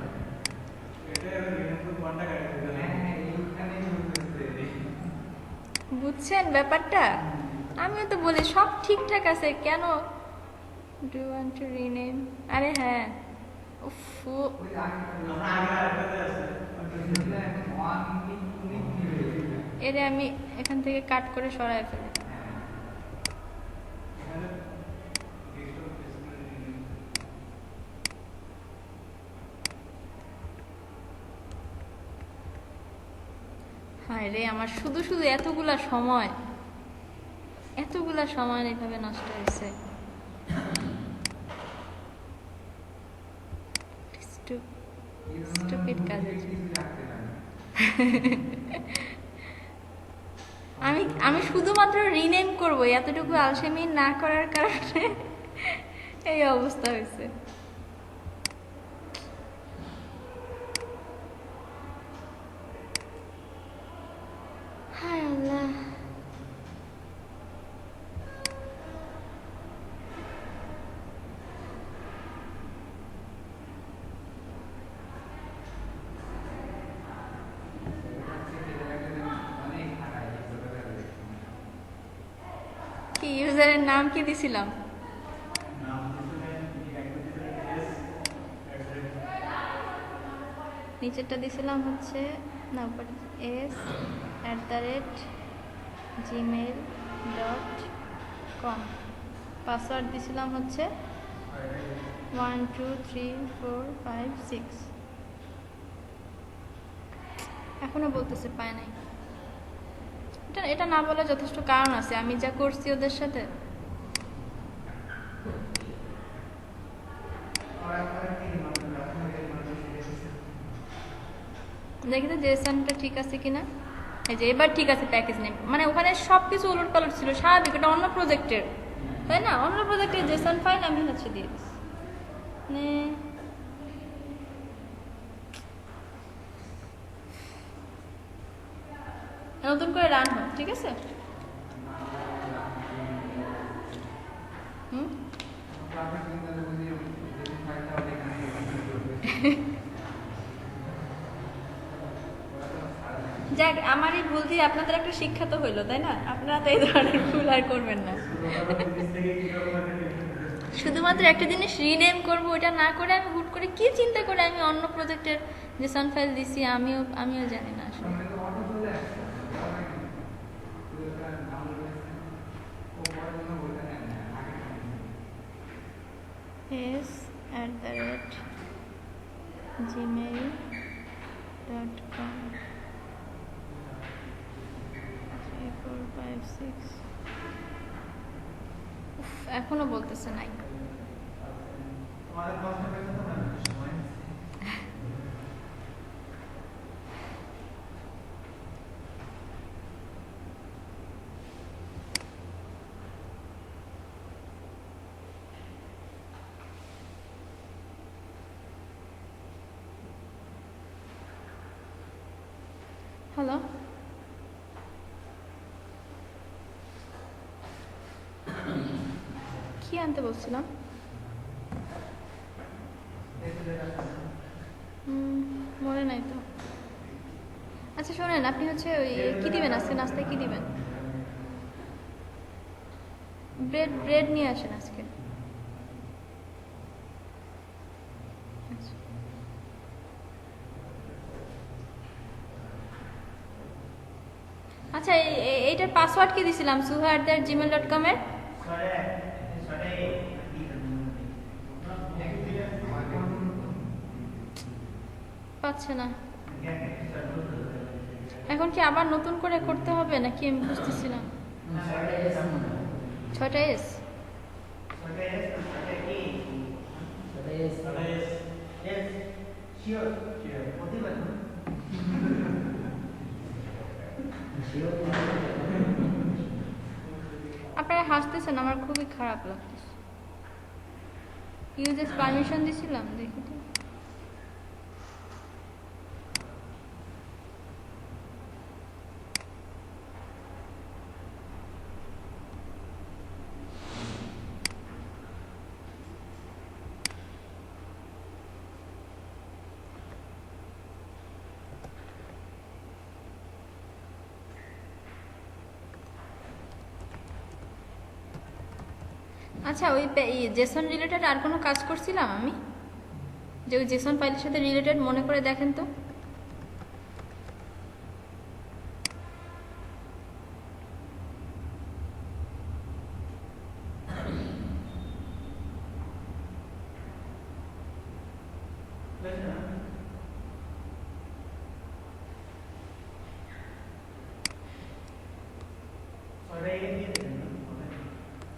বুঝছেন ব্যাপারটা? আমিও তো বলি সব ঠিকঠাক আছে, কেন ডু ওয়ান্ট টু রিনেম? আরে হ্যাঁ, উফ, এরে আমি এখান থেকে কাট করে সরাই ফেলি। হায় রে, আমার শুধু শুধু এতগুলা সময় এইভাবে নষ্ট হয়েছে। স্টুপিড কাজের আমি শুধুমাত্র রিনেম করবো, এতটুকু আলসেমি না করার কারণে এই অবস্থা হয়েছে। হায় আল্লাহ, কি ইউজারের নাম কি দিছিলাম? নিচেরটা দিছিলাম হচ্ছে না, s@gmail.com। পাসওয়ার্ড দিছিলাম হচ্ছে 1 2 3 4 5 6। এখনো বলতেছে পায় নাই। এটা না বলার যথেষ্ট কারণ আছে, আমি যা করছি ওদের সাথে। দেখি তো জেসনটা ঠিক আছে কিনা। এই যে এবার ঠিক আছে, প্যাকেজ নেম, মানে ওখানে সবকিছু উলট পালট ছিল, স্বাভাবিক, এটা অন্য প্রজেক্টের, তাই না? অন্য প্রজেক্টের জেসন ফাইল আমি হচ্ছে দিয়ে দিচ্ছি। নতুন করে রান হোক, ঠিক আছে? যাক, আমার এই ভুল দিয়ে আপনাদের একটা শিক্ষা তো হইলো, তাই না? আপনারা তো এই ধরনের ভুল আর করবেন না। শুধুমাত্র একটা জিনিস রিনেম করবো, ওটা না করে আমি হুট করে কি চিন্তা করে আমি অন্য প্রজেক্টের জেসন ফাইল দিছি, আমিও জানি না আসলে। s@gmail.com 3 4 5 6। এখনো বলতেছে নাই। হ্যালো, কি আনতে বলছিলাম? মনে নাই তো। আচ্ছা শোনেন, আপনি হচ্ছে ওই কি দিবেন আজকে নাস্তায়, কি দিবেন? ব্রেড নিয়ে আসেন আজকে। আচ্ছা এইটার পাসওয়ার্ড কি দিছিলাম suha@gmail.com এর? পাচ্ছে না। এখন কি আবার নতুন করে করতে হবে নাকি আমি বুঝতেছি না। 6টা এস আপনারা হাসতেছেন, আমার খুবই খারাপ লাগতেছে। ইউজেস পারমিশন দিছিলাম, দেখি তো। আচ্ছা ওই জেসন রিলেটেড আর কোনো কাজ করছিলাম আমি, যে ওই জেসন ফাইলের সাথে রিলেটেড, মনে করে দেখেন তো।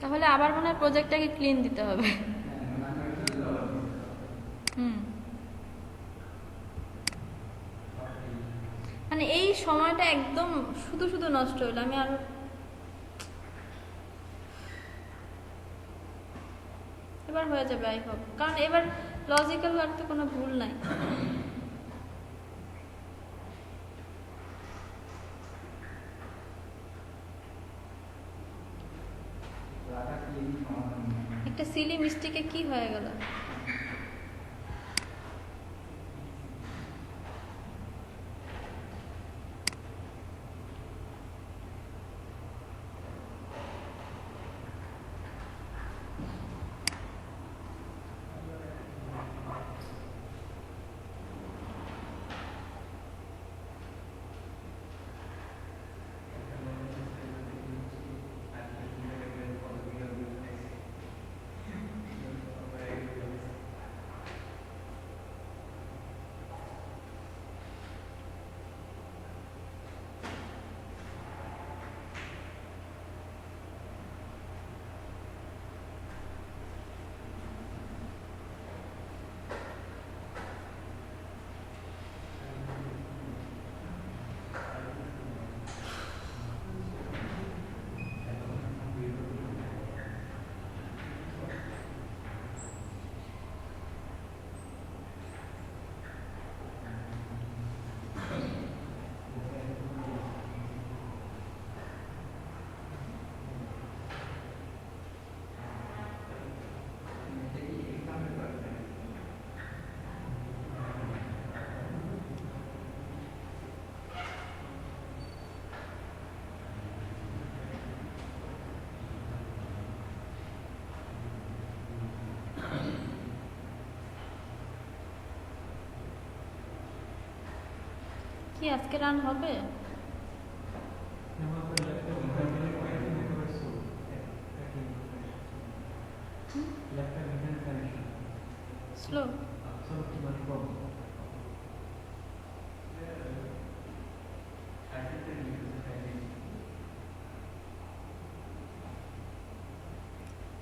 তাহলে আবার মনে হয় প্রজেক্টটাকে ক্লিন দিতে হবে। মানে এই সময়টা একদম শুধু শুধু নষ্ট হইলো। আমি আরো এবার হয়ে যাবে আই হোপ, কারণ এবার লজিক্যাল আর তো কোনো ভুল নাই। একটা সিলি মিস্টেকে কি হয়ে গেল? কি আজকে রান হবে? স্লো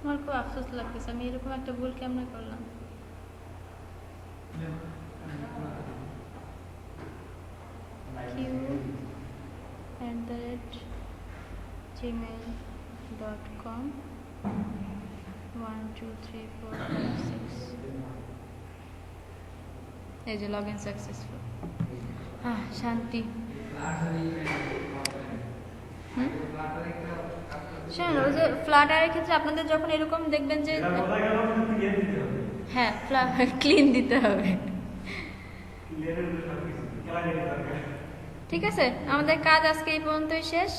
আমার খুব আফসোস লাগতেছে, আমি এরকম একটা ভুল কেমনে করলাম। q@gmail.com 1 2 3 4 5 6 এই যে লগ ইন সাকসেসফুল। হ্যাঁ শান্তি। শুনুন, ওই যে ফ্লাটারের ক্ষেত্রে আপনাদের যখন এরকম দেখবেন যে হ্যাঁ ক্লিন দিতে হবে। ঠিক আছে, আমাদের কাজ আজকে এই পর্যন্তই শেষ।